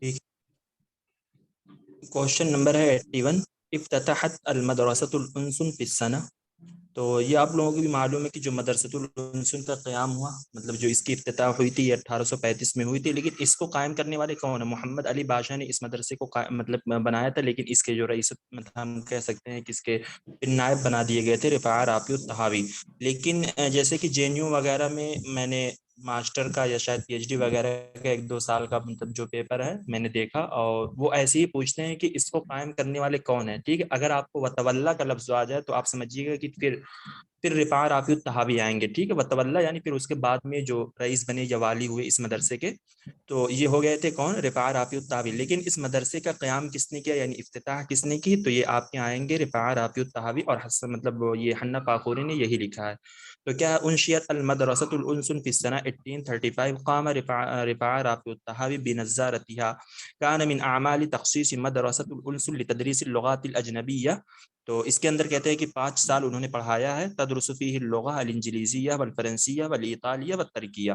ٹھیک، question number ہے 81، افتتحت المدرسۃ الانسن فی السنہ۔ تو یہ آپ لوگوں کو بھی معلوم ہے کہ جو مدرسۃ الانسن کا قیام ہوا، مطلب جو اس کی افتتاح ہوئی تھی یہ 1835 میں ہوئی تھی، لیکن اس کو قائم کرنے والے کون ہیں؟ محمد علی بادشاہ نے اس مدرسے کو مطلب بنایا تھا، لیکن اس کے جو رئیس مطلب ہم کہہ سکتے ہیں کہ اس کے نائب بنا دیے گئے تھے رفاع رافع الطحاوی۔ لیکن جیسے کہ جے این یو وغیرہ میں نے ماسٹر کا یا شاید پی ایچ ڈی وغیرہ کا 1-2 سال کا مطلب جو پیپر ہے میں نے دیکھا، اور وہ ایسے ہی پوچھتے ہیں کہ اس کو قائم کرنے والے کون ہیں۔ ٹھیک ہے، اگر آپ کو وتولہ کا لفظ آ جائے تو آپ سمجھیے گا کہ پھر رفاع رافع الطحاوی آئیں گے۔ ٹھیک ہے، وتولہ یعنی پھر اس کے بعد میں جو رئیس بنے یا والی ہوئے اس مدرسے کے، تو یہ ہو گئے تھے کون؟ رفاع رافع الطحاوی۔ لیکن اس مدرسے کا قیام کس نے کیا، یعنی افتتاح کس نے کی؟ تو یہ آپ کے آئیں گے رفاع رافع الطحاوی، اور مطلب یہ حنا پاخوری نے یہی لکھا ہے۔ تو کیا انشئت المدرسۃ الانسن فی السنہ 1835، قام رفاع رافع الطحاوی بنظارتها، كان من اعمال تخصیص مدرسۃ الانسن لتدریس اللغات الاجنبیہ۔ تو اس کے اندر کہتے ہیں کہ 5 سال انہوں نے پڑھایا ہے، تدرس فیہ اللغہ الانجلیزیہ والفرنسیہ والاطالیہ والترکیہ۔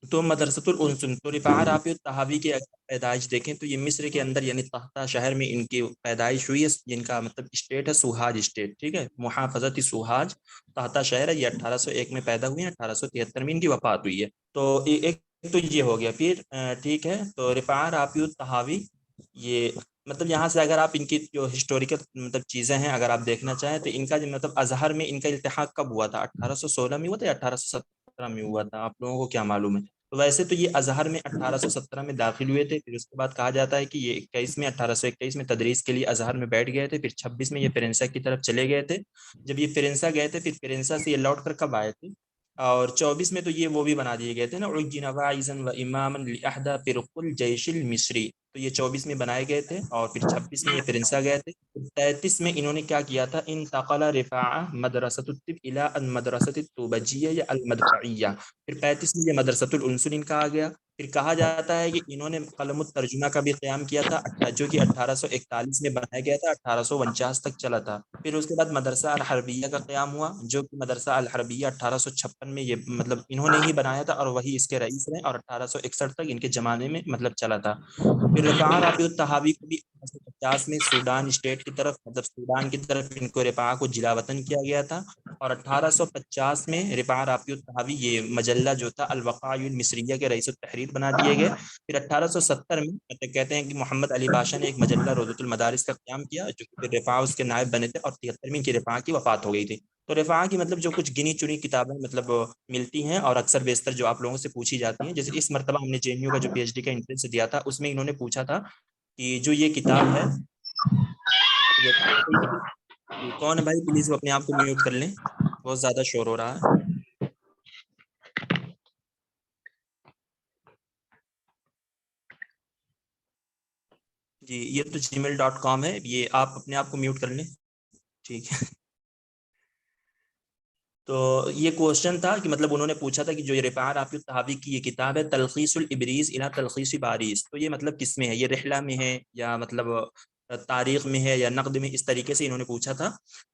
تو مدرسۃ الانسن، تو رفاع رافع الطحاوی کی اگر پیدائش دیکھیں تو یہ مصر کے اندر یعنی طہطا شہر میں ان کی پیدائش ہوئی ہے، جن کا مطلب اسٹیٹ ہے سوہاج اسٹیٹ۔ ٹھیک ہے، محافظت سوہاج طہطا شہر ہے، یہ 1801 میں پیدا ہوئی ہیں، 1873 میں ان کی وفات ہوئی ہے۔ تو ایک تو یہ ہو گیا، پھر ٹھیک ہے، تو رفاع رافع الطحاوی یہ مطلب یہاں سے اگر آپ ان کی جو ہسٹوریکل مطلب چیزیں ہیں اگر آپ دیکھنا چاہیں تو ان کا جو مطلب ازہر میں ان کا التحاق کب ہوا تھا؟ 1816 میں ہوا تھا یا 1817 میں ہوا تھا؟ آپ لوگوں کو کیا معلوم ہے؟ تو ویسے تو یہ ازہر میں 1817 میں داخل ہوئے تھے، پھر اس کے بعد کہا جاتا ہے کہ یہ 1821 میں تدریس کے لیے ازہر میں بیٹھ گئے تھے، پھر 26 میں یہ فرنسا کی طرف چلے گئے تھے۔ جب یہ فرنسا گئے تھے، پھر فرنسا سے یہ لوٹ کر کب آئے تھے؟ اور 24 میں تو یہ وہ بھی بنا دیے گئے تھے نا، عجن واعظا و اماما لاحدى فرق الجيش المصری، تو یہ 24 میں بنائے گئے تھے، اور پھر 26 میں یہ فرنسا گئے تھے۔ 33 میں انہوں نے کیا کیا تھا؟ انتقل رفاع مدرسۃ الطب الى المدرسۃ الطوبجیہ یا المدفعیہ، پھر 35 میں یہ مدرسۃ الانسن ان کا آ گیا۔ پھر کہا جاتا ہے کہ انہوں نے قلم الترجمہ کا بھی قیام کیا تھا، جو کہ 1841 میں بنایا گیا تھا، 1849 تک چلا تھا۔ پھر اس کے بعد مدرسہ الحربیہ کا قیام ہوا، جو کہ مدرسہ الحربیہ 1856 میں یہ مطلب انہوں نے ہی بنایا تھا، اور وہی اس کے رئیس رہے، اور 1861 تک ان کے زمانے میں مطلب چلا تھا۔ پھر رفاع رافع الطحاوی کو بھی 1850 میں سوڈان اسٹیٹ کی طرف مطلب سوڈان کی طرف ان کو رفاع کو جلا وطن کیا گیا تھا، اور 1850 میں رفاع رافع الطحاوی یہ مجلہ جو تھا الوقائع المصریہ کے رئیس التحریر بنا دیے گئے۔ پھر 1870 میں کہتے ہیں کہ محمد علی بادشاہ نے ایک مجلہ روضۃ المدارس کا قیام کیا، جو کہ پھر رفاع اس کے نائب بنے تھے، اور 73 میں کی رفاع کی وفات ہو گئی تھی۔ تو رفاع کی مطلب جو کچھ گنی چنی کتابیں مطلب ملتی ہیں، اور اکثر بیشتر جو آپ لوگوں سے پوچھی جاتی ہیں، جیسے اس مرتبہ ہم نے جے این یو کا جو پی ایچ ڈی کا انٹرنس دیا تھا، اس میں انہوں نے پوچھا تھا کہ جو یہ کتاب ہے کون ہے بھائی؟ پلیز وہ اپنے آپ کو میوٹ کر لیں، بہت زیادہ شور ہو رہا ہے۔ جی یہ تو gmail.com ہے، یہ آپ اپنے آپ کو میوٹ کر لیں، ٹھیک ہے۔ تو یہ کوشچن تھا کہ مطلب انہوں نے پوچھا تھا کہ جو یہ رفاع رافع الطحاوی کی یہ کتاب ہے تلخیص الابریز الی تلخیص بارز، تو یہ مطلب کس میں ہے؟ یہ رحلہ میں ہے یا مطلب تاریخ میں ہے یا نقد میں؟ اس طریقے سے انہوں نے پوچھا تھا۔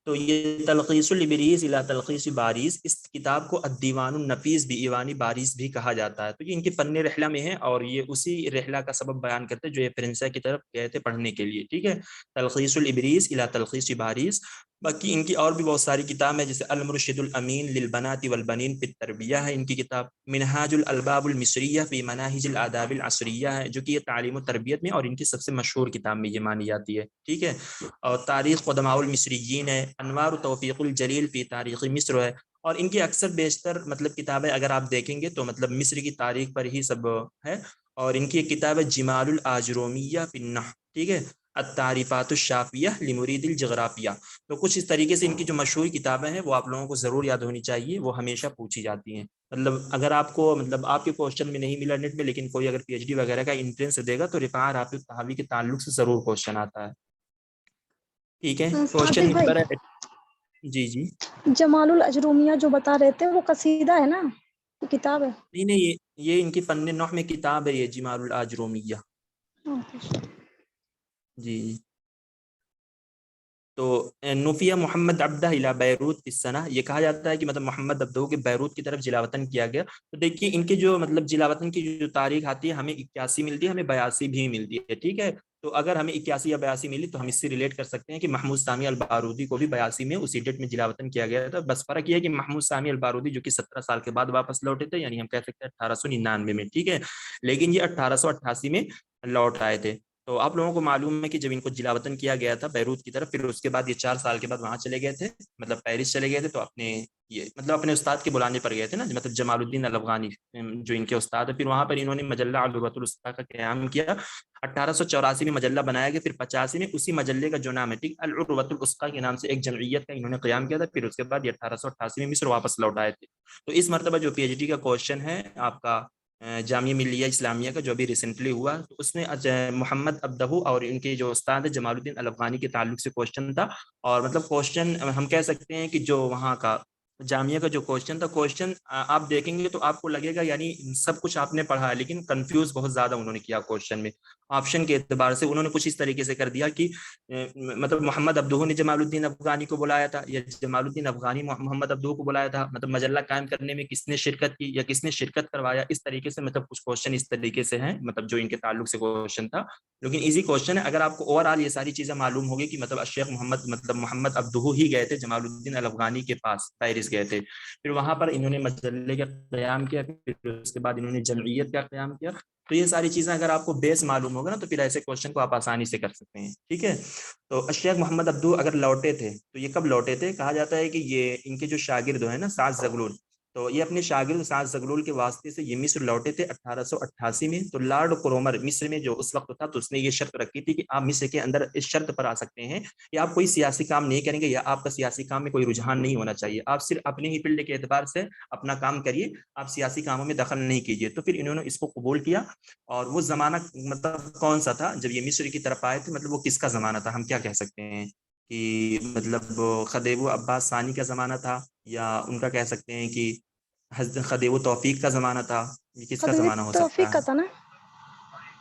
تو یہ تلخیص الابریز الی تلخیص بارز، اس کتاب کو الدیوان النفیس بایوان بارز بھی کہا جاتا ہے۔ تو یہ ان کے فن رحلہ میں ہے، اور یہ اسی رحلہ کا سبب بیان کرتے ہیں جو یہ فرنسا کی طرف گئے تھے پڑھنے کے لیے۔ ٹھیک ہے، تلخیص الابریز الی تلخیص بارز۔ باقی ان کی اور بھی بہت ساری کتاب ہیں، جیسے المرشد الامین للبنات والبنین فی التربیہ ہے ان کی کتاب، منہاج الالباب المصریہ فی مناہج الآداب العصریہ ہے، جو کہ یہ تعلیم و تربیت میں اور ان کی سب سے مشہور کتاب میں یہ مانی جاتی ہے۔ ٹھیک ہے، اور تاریخ قدماء المصریین ہے، انوار توفیق الجلیل فی تاریخ مصر ہے، اور ان کی اکثر بیشتر مطلب کتابیں اگر آپ دیکھیں گے تو مطلب مصر کی تاریخ پر ہی سب ہے۔ اور ان کی ایک کتاب ہے جمال الاجرومیہ فی النحو، ٹھیک ہے، التعریفات الشافیہ لمرید الجغرافیہ۔ تو کچھ اس طریقے سے ان کی جو مشہور کتابیں ہیں وہ آپ لوگوں کو ضرور یاد ہونی چاہیے، وہ ہمیشہ پوچھی جاتی ہیں۔ مطلب اگر آپ کو مطلب آپ کے کوشچن میں نہیں ملا نیٹ میں، لیکن کوئی اگر پی ایچ ڈی وغیرہ کا انٹرنس دے گا تو رفاع رافع الطحاوی کے تعلق سے ضرور کوشچن آتا ہے۔ ٹھیک ہے، کوشچن حافظ بھائی، نمبر ہے جی جی جمال الاجرومیہ جو بتا رہے تھے وہ قصیدہ ہے نا، وہ کتاب ہے؟ نہیں نہیں، یہ ان کی فن نحو میں کتاب ہے، یہ جمال الاجرومیہ۔ اوکے۔ جی تو نفیہ محمد عبدہ الی بیروت فی السنہ، یہ کہا جاتا ہے کہ مطلب محمد عبدہ کے بیروت کی طرف جلاوطن کیا گیا. تو دیکھیے ان کے جو مطلب جلاوطن کی جو تاریخ آتی ہے، ہمیں 81 ملتی ہے، ہمیں 82 بھی ملتی ہے. ٹھیک ہے، تو اگر ہمیں 81 یا 82 ملی تو ہم اس سے ریلیٹ کر سکتے ہیں کہ محمود سامی البارودی کو بھی 82 میں اسی ڈیٹ میں جلاوطن کیا گیا تھا. بس فرق یہ ہے کہ محمود سامی البارودی جو کہ 17 سال کے بعد واپس لوٹے تھے، یعنی ہم کہہ سکتے ہیں 1899 میں. ٹھیک ہے، لیکن یہ 1888 میں لوٹ آئے تھے. تو آپ لوگوں کو معلوم ہے کہ جب ان کو جلاوطن کیا گیا تھا بیروت کی طرف، پھر اس کے بعد یہ 4 سال کے بعد وہاں چلے گئے تھے، مطلب پیرس چلے گئے تھے. تو اپنے یہ مطلب اپنے استاد کے بلانے پر گئے تھے نا، مطلب جمال الدین الافغانی جو ان کے استاد ہے. پھر وہاں پر انہوں نے مجلہ العروۃ الوثقیٰ کا قیام کیا. 1884 میں مجلہ بنایا گیا، پھر 85 میں اسی مجلے کا جو نام ہے ٹھیک العروۃ الوثقیٰ کے نام سے ایک جمعیت کا انہوں نے قیام کیا تھا. پھر اس کے بعد یہ 1888 میں مصر واپس لوٹ آئے تھے. تو اس مرتبہ جو پی ایچ ڈی کا کوشچن ہے آپ کا جامعہ ملیہ اسلامیہ کا جو ابھی ریسنٹلی ہوا، تو اس میں محمد عبدہ اور ان کے جو استاد ہے جمال الدین الافغانی کے تعلق سے کوشچن تھا. اور مطلب کوشچن ہم کہہ سکتے ہیں کہ جو وہاں کا جامعہ کا جو کوشچن تھا، کوشچن آپ دیکھیں گے تو آپ کو لگے گا یعنی سب کچھ آپ نے پڑھا ہے، لیکن کنفیوز بہت زیادہ انہوں نے کیا کوشچن میں. آپشن کے اعتبار سے انہوں نے کچھ اس طریقے سے کر دیا کہ مطلب محمد عبدہ نے جمال الدین افغانی کو بلایا تھا، یا جمال الدین افغانی محمد عبدہ کو بلایا تھا. مطلب مجلہ قائم کرنے میں کس نے شرکت کی یا کس نے شرکت کروایا، اس طریقے سے مطلب کچھ کوشچن اس طریقے سے ہیں، مطلب جو ان کے تعلق سے کوشچن تھا. لیکن ایزی کوشچن ہے. اگر آپ کو اوور آل یہ ساری چیزیں معلوم ہوگی کہ مطلب الشیخ محمد عبدہ ہی گئے تھے جمال الدین الافغانی کے پاس، پیرس گئے تھے. پھر وہاں پر انہوں نے مجلے کا قیام کیا، پھر اس کے بعد انہوں نے جمعیت کا قیام کیا. تو یہ ساری چیزیں اگر آپ کو بیس معلوم ہوگا نا، تو پھر ایسے کوشچن کو آپ آسانی سے کر سکتے ہیں. ٹھیک ہے، تو الشیخ محمد عبدہ اگر لوٹے تھے تو یہ کب لوٹے تھے؟ کہا جاتا ہے کہ یہ ان کے جو شاگرد ہیں نا سعد زغلول، تو یہ اپنے شاگرد سعد زغلول کے واسطے سے یہ مصر لوٹے تھے 1888 میں. تو لارڈ کرومر مصر میں جو اس وقت تھا، تو اس نے یہ شرط رکھی تھی کہ آپ مصر کے اندر اس شرط پر آ سکتے ہیں کہ آپ کوئی سیاسی کام نہیں کریں گے، یا آپ کا سیاسی کام میں کوئی رجحان نہیں ہونا چاہیے، آپ صرف اپنے ہی فیلڈ کے اعتبار سے اپنا کام کریے، آپ سیاسی کاموں میں دخل نہیں کیجیے. تو پھر انہوں نے اس کو قبول کیا. اور وہ زمانہ مطلب کون سا تھا جب یہ مصر کی طرف آئے تھے؟ مطلب وہ کس کا زمانہ تھا؟ ہم کیا کہہ سکتے ہیں کہ مطلب خدیو عباس ثانی کا زمانہ تھا، یا ان کا کہہ سکتے ہیں کہ خدیو توفیق کا زمانہ تھا. یہ کس کا خدیوی زمانہ ہو توفیق سکتا کا ہے؟ تھا نا.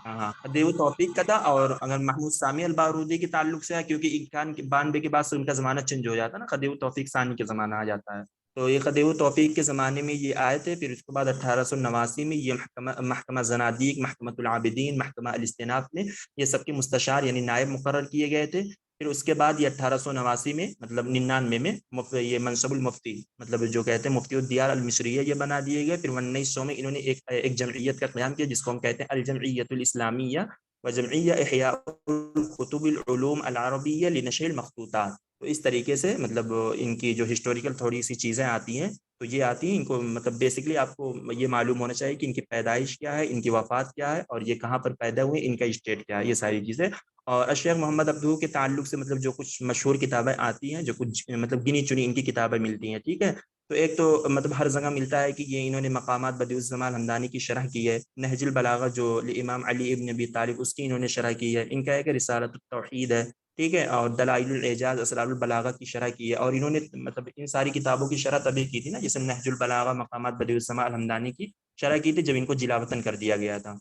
ہاں، خدیو توفیق کا تھا. اور اگر محمود سامی البارودی کے تعلق سے ہے، کیونکہ 92 کے بعد سے ان کا زمانہ چینج ہو جاتا ہے نا، خدیو توفیق ثانی کے زمانہ آ جاتا ہے. تو یہ خدیو توفیق کے زمانے میں یہ آئے تھے. پھر اس کے بعد 1889 میں یہ محکمہ زنادیق، محکمۃ العابدین، محکمہ الاستئناف میں یہ سب کے مستشار یعنی نائب مقرر کیے گئے تھے. پھر اس کے بعد یہ 1889 میں مطلب 99 میں یہ منصب المفتی، مطلب جو کہتے ہیں مفتی الدیار المصریہ، یہ بنا دیے گئے. پھر 1900 میں انہوں نے ایک جمعیت کا قیام کیا جس کو ہم کہتے ہیں الجمعیت الاسلامیہ و جمعیہ احیاء الکتب العلوم العربیہ لنشر المخطوطات. تو اس طریقے سے مطلب ان کی جو ہسٹوریکل تھوڑی سی چیزیں آتی ہیں، تو یہ آتی ہیں ان کو مطلب بیسکلی آپ کو یہ معلوم ہونا چاہیے کہ ان کی پیدائش کیا ہے، ان کی وفات کیا ہے، اور یہ کہاں پر پیدا ہوئے، ان کا اسٹیٹ کیا ہے، یہ ساری چیزیں. اور الشیخ محمد عبدہ کے تعلق سے مطلب جو کچھ مشہور کتابیں آتی ہیں، جو کچھ مطلب گنی چنی ان کی کتابیں ملتی ہیں. ٹھیک ہے، تو ایک تو مطلب ہر جگہ ملتا ہے کہ یہ انہوں نے مقامات بدیع الزمان حمدانی کی شرح کی ہے. نہج البلاغہ جو امام علی ابن ابی طالب اس کی انہوں نے شرح کی ہے. ان کا ایک رسالۃ التوحید ہے. ٹھیک ہے، اور دلائل الاعجاز اسرار البلاغہ کی شرح کی ہے. اور انہوں نے مطلب ان ساری کتابوں کی شرح تبھی کی تھی نا، جیسے نہج البلاغہ، مقامات بدیع الزمان حمدانی کی شرح کی تھی جب ان کو جلاوطن کر دیا گیا تھا.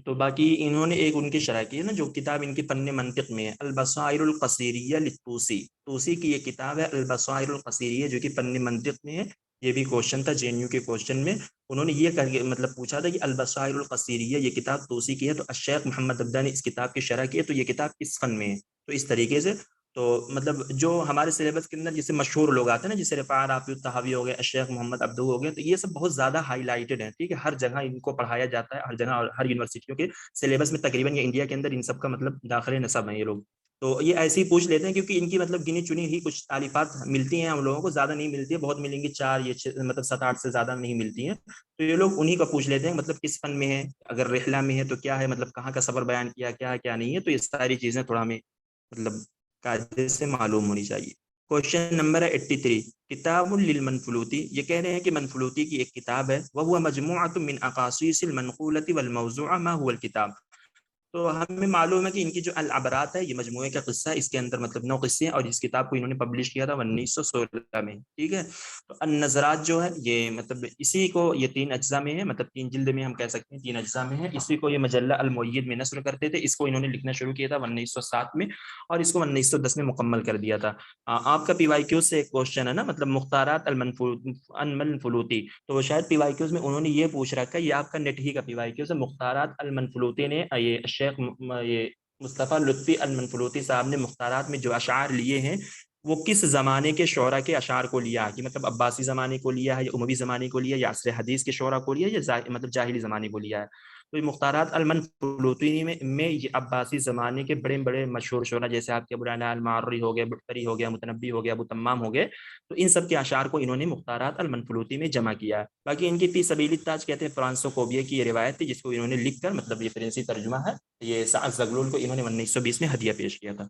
تو باقی انہوں نے ایک ان کی شرح کی ہے نا، جو کتاب ان کی فن منطق میں ہے، البصائر القصیریہ للطوسی. طوسی کی یہ کتاب ہے البصائر القصیریہ، جو کہ فن منطق میں ہے. یہ بھی کوشچن تھا جے این یو کے کوشچن میں. انہوں نے یہ کر کے مطلب پوچھا تھا کہ البصائر القصیریہ یہ کتاب طوسی کی ہے، تو الشیخ محمد عبدہ نے اس کتاب کی شرح کی ہے، تو یہ کتاب کس فن میں ہے؟ تو اس طریقے سے تو مطلب جو ہمارے سلیبس کے اندر جیسے مشہور لوگ آتے ہیں نا، جیسے رفاع رافعی الطحاوی ہو گئے، الشیخ محمد عبدہ ہو گئے، تو یہ سب بہت زیادہ ہائی لائٹڈ ہیں. ٹھیک ہے، ہر جگہ ان کو پڑھایا جاتا ہے، ہر جگہ اور ہر یونیورسٹیوں کے سلیبس میں تقریباً یہ انڈیا کے اندر ان سب کا مطلب داخلے نصب ہیں یہ لوگ. تو یہ ایسے ہی پوچھ لیتے ہیں کیونکہ ان کی مطلب گنی چنی ہی کچھ تالیفات ملتی ہیں ہم لوگوں کو، زیادہ نہیں ملتی ہے، بہت ملیں گی 4 یا مطلب 7-8 سے زیادہ نہیں ملتی ہیں. تو یہ لوگ انہی کا پوچھ لیتے ہیں مطلب کس فن میں ہے، اگر رحلہ میں ہے تو کیا ہے، مطلب کہاں کا سفر بیان کیا، کیا ہے کیا نہیں ہے. تو یہ ساری چیزیں تھوڑا ہمیں مطلب قاعدے سے معلوم ہونی چاہیے. کوشچن نمبر ہے 83، کتاب للمنفلوطی. یہ کہہ رہے ہیں کہ منفلوطی کی ایک کتاب ہے، وهو مجموعۃ من اقاصیص المنقولۃ والموضوع ما هو الکتاب. تو ہمیں معلوم ہے کہ ان کی جو العبرات ہے یہ مجموعے کا قصہ ہے، اس کے اندر مطلب 9 قصے ہیں، اور اس کتاب کو انہوں نے پبلش کیا تھا 1916 میں، ٹھیک ہے۔ تو النظرات جو ہے یہ مطلب اسی کو، یہ 3 اجزاء میں ہے، مطلب 3 جلد میں ہم کہہ سکتے ہیں، 3 اجزاء میں ہے، اسی کو یہ مجلہ المؤید میں نشر کرتے تھے، اس کو انہوں نے لکھنا شروع کیا تھا 1907 میں، اور اس کو 1910 میں مکمل کر دیا تھا۔ آپ کا پی وائی کیو سے ایک کوشچن ہے نا، مطلب مختارات المنفلوطی، تو شاید پی وائی کیوز میں انہوں نے یہ پوچھ رکھا ہے، یہ آپ کا نیٹ ہی کا پی وائی کیوز ہے، مختارات المنفلوطی نے یہ شیخ یہ مصطفیٰ لطفی المنفلوطی صاحب نے مختارات میں جو اشعار لیے ہیں وہ کس زمانے کے شعراء کے اشعار کو لیا ہے، کہ مطلب عباسی زمانے کو لیا ہے، یا اموی زمانے کو لیا ہے، یا عصر حدیث کے شعراء کو لیا ہے، یا مطلب جاہلی زمانے کو لیا ہے۔ تو یہ مختارات المنفلوطی میں یہ عباسی زمانے کے بڑے بڑے مشہور شعراء جیسے آپ کے ابو العلا المعرری ہو گئے، بٹری ہو گیا، متنبی ہو گیا، ابو تمام ہو گئے، تو ان سب کے اشعار کو انہوں نے مختارات المنفلوطی میں جمع کیا ہے۔ باقی ان کی فی سبیل التاج کہتے ہیں فرانسو کوبیے کی یہ روایت تھی، جس کو انہوں نے لکھ کر، مطلب یہ فرانسیسی ترجمہ ہے، یہ سعد زغلول کو انہوں نے 1920 میں ہدیہ پیش کیا تھا۔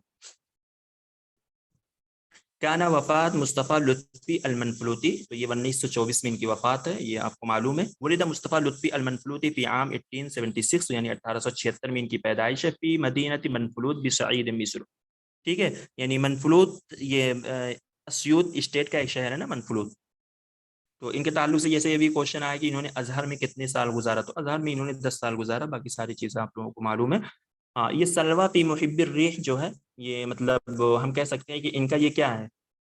کانا وفات مصطفیٰ لطفی المنفلوطی، تو یہ 1924 میں ان کی وفات ہے، یہ آپ کو معلوم ہے۔ ولد مصطفیٰ لطفی المنفلوطی فی عام 1876، یعنی 1876 میں ان کی پیدائش ہے، فی مدینہ منفلوط بسعید مصر، ٹھیک ہے، یعنی منفلوط یہ اسیوط اسٹیٹ کا ایک شہر ہے نا منفلوط۔ تو ان کے تعلق سے جیسے یہ بھی کوشچن آیا کہ انہوں نے ازہر میں کتنے سال گزارا، تو ازہر میں انہوں نے 10 سال گزارا، باقی ساری چیزیں آپ لوگوں کو معلوم ہے۔ ہاں، یہ سلوہ فی محب الریح جو ہے، یہ مطلب ہم کہہ سکتے ہیں کہ ان کا یہ کیا ہے،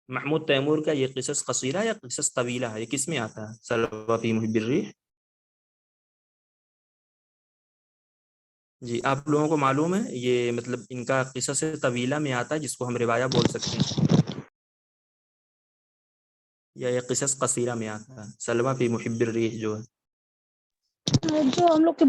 محمود تیمور کا یہ قصص قصیرہ یا قصص طویلہ ہے، یہ کس میں آتا ہے سلوہ فی محب الریح؟ جی آپ لوگوں کو معلوم ہے یہ مطلب ان کا قصص طویلہ میں آتا ہے، جس کو ہم روایہ بول سکتے ہیں، یا یہ قصص قصیرہ میں آتا ہے سلوہ فی محب الریح جو ہے؟ جو ہم لوگ کے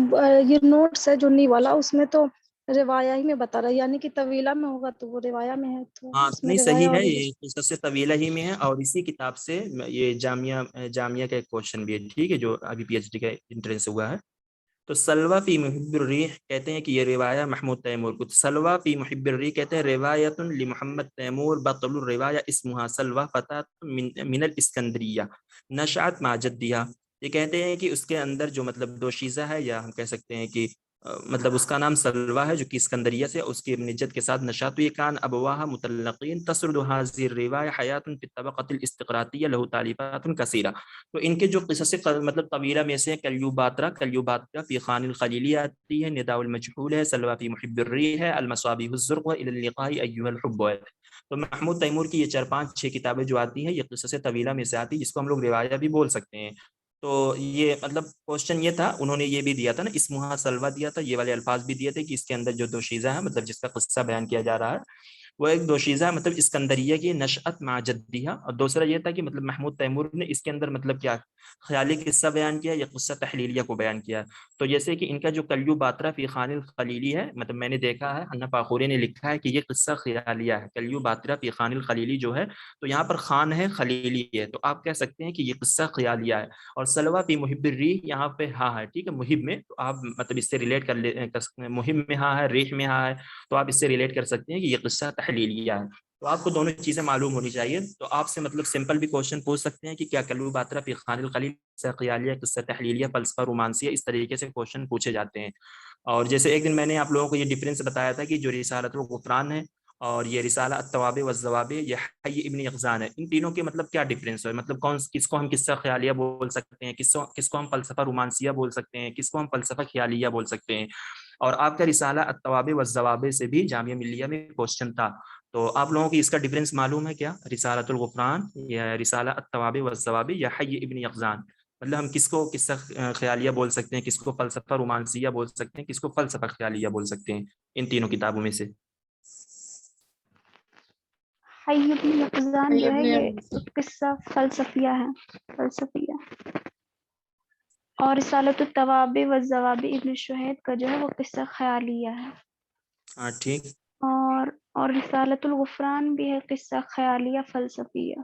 یہ نوٹس ہے جو نی والا، اس میں تو روایہ ہی میں بتا رہا ہے، یعنی کہ طویلہ میں ہوگا تو وہ روایہ میں ہے، تو ہاں اس میں نہیں روایہ صحیح ہے، والی یہ قصص طویلہ ہی میں ہے، اور اسی کتاب سے یہ جامعہ کا ایک کوشچن بھی ہے، ٹھیک ہے، جو ابھی پی ایچ ڈی کا انٹرنس ہوا ہے۔ تو سلوہ فی محب الریح کہتے ہیں کہ یہ روایہ محمود تیمور کو، سلوہ فی محب الریح کہتے ہیں روایت لمحمد تیمور بطل الروایہ اسمها سلوہ فتاة من الاسکندریہ نشأت مع جدیہا، یہ کہتے ہیں کہ اس کے اندر جو مطلب دوشیزہ ہے، یا ہم کہہ سکتے ہیں کہ مطلب اس کا نام سلوہ ہے جو کہ اسکندریہ سے اس کی ابن جد کے ساتھ نشا، تو یہ کان ابواہ مطلقین تسرد هذه الروایہ حیات فی الطبقۃ الاستقراطیہ له تالیفات کثیرہ، تو ان کے جو قصص مطلب طویلہ میں سے کلیوباترا فی خان الخلیلی آتی ہے، نداء المجہول ہے، سلوہ فی محب الریح ہے، المصابیح الزرق ہے، الی اللقاء ایھا الحب ہے۔ تو محمود تیمور کی یہ 4-5-6 کتابیں جو آتی ہیں یہ قصص طویلہ میں سے آتی ہے، جس کو ہم لوگ روایہ بھی بول سکتے ہیں۔ تو یہ مطلب کوشچن یہ تھا، انہوں نے یہ بھی دیا تھا نا، اسمها سلوہ دیا تھا، یہ والے الفاظ بھی دیے تھے کہ اس کے اندر جو دوشیزہ ہے، مطلب جس کا قصہ بیان کیا جا رہا ہے وہ ایک دوشیزہ مطلب اسکندریہ کی نشأت مع جدیہا، اور دوسرا یہ تھا کہ مطلب محمود تیمور نے اس کے اندر مطلب کیا خیالی قصہ بیان کیا یا قصہ تحلیلیہ کو بیان کیا۔ تو جیسے کہ ان کا جو کلیوباترا فی خان الخلیلی ہے، مطلب میں نے دیکھا ہے حنا پاخوری نے لکھا ہے کہ یہ قصہ خیالیہ ہے، کلیوباترا فی خان الخلیلی جو ہے، تو یہاں پر خان ہے، خلیلی ہے، تو آپ کہہ سکتے ہیں کہ یہ قصہ خیالیہ ہے۔ اور سلوہ فی محب الریح یہاں پہ ہاں ہے، ٹھیک ہے، محب میں، تو آپ مطلب اس سے ریلیٹ کر سکتے ہیں، محب میں ہاں ہے، ریح میں ہاں ہے، تو آپ اس سے ریلیٹ کر سکتے ہیں کہ یہ قصہ تحلیلیہ ہے۔ تو آپ کو دونوں چیزیں معلوم ہونی چاہیے، تو آپ سے مطلب سمپل بھی کوشچن پوچھ سکتے ہیں کہ کیا کلیوباترا فی خان الخلیل قصہ خیالیہ، قصہ تحلیلیہ، فلسفہ رومانسیہ، اس طریقے سے کوشچن پوچھے جاتے ہیں۔ اور جیسے ایک دن میں نے آپ لوگوں کو یہ ڈفرینس بتایا تھا کہ جو رسالۃ الغفران ہے اور یہ رسالہ التواب والزواب، یہ حی ابن یقظان ہے، ان تینوں کے مطلب کیا ڈفرینس ہے، مطلب کس کو ہم قصہ خیالیہ بول سکتے ہیں، کس کو ہم فلسفہ رومانسیہ بول سکتے ہیں، کس کو ہم فلسفہ خیالیہ بول سکتے ہیں۔ اور آپ کا رسالہ التواب والزواب سے بھی جامعہ ملیہ میں کوشچن تھا، تو آپ لوگوں کی اس کا ڈفرینس معلوم ہے کیا، رسالۃ الغفران یا رسالہ التواب والزواب یا حی ابن یقظان، مطلب ہم کس کو قصہ خیالیہ بول سکتے ہیں، کس کو فلسفہ رومانسیہ بول سکتے ہیں، کس کو فلسفہ خیالیہ بول سکتے ہیں ان تینوں کتابوں میں سے؟ حی ابن یقظان جو ہے یہ قصہ فلسفیہ ہے، فلسفیہ، اور رسالۃ التواب والزواب ابن شہید کا جو ہے وہ قصہ خیالیہ ہے، ہاں ٹھیک۔ اور رسالۃ الغفران بھی ہے قصہ خیالیہ فلسفیہ۔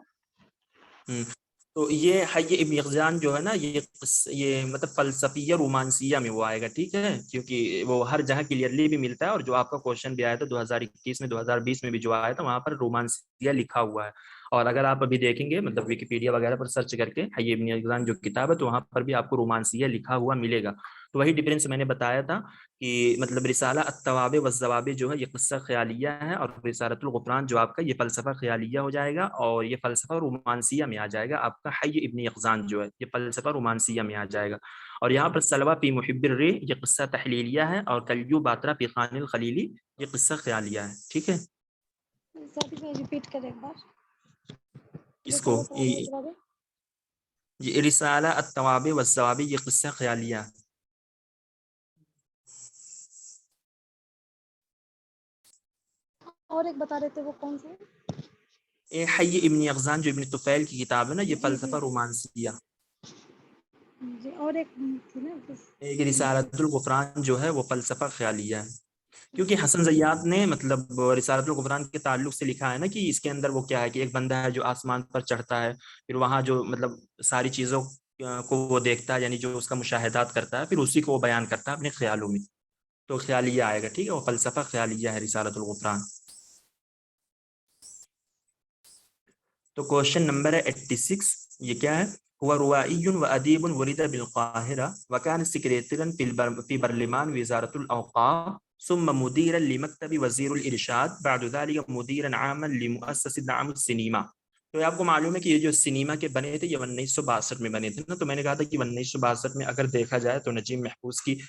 تو یہ حی ابن یقظان جو ہے نا، یہ مطلب فلسفیہ رومانسیہ میں وہ آئے گا، ٹھیک ہے، کیونکہ وہ ہر جگہ کلیئرلی بھی ملتا ہے، اور جو آپ کا کوشچن بھی آیا تھا 2021 میں 2020 میں بھی جو آیا تھا وہاں پر رومانسیہ لکھا ہوا ہے، اور اگر آپ ابھی دیکھیں گے مطلب ویکیپیڈیا وغیرہ پر سرچ کر کے حی ابن یقظان جو کتاب ہے تو وہاں پر بھی آپ کو رومانسیہ لکھا ہوا ملے گا. تو وہی ڈفرینس میں نے بتایا تھا کہ مطلب رسالہ التواب والزواب جو ہے یہ قصہ خیالیہ ہے، اور رسالۃ الغفران جو آپ کا یہ فلسفہ خیالیہ ہو جائے گا، اور یہ فلسفہ رومانسیہ میں آ جائے گا. آپ کا حی ابن یقظان جو ہے یہ فلسفہ رومانسیہ میں آ جائے گا. اور یہاں پر سلوہ فی محب الریح یہ قصہ تحلیلیہ ہے، اور کلیو باترا فی خان الخلیلی یہ قصہ خیالیہ ہے. ٹھیک ہے، ریپیٹ کریں ایک بار اس کو یہ رسالہ التواب والزواب یہ قصہ خیالیہ. اور ایک بتا رہے تھے وہ کون سے؟ حی ابن یقظان جو ابن طفیل کی کتاب ہے نا یہ فلسفہ رومانسیہ. جی اور ایک تھی نا ایک رسالۃ الغفران جو ہے وہ فلسفہ خیالیہ ہے، کیونکہ حسن زیات نے مطلب رسالۃ الغفران کے تعلق سے لکھا ہے نا کہ اس کے اندر وہ کیا ہے کہ ایک بندہ ہے جو آسمان پر چڑھتا ہے، پھر وہاں جو مطلب ساری چیزوں کو وہ دیکھتا ہے، یعنی جو اس کا مشاہدات کرتا ہے، پھر اسی کو وہ بیان کرتا ہے اپنے خیالوں میں. تو خیالیہ آئے گا. ٹھیک ہے، وہ فلسفہ خیالیہ ہے رسالۃ الغفران. تو کوشچن نمبر ہے 86، یہ کیا ہے؟ هو روائي وأديب ولد بالقاهرة وكان سكرتيرا في برلمان وزارة الأوقاف ثم مديرا لمكتب وزير الإرشاد بعد ذلك مديرا عاما لمؤسسة دعم السينما. تو آپ کو معلوم ہے کہ یہ جو سینما کے بنے تھے یہ 1962 میں بنے تھے نا. تو میں نے کہا تھا کہ 1962 میں اگر دیکھا جائے تو نجیب محفوظ کی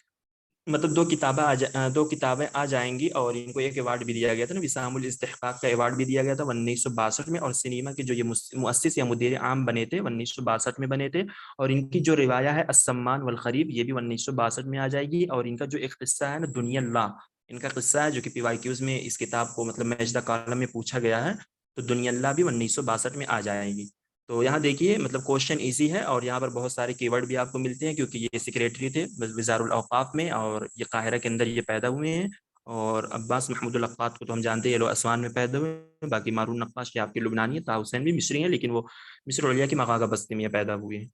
مطلب دو کتابیں آ جائیں گی، اور ان کو ایک ایوارڈ بھی دیا گیا تھا نا، وسام الاستحقاق کا ایوارڈ بھی دیا گیا تھا 1962 میں. اور سینما کے جو یہ مؤسس یا مدیر عام بنے تھے 1962 میں بنے تھے. اور ان کی جو روایہ ہے السمان والخریب یہ بھی 1962 میں آ جائے گی. اور ان کا جو ایک قصہ ہے نا دنیا اللہ، ان کا قصہ ہے جو کہ PYQs میں اس کتاب کو مطلب میچ دا کالم میں پوچھا گیا ہے، تو دنیا اللہ بھی 1962 میں آ جائے گی. تو یہاں دیکھیے مطلب کوشچن ایزی ہے، اور یہاں پر بہت سارے کی ورڈ بھی آپ کو ملتے ہیں کیونکہ یہ سیکریٹری تھے وزار الاوقاف میں، اور یہ قاہرہ کے اندر یہ پیدا ہوئے ہیں. اور عباس محمود الاقات کو تو ہم جانتے ہیں، یہ لوگ اسوان میں پیدا ہوئے ہیں. باقی مارون نقاش یہ آپ کے لبنانی ہے، طاہر حسین بھی مصری ہیں، لیکن وہ مصر العلیہ کی مغاغہ بستی میں پیدا ہوئے ہیں.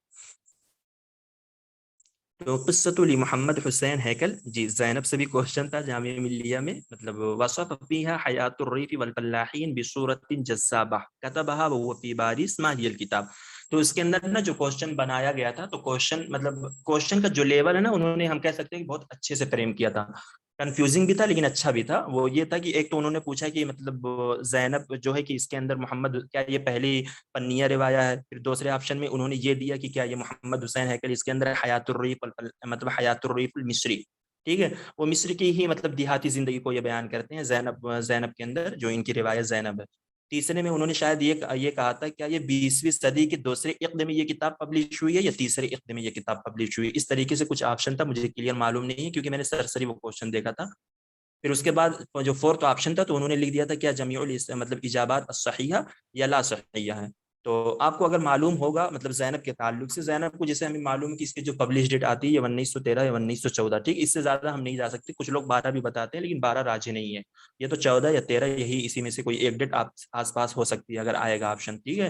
تو قصۃ محمد حسین ہیکل، جی زینب سے بھی کوشچن تھا جامعہ ملیہ میں. مطلب وصف فیہا حیات الریف والفلاحین بصورت جذابہ کتبہا وہو فی بارس ما ہی الکتاب. تو اس کے اندر نا جو کوشچن بنایا گیا تھا، تو کوشچن کا جو لیول ہے نا انہوں نے ہم کہہ سکتے ہیں کہ بہت اچھے سے فریم کیا تھا. کنفیوزنگ بھی تھا لیکن اچھا بھی تھا. وہ یہ تھا کہ ایک تو انہوں نے پوچھا کہ مطلب زینب جو ہے کہ اس کے اندر محمد کیا یہ پہلی پنیہ روایہ ہے. پھر دوسرے آپشن میں انہوں نے یہ دیا کہ کیا یہ محمد حسین ہیکل اس کے اندر حیات الریف مطلب حیات الریف المصری. ٹھیک ہے، وہ مصر کی ہی مطلب دیہاتی زندگی کو یہ بیان کرتے ہیں زینب کے اندر جو ان کی روایت زینب ہے. تیسرے میں انہوں نے شاید یہ کہا تھا کیا یہ 20ویں صدی کے دوسرے عقد میں یہ کتاب پبلش ہوئی ہے یا تیسرے عقد میں یہ کتاب پبلش ہوئی ہے. اس طریقے سے کچھ آپشن تھا، مجھے کلیئر معلوم نہیں ہے کیونکہ میں نے سرسری وہ کوشچن دیکھا تھا. پھر اس کے بعد جو فورتھ آپشن تھا تو انہوں نے لکھ دیا تھا کیا جمیع مطلب اجابات الصحیحہ یا لا صحیحہ ہے. تو آپ کو اگر معلوم ہوگا مطلب زینب کے تعلق سے، زینب کو جیسے ہمیں معلوم ہے کہ اس کی جو پبلش ڈیٹ آتی ہے یہ 1913 یا 1914. ٹھیک، اس سے زیادہ ہم نہیں جا سکتے. کچھ لوگ 12 بھی بتاتے ہیں لیکن 12 راجح نہیں ہے، یہ تو 14 یا 13 یہی اسی میں سے کوئی ایک ڈیٹ آس پاس ہو سکتی ہے اگر آئے گا آپشن. ٹھیک ہے،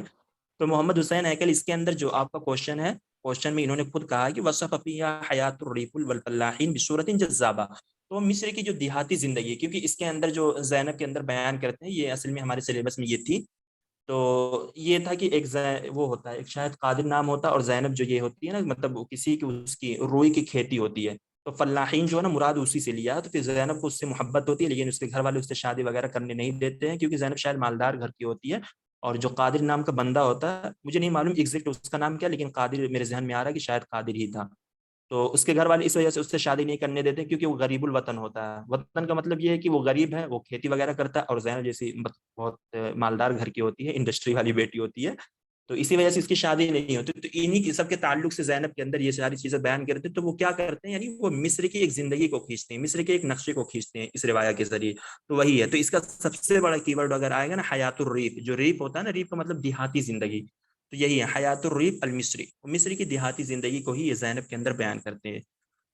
تو محمد حسین ہیکل اس کے اندر جو آپ کا کوشچن ہے، کوشچن میں انہوں نے خود کہا کہ وصف فیہا حیات الریف والفلاحین بصورت جذابہ. تو مصر کی جو دیہاتی زندگی ہے، کیونکہ اس کے اندر جو زینب کے اندر بیان کرتے ہیں یہ اصل میں ہمارے سلیبس میں یہ تھی. تو یہ تھا کہ ایک وہ ہوتا ہے ایک شاید قادر نام ہوتا ہے، اور زینب جو یہ ہوتی ہے نا مطلب کسی کی اس کی روئی کی کھیتی ہوتی ہے. تو فلاحین جو ہے نا مراد اسی سے لیا. تو پھر زینب کو اس سے محبت ہوتی ہے لیکن اس کے گھر والے اس سے شادی وغیرہ کرنے نہیں دیتے ہیں کیونکہ زینب شاید مالدار گھر کی ہوتی ہے. اور جو قادر نام کا بندہ ہوتا ہے، مجھے نہیں معلوم ایگزیکٹ اس کا نام کیا، لیکن قادر میرے ذہن میں آ رہا ہے کہ شاید قادر ہی تھا. تو اس کے گھر والے اس وجہ سے اس سے شادی نہیں کرنے دیتے کیونکہ وہ غریب الوطن ہوتا ہے. وطن کا مطلب یہ ہے کہ وہ غریب ہے، وہ کھیتی وغیرہ کرتا ہے، اور زینب جیسی بہت مالدار گھر کی ہوتی ہے، انڈسٹری والی بیٹی ہوتی ہے. تو اسی وجہ سے اس کی شادی نہیں ہوتی. تو انہی کی سب کے تعلق سے زینب کے اندر یہ ساری چیزیں بیان کرتے ہیں. تو وہ کیا کرتے ہیں، یعنی وہ مصر کی ایک زندگی کو کھینچتے ہیں، مصر کے ایک نقشے کو کھینچتے ہیں اس روایہ کے ذریعے. تو وہی ہے. تو اس کا سب سے بڑا کی ورڈ اگر آئے گا نا حیات الریف، جو ریف ہوتا ہے نا، ریف کا مطلب دیہاتی زندگی. تو یہی ہے حیات الریف المصری، مصر کی دیہاتی زندگی کو ہی یہ زینب کے اندر بیان کرتے ہیں.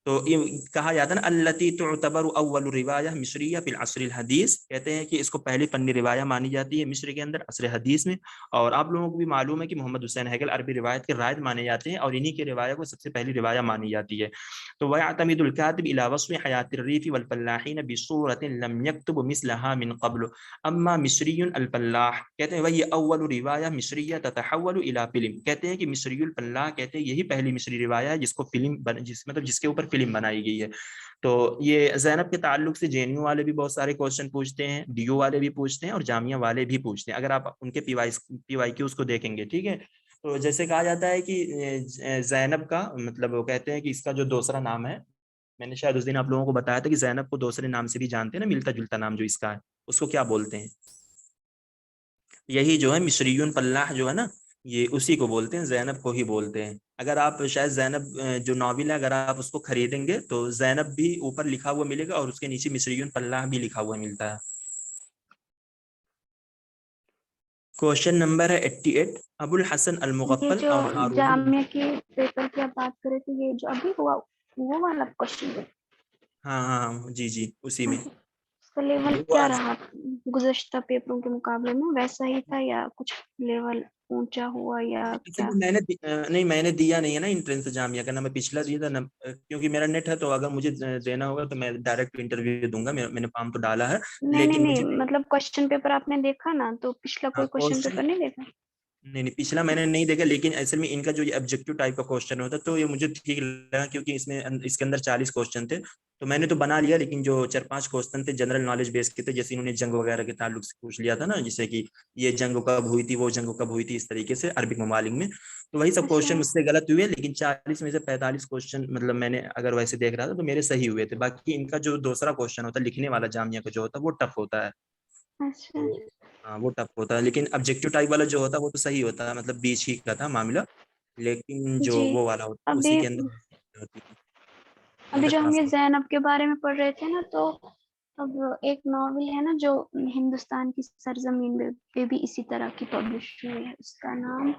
تو یہ کہا جاتا ہے نا التی تعتبر اول روایہ مصریہ فی العصر الحدیث، کہتے ہیں کہ اس کو پہلی پنی روایہ مانی جاتی ہے مصر کے اندر عصر حدیث میں. اور آپ لوگوں کو بھی معلوم ہے کہ محمد حسین ہیکل عربی روایت کے رائد مانے جاتے ہیں، اور انہی کے روایہ کو سب سے پہلی روایہ مانی جاتی ہے. تو وَيَعْتَمِدُ الْكَاتِبُ إِلَى وَصْفِ حَيَاةِ الرِّيفِ وَالْفَلَّاحِينَ بِصُورَةٍ لَمْ يَكْتُبْ مِثْلَهَا مِنْ قَبْلُ أَمَّا مِصْرِيٌّ الْفَلَّاح کہتے ہیں وہی اول روایہ مصریہ تتحول إلى فلم، کہتے ہیں کہ مصری الفلاح کہتے ہیں یہی پہلی مصری روایہ ہے جس کو فلم جس کے اوپر فلم بنائی گئی ہے. تو یہ زینب کے تعلق سے JNU والے بھی بہت سارے کوشچن پوچھتے ہیں، DU والے بھی پوچھتے ہیں اور جامعہ والے بھی پوچھتے ہیں، اگر آپ ان کے PYQs کو دیکھیں گے. ٹھیک ہے، تو جیسے کہا جاتا ہے کہ زینب کا مطلب وہ کہتے ہیں کہ اس کا جو دوسرا نام ہے، میں نے شاید اس دن آپ لوگوں کو بتایا تھا کہ زینب کو دوسرے نام سے بھی جانتے ہیں نا، ملتا جلتا نام جو اس کا ہے اس کو کیا بولتے ہیں؟ یہی جو ہے مصری فلاح جو ہے نا، یہ اسی کو بولتے ہیں، زینب کو ہی بولتے ہیں. اگر آپ شاید زینب جو ناول ہے اگر آپ اس کو خریدیں گے تو زینب بھی اوپر لکھا ہوا ملے گا اور اس کے نیچے مصری فلاح بھی لکھا ہوا ملتا ہے. کوشچن نمبر ہے 88. ابو الحسن یہ المغفل جو اور ہارون جامعہ کے پیپر کی آپ بات کرے تھے، یہ جو ابھی ہوا وہ والا کوشچن ہے؟ ہاں جی اسی میں. اس کا لیول وہ کیا رہا گزشتہ پیپروں کے مقابلے میں؟ ویسا ہی تھا یا کچھ لیول اونچا ہوا یا کیا؟ میں نے دیا نہیں ہے نا انٹرنس جامعہ کا، نہ میں پچھلا دیا تھا نہ، کیونکہ میرا نیٹ ہے تو اگر مجھے دینا ہوگا تو میں ڈائریکٹ انٹرویو دوں گا. میں نے فارم تو ڈالا ہے لیکن نہیں مجھے مطلب کوشچن پیپر آپ نے دیکھا نا، تو پچھلا کوئی کوشچن پیپر نہیں دیکھا؟ نہیں پچھلا میں نے نہیں دیکھا، لیکن ایسے میں ان کا جو یہ آبجیکٹو ٹائپ کا کوسچن ہوتا ہے تو یہ مجھے ٹھیک لگا، کیونکہ اس کے اندر 40 کوسچن تھے تو میں نے تو بنا لیا، لیکن جو 4-5 کوسچن تھے جنرل نالج بیس کے تھے، جیسے انہوں نے جنگ وغیرہ کے تعلق سے پوچھ لیا تھا نا، جیسے کہ یہ جنگ کب ہوئی تھی، وہ جنگ کب ہوئی تھی، اس طریقے سے عربک ممالک میں. تو وہی سب کوسچن مجھ سے غلط ہوئے، لیکن 40 میں سے 45 کوسچن مطلب میں نے اگر ویسے دیکھ رہا تھا تو میرے صحیح ہوئے تھے. باقی ان کا جو دوسرا کوسچن ہوتا ہے لکھنے والا جامعہ کا جو ہوتا ہے وہ ٹف ہوتا ہے. اچھا ہاں وہ ٹف ہوتا ہے، لیکن آبجیکٹو ٹائپ والا جو ہوتا ہے وہ تو صحیح ہوتا ہے، مطلب بیچ ہی کا تھا معاملہ، لیکن جو جی. وہ والا ہوتا ہے اسی کے اندر ہوتی تھی. ابھی جو ہم یہ زینب کے بارے میں پڑھ رہے تھے نا، تو اب ایک ناول ہے نا جو ہندوستان کی سرزمین پہ بھی اسی طرح کی پبلش ہوئی ہے، اس کا نام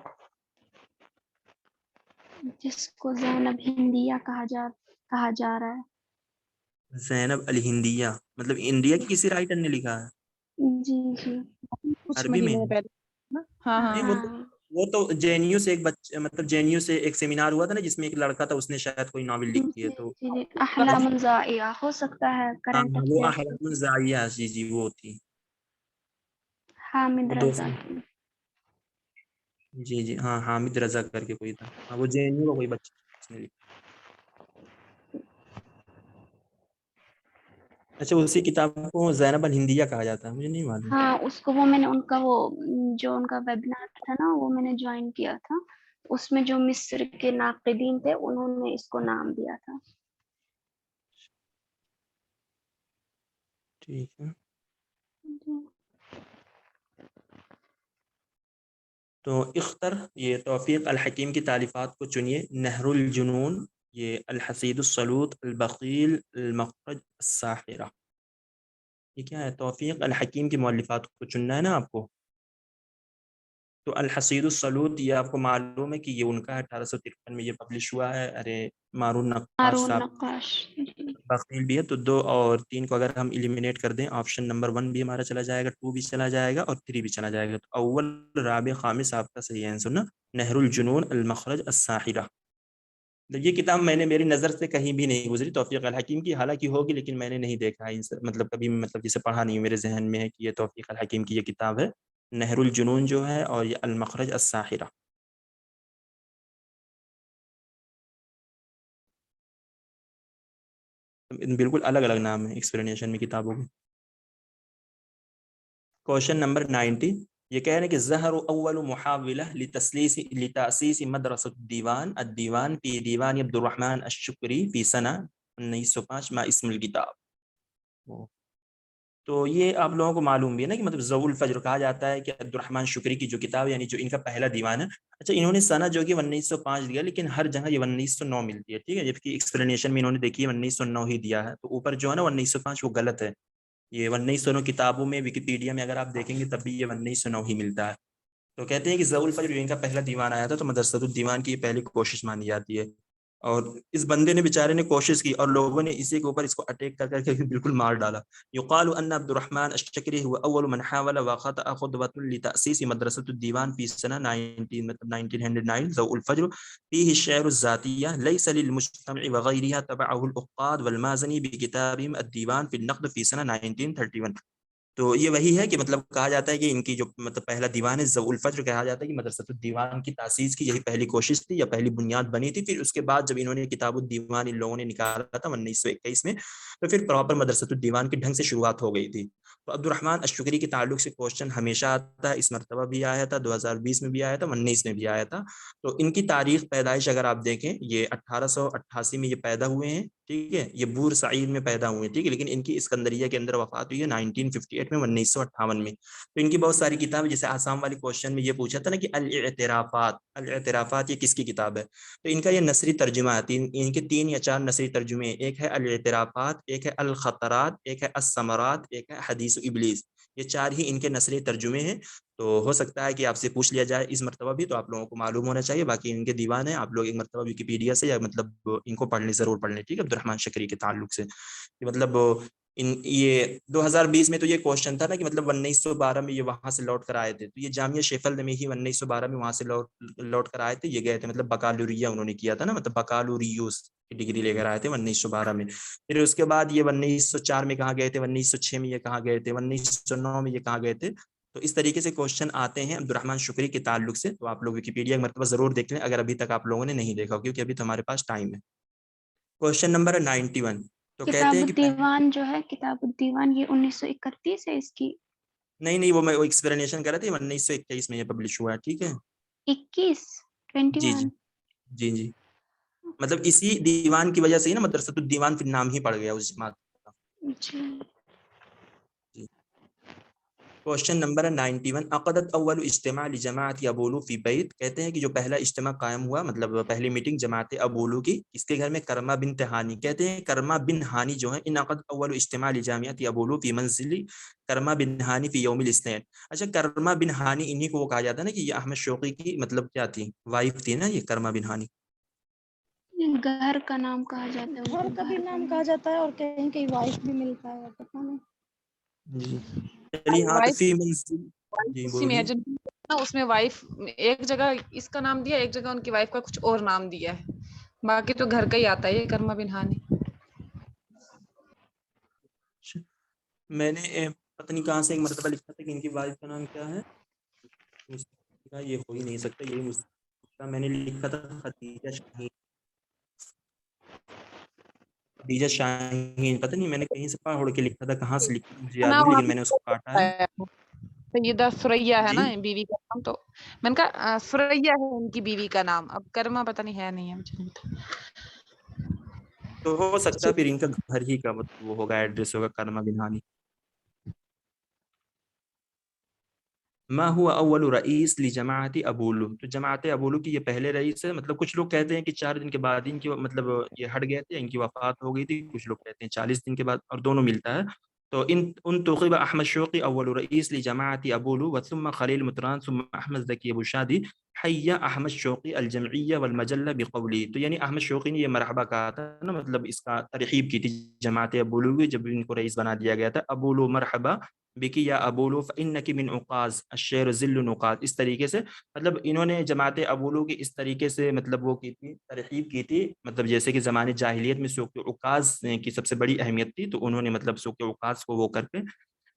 جس کو زینب ہندیہ کہا جا رہا ہے. زینب الہندیہ مطلب انڈیا کی کسی رائٹر نے لکھا ہے جی کچھ عربی میں؟ مہینے پہلے نا؟ ہاں نہیں وہ تو JNU سے ایک بچہ مطلب JNU سے ایک سیمینار ہوا تھا نا جس میں ایک لڑکا تھا، اس نے شاید کوئی ناول لکھی ہے تو احلام الزائیہ ہو سکتا ہے، ہاں کرنٹ وہ افیئر احلام الزاویہ جی وہ تھی. حامد وہ رضا دوسری کی. جی ہاں حامد رضا کر کے کوئی تھا، ہاں وہ JNU کا کوئی بچہ اس نے لکھا. اچھا اسی کتاب کو زینب الہندیہ کہا جاتا ہے؟ مجھے نہیں معلوم. ہاں اس کو وہ میں نے ان کا وہ جو ان کا ویبینار تھا نا وہ میں نے جوائن کیا تھا، اس میں جو مصر کے ناقدین تھے انہوں نے اس کو نام دیا تھا. ٹھیک ہے، تو اختر یہ توفیق الحکیم کی تالیفات کو چنیے. نہر الجنون، یہ الحسید الصلوط، البخیل، المخرج، الساحرہ. یہ کیا ہے؟ توفیق الحکیم کی مؤلفات کو چننا ہے نا آپ کو. تو الحسید الصلوط یہ آپ کو معلوم ہے کہ یہ ان کا 1853 میں یہ پبلش ہوا ہے. ارے مارون نقاش مارون صاحب. نقاش. بخیل بھی ہے، تو 2 اور 3 کو اگر ہم ایلیمینیٹ کر دیں، آپشن نمبر 1 بھی ہمارا چلا جائے گا، 2 بھی چلا جائے گا اور 3 بھی چلا جائے گا. تو اول رابع خامس آپ کا صحیح آنسر نا، نہر الجنون، المخرج، الساحرہ. یہ کتاب میں نے میری نظر سے کہیں بھی نہیں گزری توفیق الحکیم کی، حالانکہ ہوگی لیکن میں نے نہیں دیکھا مطلب کبھی مطلب جسے پڑھا نہیں، میرے ذہن میں ہے کہ یہ توفیق الحکیم کی یہ کتاب ہے نہر الجنون جو ہے، اور یہ المخرج الساحرہ. بالکل الگ الگ نام ہے ایکسپلینیشن میں کتابوں کے. Question number 90. یہ کہہ رہے ہیں کہ ظہر اول محاولہ لتاسیس مدرسۃ الدیوان فی دیوان عبد الرحمن الشکری فی سنہ 1905 مع اسم الکتاب. تو یہ آپ لوگوں کو معلوم بھی ہے نا کہ مطلب ضوء الفجر کہا جاتا ہے کہ عبد الرحمن شکری کی جو کتاب یعنی جو ان کا پہلا دیوان ہے. اچھا انہوں نے سنہ جو کہ 1905 دیا، لیکن ہر جگہ یہ 1909 ملتی ہے. ٹھیک ہے، جبکہ ایکسپلینیشن میں انہوں نے دیکھی 1909 ہی دیا ہے، تو اوپر جو ہے نا 1905 وہ غلط ہے. یہ 1909 کتابوں میں ویکیپیڈیا میں اگر آپ دیکھیں گے تب بھی یہ 1909 ہی ملتا ہے. تو کہتے ہیں کہ ضوء الفجر جو ان کا پہلا دیوان آیا تھا تو مدرسۃ الدیوان کی یہ پہلی کوشش مانی جاتی ہے. اور اس بندے نے بیچارے نے کوشش کی اور لوگوں نے اسی کے اوپر اس کو اٹیک کر کے بالکل مار ڈالا. یقال ان عبد الرحمن الشکری هو اول من حاول وخطأ خطوة لتأسيس مدرسة الديوان في سنة 1909 ضوء الفجر فيه الشعر الذاتية ليس للمجتمع وغيرها تبعه الأقاد والمازني بكتابهم الديوان في النقد في سنة 1931. تو یہ وہی ہے کہ مطلب کہا جاتا ہے کہ ان کی جو مطلب پہلا دیوان ہے ضوء الفجر کہا جاتا ہے کہ مدرسۃ الدیوان کی تاسیس کی یہی پہلی کوشش تھی یا پہلی بنیاد بنی تھی. پھر اس کے بعد جب انہوں نے کتاب الدیوان ان لوگوں نے نکالا تھا 1921 میں تو پھر پراپر مدرسۃ الدیوان کے ڈھنگ سے شروعات ہو گئی تھی. تو عبد الرحمن الشکری کے تعلق سے کوشچن ہمیشہ آتا ہے, اس مرتبہ بھی آیا تھا, 2020 میں بھی آیا تھا, 19 میں بھی آیا تھا. تو ان کی تاریخ پیدائش اگر آپ دیکھیں یہ 1888 میں یہ پیدا ہوئے ہیں, ٹھیک ہے, یہ بور سعید میں پیدا ہوئے ہیں, ٹھیک ہے, لیکن ان کی اسکندریہ کے اندر وفات ہوئی ہے 1958 میں 1958 میں. تو ان کی بہت ساری کتابیں, جیسے آسام والی کوشچن میں یہ پوچھا تھا نا کہ الاعترافات یہ کس کی کتاب ہے, تو ان کا یہ نثری ترجمہ ہے. ان کے 3 یا 4 نثری ترجمے ہیں, ایک ہے الاعترافات, ایک ہے الخطرات, ایک ہے الثمرات, ایک ہے حدیث ابلیس. یہ 4 ہی ان کے نثری ترجمے ہیں. تو ہو سکتا ہے کہ آپ سے پوچھ لیا جائے اس مرتبہ بھی, تو آپ لوگوں کو معلوم ہونا چاہیے. باقی ان کے دیوان ہیں, آپ لوگ ایک مرتبہ ویکیپیڈیا سے یا مطلب ان کو پڑھنے ضرور پڑھ لیں, ٹھیک ہے, عبد الرحمن شکری کے تعلق سے. کہ مطلب یہ 2020 میں تو یہ کوشچن تھا نا کہ مطلب 1912 میں یہ وہاں سے لوٹ کر آئے تھے, تو یہ جامعہ شیفلد میں ہی 1912 میں وہاں سے لوٹ کر آئے تھے. یہ گئے تھے مطلب بکالوریہ انہوں نے کیا تھا نا, مطلب بکالوریوس کی ڈگری لے کر آئے تھے 1912 میں. پھر اس کے بعد یہ 1904 میں کہاں گئے تھے, 1906 میں یہ کہاں گئے تھے, 1909 میں یہ کہاں گئے تھے. تو اس طریقے سے کوشچن آتے ہیں عبد الرحمن شکری کے تعلق سے. تو آپ لوگ ویکیپیڈیا مرتبہ ضرور دیکھ لیں اگر ابھی تک آپ لوگوں نے نہیں دیکھا, کیونکہ ابھی تو ہمارے پاس ٹائم ہے. Question number 91. تو کہتے کتاب ہیں کہ الدیوان جو ہے, کتاب الدیوان یہ 1931 ہے اس کی. نہیں وہ میں ایکسپلینیشن کر رہا تھا, 1921 میں یہ پبلش ہوا ہے, ٹھیک ہے. 21 جی مطلب اسی دیوان کی وجہ سے ہی نا مدرسۃ الدیوان پھر نام ہی پڑ گیا اس جماعت کا. جی. Question number 91. عقدت اول اجتماع لجماعت ابولو فی بیت. کہتے ہیں کہ جو پہلا اجتماع قائم ہوا, مطلب پہلی میٹنگ جماعت ابولو کی, اس کے گھر میں کرما بنت ہانی. کہتے ہیں کرما بن ہانی جو ہے, انعقد اول اجتماع لجامعت ابولو فی منزل کرما بن ہانی فی یوم الاثنین. اچھا, کرما بن ہانی انہی کو وہ کہا جاتا ہے نا کہ یہ احمد شوقی کی مطلب کیا تھی, وائف تھی نا یہ کرما بن ہانی. گھر کا نام کہا جاتا ہے, گھر کا بھی نام کہا جاتا ہے اور کہیں کہیں وائف بھی ملتا ہے, پتہ نہیں. جی چلیے, ہاں تو وائف فی منزل. جی اسی میں ہے بولیے. جو اس میں وائف ایک جگہ اس کا نام دیا, ایک جگہ ان کی وائف کا کچھ اور نام دیا ہے, باقی تو گھر کا ہی آتا ہے یہ کرما بن ہانی. میں نے پتہ نہیں کہاں سے ایک مرتبہ لکھا تھا کہ ان کی وائف کا نام کیا ہے, یہ ہو ہی نہیں سکتا, یہی میں نے لکھا تھا خدیجہ شاہین. خدیجہ شاہین, پتہ نہیں میں نے کہیں سے پڑھ کے لکھا تھا, کہاں سے لکھا مجھے یاد نہیں, لیکن میں نے اس کو کاٹا ہے. سیدہ سریا ہے جی نا بیوی کا نام, تو میں نے کہا سریا ہے ان کی بیوی کا نام, اب کرما پتہ نہیں ہے نہیں ہے مجھے نہیں پتا. تو ہو سکتا ہے پھر ان کا گھر ہی کا وہ ہوگا, ایڈریس ہوگا کرما بن ہانی. ما هو اول رئیس لجماعت ابولو. تو جماعت ابولو کی یہ پہلے رئیس ہے. مطلب کچھ لوگ کہتے ہیں کہ 4 دن کے بعد ان کی مطلب یہ ہٹ گئے تھے, ان کی وفات ہو گئی تھی. کچھ لوگ کہتے ہیں 40 دن کے بعد, اور دونوں ملتا ہے. تو ان توقیب احمد شوقی اول رئیس لجماعت ابولو وثم خلیل مطران ثم احمد ذکی ابو شادی حی احمد شوقی الجمعیہ والمجلہ بقولی. تو یعنی احمد شوقی نے یہ مرحبا کہا تھا نا, مطلب اس کا ترحیب کی تھی جماعت ابولو کی جب ان کو رئیس بنا دیا گیا تھا. ابولو مرحبا بکی یا ابولو فانک من عقاز الشعر ذل نقاط. اس طریقے سے مطلب انہوں نے جماعت ابولو کی اس طریقے سے مطلب وہ کی تھی, ترحیب کی تھی. مطلب جیسے کہ زمانے جاہلیت میں سوق عکاظ کی سب سے بڑی اہمیت تھی, تو انہوں نے مطلب سوق عکاظ کو وہ کر کے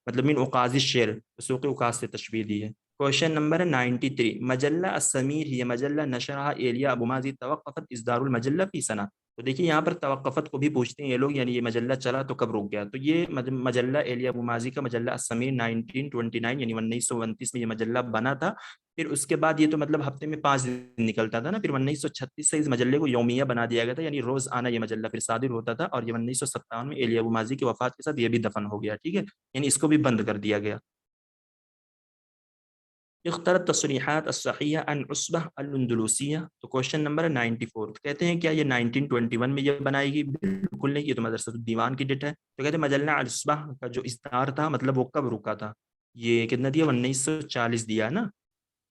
مطلب من عقاظ الشعر, سوق عکاظ سے تشبیہ دی ہے. Question number 93. مجلہ السمیر ہی مجلہ نشرہ ایلیا ابو ماضی توقفت اصدار المجلہ فی سنہ. تو دیکھیے یہاں پر توقفت کو بھی پوچھتے ہیں یہ لوگ, یعنی یہ مجلہ چلا تو کب رک گیا. تو یہ مجلہ ایلیا ابو ماضی کا مجلہ السمیر 1929 یعنی 1929 میں یہ مجلہ بنا تھا. پھر اس کے بعد یہ تو مطلب ہفتے میں 5 دن نکلتا تھا نا. پھر 1936 سے اس مجلے کو یومیہ بنا دیا گیا تھا, یعنی روز آنا یہ مجلہ پھر صادر ہوتا تھا. اور یہ 1957 میں ایلیا ابو ماضی کی وفات کے ساتھ یہ بھی دفن ہو گیا, ٹھیک ہے, یعنی اس کو بھی بند کر دیا گیا. اخترت تصریحات الصحیحہ عن عصبہ الاندلسیہ. تو کوشچن نمبر 94. کہتے ہیں کیا یہ 1921 میں یہ بنائی گئی؟ بالکل نہیں, یہ تو مدرسۃ الدیوان کی ڈیٹ ہے. تو کہتے ہیں مجلہ العصبہ کا جو اصدار تھا مطلب وہ کب رکا تھا, یہ کتنا دیا, 1940 دیا ہے نا.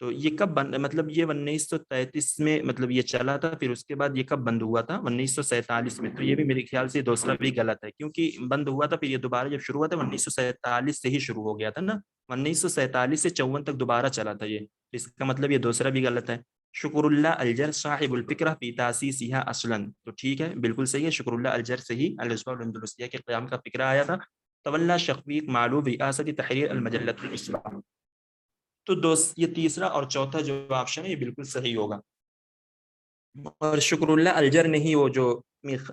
تو یہ کب بند مطلب یہ 1933 میں مطلب یہ چلا تھا، پھر اس کے بعد یہ کب بند ہوا تھا 1947 میں. تو یہ بھی میرے خیال سے دوسرا بھی غلط ہے، کیونکہ بند ہوا تھا پھر یہ دوبارہ جب شروع ہوا تھا 1947 سے ہی شروع ہو گیا تھا نا، 1947 سے 54 تک دوبارہ چلا تھا یہ. اس کا مطلب یہ دوسرا بھی غلط ہے. شکر اللہ الجر صاحب الفکرہ فی تاسیسہا اصلا، تو ٹھیک ہے بالکل صحیح ہے. شکر اللہ الجر سے ہی الاسبوع الاندلسیہ کے قیام کا فکرہ آیا تھا. تولا شفیق معلوم ریاست تحریر المجلۃ الاصلاح. تو یہ تیسرا اور چوتھا جو آپشن ہے یہ بالکل صحیح ہوگا. اور شکر اللہ الجر نہیں، وہ جو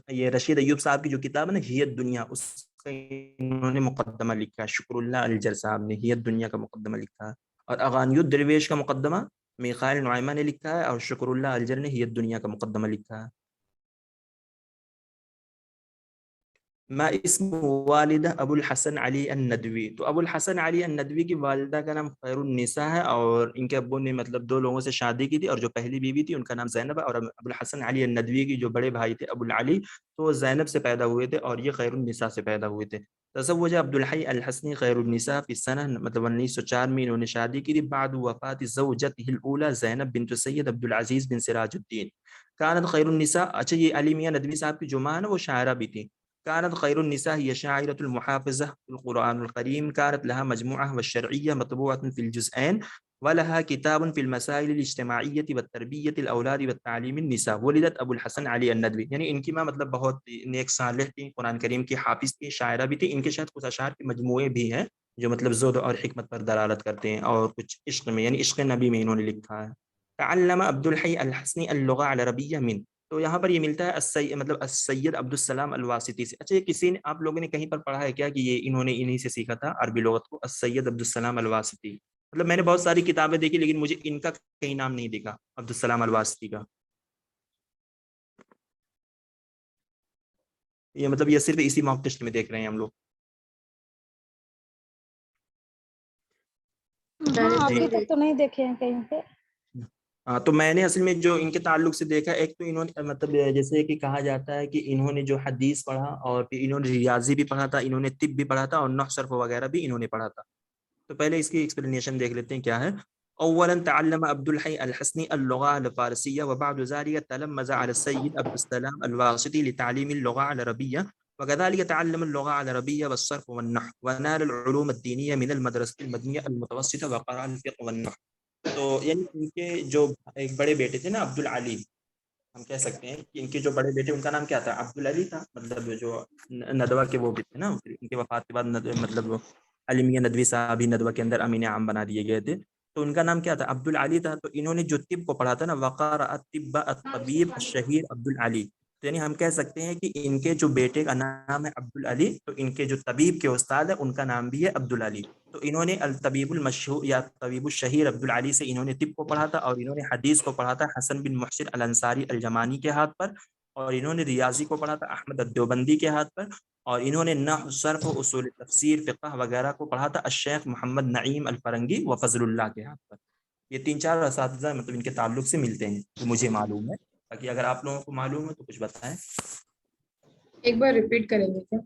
یہ رشید ایوب صاحب کی جو کتاب ہے نا ہی الدنیا، اس کا انہوں نے مقدمہ لکھا ہے. شکر اللہ الجر صاحب نے ہی الدنیا کا مقدمہ لکھا ہے، اور اغانی الدرویش کا مقدمہ میخائیل نعیمہ نے لکھا ہے، اور شکر اللہ الجر نے ہی الدنیا کا مقدمہ لکھا ہے. ما اسم والدہ ابو الحسن علی الندوی. تو ابو الحسن علی الندوی کی والدہ کا نام خیر النساء ہے، اور ان کے ابو نے مطلب 2 لوگوں سے شادی کی تھی، اور جو پہلی بیوی تھی ان کا نام زینب ہے. اور ابو الحسن علی الندوی کی جو بڑے بھائی تھے ابو العلی، تو وہ زینب سے پیدا ہوئے تھے، اور یہ خیر النساء سے پیدا ہوئے تھے. تزوج عبد الحی الحسنی خیر النساء فی السنہ، مطلب 1904 میں انہوں نے شادی کی تھی، بعد وفات زوجته الاولى زینب بنت سید عبد العزیز بن سراج الدین. کانت خیر النساء، اچھا یہ علی میاں ندوی صاحب کی جو ماں ہے وہ شاعرہ بھی تھی. كانت خير النساء هي شاعرة المحافظة في القرآن الكريم، كانت لها مجموعة والشرعية مطبوعة في الجزئين، ولها كتاب في المسائل الاجتماعية والتربية الأولاد والتعليم النساء. ولدت ابو الحسن علی الندوی، یعنی ان کی ماں مطلب بہت نیک صالح تھی، قرآن کریم کی حافظ تھی، شاعرہ بھی تھی. ان کے شاید کچھ اشعار کے مجموعے بھی ہیں جو مطلب زہد اور حکمت پر دلالت کرتے ہیں، اور کچھ عشق میں یعنی عشق نبی میں انہوں نے لکھا ہے. تعلم عبد الحی الحسنی اللغة العربية من، تو یہاں پر یہ ملتا ہے مطلب السید عبد السلام الواسطی سے. اچھا یہ کسی نے آپ لوگوں نے کہیں پر پڑھا ہے کیا کہ یہ انہوں نے انہی سے سیکھا تھا عربی لغت کو؟ السید عبد السلام الواسطی. مطلب میں نے بہت ساری کتابیں دیکھی لیکن مجھے ان کا کہیں نام نہیں دکھا عبد السلام الواسطی کا. یہ مطلب یہ صرف اسی موک ٹیسٹ میں دیکھ رہے ہیں ہم لوگ. ہاں ابھی تک تو نہیں دیکھے ہیں کہیں پہ. ہاں تو میں نے اصل میں جو ان کے تعلق سے دیکھا، ایک تو انہوں نے مطلب جیسے کہ کہا جاتا ہے کہ انہوں نے جو حدیث پڑھا، اور پھر انہوں نے ریاضی بھی پڑھا تھا، انہوں نے طب بھی پڑھا تھا، اور نحو صرف وغیرہ بھی انہوں نے پڑھا تھا. تو پہلے اس کی ایکسپلینیشن دیکھ لیتے ہیں کیا ہے. اولا تعلم عبد الحی الحسنی اللغة الفارسیہ، وبعد ذلك تلمذ على السید عبد السلام الواسطی لتعلیم اللغة العربیہ، وكذلك تعلم اللغة العربية والصرف والنحو، ونال العلوم الدينية من المدرسة المدنية المتوسطة، وقرأ الفقه والنحو. تو یعنی ان کے جو ایک بڑے بیٹے تھے نا عبد العلی، ہم کہہ سکتے ہیں کہ ان کے جو بڑے بیٹے ان کا نام کیا تھا؟ عبد العلی تھا. مطلب جو ندوہ کے وہ بھی تھے نا، ان کے وفات کے بعد مطلب علی میاں ندوی صاحب ہی ندوہ کے اندر امین عام بنا دیے گئے تھے. تو ان کا نام کیا تھا؟ عبد العلی تھا. تو انہوں نے جو طب کو پڑھا تھا نا، وقار الطب الطبیب الشہیر عبد العلی. تو یعنی ہم کہہ سکتے ہیں کہ ان کے جو بیٹے کا نام ہے عبد العلی، تو ان کے جو طبیب کے استاد ہے ان کا نام بھی ہے عبد العلی. تو انہوں نے الطبیب المشہور یا طبیب الشہیر عبد العلی سے انہوں نے طب کو پڑھا تھا، اور انہوں نے حدیث کو پڑھا تھا حسن بن محسن الانصاری الجمانی کے ہاتھ پر، اور انہوں نے ریاضی کو پڑھا تھا احمد الدیوبندی کے ہاتھ پر، اور انہوں نے نحو صرف اصول تفسیر فقہ وغیرہ کو پڑھا تھا الشیخ محمد نعیم الفرنگی و فضل اللہ کے ہاتھ پر. یہ 3-4 اساتذہ مطلب ان کے تعلق سے ملتے ہیں جو مجھے معلوم ہے، باقی اگر آپ لوگوں کو معلوم ہے تو کچھ بتائیں. ایک بار ریپیٹ کریں گے کیا؟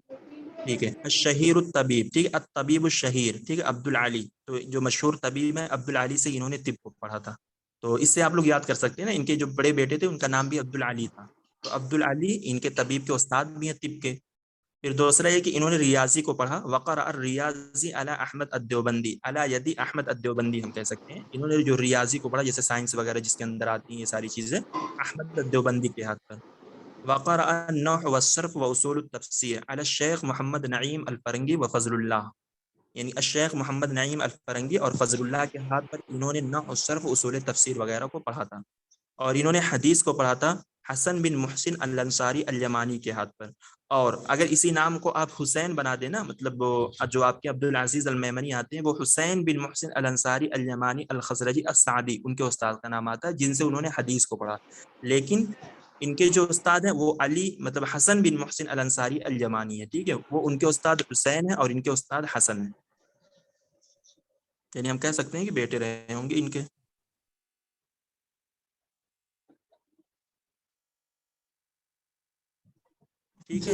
ٹھیک ہے. الشہیر الطبیب، ٹھیک ہے، الطبیب الشہیر، ٹھیک ہے، عبد العلی. تو جو مشہور طبیب ہے عبد العلی سے انہوں نے طب کو پڑھا تھا. تو اس سے آپ لوگ یاد کر سکتے ہیں نا، ان کے جو بڑے بیٹے تھے ان کا نام بھی عبد العلی تھا. تو عبد العلی ان کے طبیب کے استاد بھی ہیں طب کے. پھر دوسرا یہ کہ انہوں نے ریاضی کو پڑھا، وقرأ الریاضی علی احمد الدیوبندی، علی یدی احمد الدیوبندی ہم کہہ سکتے ہیں. انہوں نے جو ریاضی کو پڑھا جیسے سائنس وغیرہ جس کے اندر آتی ہیں یہ ساری چیزیں، احمد الدیوبندی کے ہاتھ پر. وقرأ النحو والصرف واصول التفسیر علی الشیخ محمد نعیم الفرنگی و فضل اللہ، یعنی الشیخ محمد نعیم الفرنگی اور فضل اللہ کے ہاتھ پر انہوں نے نحو صرف اصول تفسیر وغیرہ کو پڑھا تھا. اور انہوں نے حدیث کو پڑھا تھا حسن بن محسن الانصاری الیمانی کے ہاتھ پر. اور اگر اسی نام کو آپ حسین بنا دینا، مطلب جو آپ کے عبد العزیز المیمنی آتے ہیں وہ حسین بن محسن الانصاری الیمانی الخزرجی السعدی ان کے استاد کا نام آتا ہے جن سے انہوں نے حدیث کو پڑھا. لیکن ان کے جو استاد ہیں وہ علی مطلب حسن بن محسن الانصاری الیمانی ہے، ٹھیک ہے، وہ ان کے استاد حسین ہیں اور ان کے استاد حسن ہیں. یعنی ہم کہہ سکتے ہیں کہ بیٹے رہے ہوں گے ان کے. ٹھیک ہے.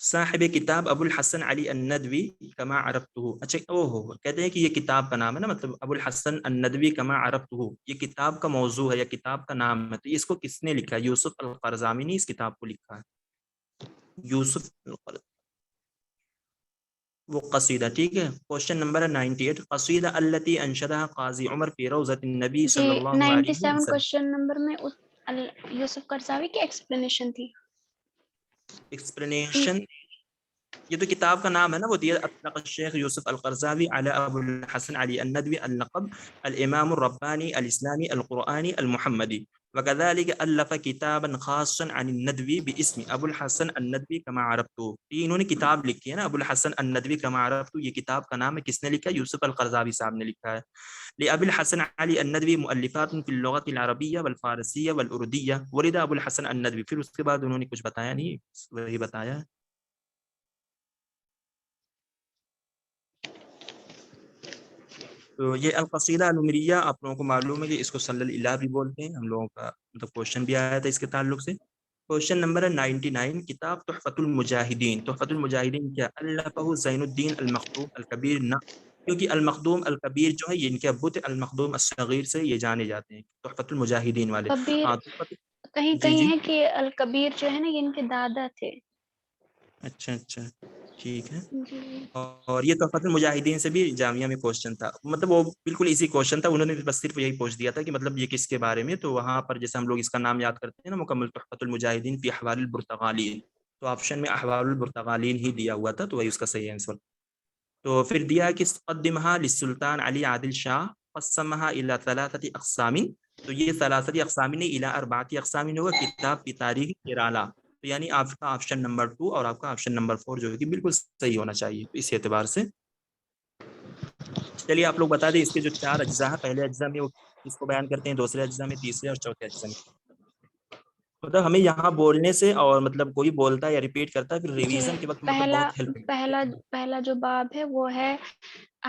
صاحب کتاب ابو الحسن علی الندوی کما عرفتہ، اچھا کہتے ہیں کہ یہ کتاب کا نام ہے نا، مطلب ابو الحسن الندوی کما عرفتہ یہ کتاب کا موضوع ہے یا کتاب کا نام ہے، تو اس کو کس نے لکھا ہے؟ یوسف القرضاوی نے اس کتاب کو لکھا ہے، یوسف القرضاوی۔ وہ قصیدہ، ٹھیک ہے۔ کوشچن نمبر 98، قصیدہ التي انشدها قاضی عمر فی روضۃ النبی جی صلی اللہ علیہ 97 وسلم۔ کوشچن نمبر میں یوسف قرضاوی کی ایکسپلینیشن تھی۔ ایکسپلینیشن، یہ تو کتاب کا نام ہے نا، وہ دیا اطلق الشیخ یوسف القرضاوی علی ابو الحسن علی الندوی اللقب الامام الربانی الاسلامی القرآنی المحمدی، وكذلك الف کتابا خاصا عن الندوی باسم ابو الحسن الندوی کما عرفتہ۔ یہ انہوں نے کتاب لکھی ہے نا، ابو الحسن الندوی کما عرفتہ، یہ کتاب کا نام ہے، کس نے لکھا ہے؟ یوسف القرضاوی صاحب نے لکھا ہے۔ لأبي الحسن علي الندوی مؤلفات في اللغة العربية والفارسية والأردية، ولد ابو الحسن الندوی، پھر اس کے بعد انہوں نے کچھ بتایا نہیں، وہی بتایا ہے۔ تو یہ القصیدہ العمریہ آپ لوگوں کو معلوم ہے کہ اس کو صلی اللہ بھی بولتے ہیں، ہم لوگوں کا مطلب کوشچن بھی آیا تھا اس کے تعلق سے۔ کوشچن نمبر 99، کتاب تحفۃ المجاہدین، تحفۃ المجاہدین کیا؟ الفہ زین الدین المخدوم الکبیر، نہ کیونکہ المخدوم الکبیر جو ہے یہ ان کے ابو تھے، المخدوم الصغیر سے یہ جانے جاتے ہیں، تحفۃ المجاہدین والے۔ کبیر ہاں کہیں جی کہیں جی، ہے کہ الکبیر جو ہے نا یہ ان کے دادا تھے۔ اچھا اچھا ٹھیک ہے۔ جی اور یہ تحفۃ المجاہدین سے بھی جامعہ میں کوشچن تھا، مطلب وہ بالکل اسی کوشچن تھا، انہوں نے بس صرف یہی پوچھ دیا تھا کہ مطلب یہ کس کے بارے میں، تو وہاں پر جیسے ہم لوگ اس کا نام یاد کرتے ہیں نا، مکمل تحفۃ المجاہدین فی احوال البرتغالین، تو آپشن میں احوال البرتغالین ہی دیا ہوا تھا، تو وہی اس کا صحیح آنسر۔ تو پھر دیا کہ قدمها للسلطان علی عادل شاہ قسمها الى ثلاثه اقسام، تو یہ ثلاثه اقسام نے الى اربعه اقسام ہوگا، کتاب کی تاریخ کیرالا، تو یعنی آپ کا آپشن نمبر 2 اور آپ کا آپشن نمبر 4 جو ہے کہ بالکل صحیح ہونا چاہیے اس اعتبار سے۔ چلیے آپ لوگ بتا دیں اس کے جو 4 اجزاء ہیں، پہلے اجزاء میں وہ کس کو بیان کرتے ہیں، دوسرے اجزاء میں، تیسرے اور چوتھے اجزاء میں، مطلب ہمیں یہاں بولنے سے اور مطلب کوئی بولتا ہے یا ریپیٹ کرتا ہے پھر جی ریویژن کے وقت مطلب بہت ہیلپ پہلا جو باب ہے وہ ہے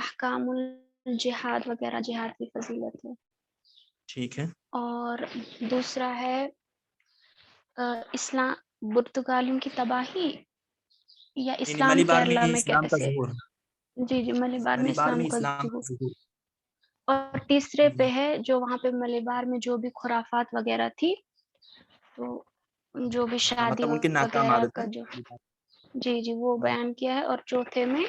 احکام الجہاد وغیرہ، جہاد کی فضیلت ہے، ٹھیک ہے۔ اور دوسرا ہے اسلام برتغالیوں کی تباہی یا اسلام ملیبار میں کیرلا میں اسلام کا کیسے، ظہور، جی جی ملیبار میں ملیبار اسلام میں کا اسلام ظہور، کا ظہور، اور تیسرے پہ ہے جو وہاں پہ ملیبار میں جو بھی خرافات وغیرہ تھی، تو جو بھی شادی مطلب ان کے ناکام وغیرہ عادت کا ہے۔ جو، جی جی وہ بیان کیا ہے، اور چوتھے میں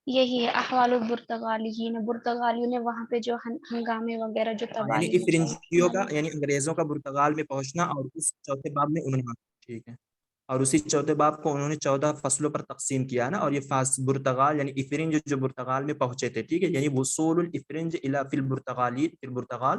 یہی ہے احوال البرتغالیین، برتغالیوں نے وہاں پہ جو ہنگامے وغیرہ جو یعنی تباہی افرنجیوں کا مچائی۔ یعنی انگریزوں کا برتغال میں پہنچنا، اور اس چوتھے باب میں انہوں نے، ٹھیک ہے، اور اسی چوتھے باب کو انہوں نے 14 فصلوں پر تقسیم کیا نا، اور یہ برتغال یعنی افرنج جو برتغال میں پہنچے تھے، ٹھیک ہے، یعنی وصول الافرنج الی فی البرتغالی فی البرتغال،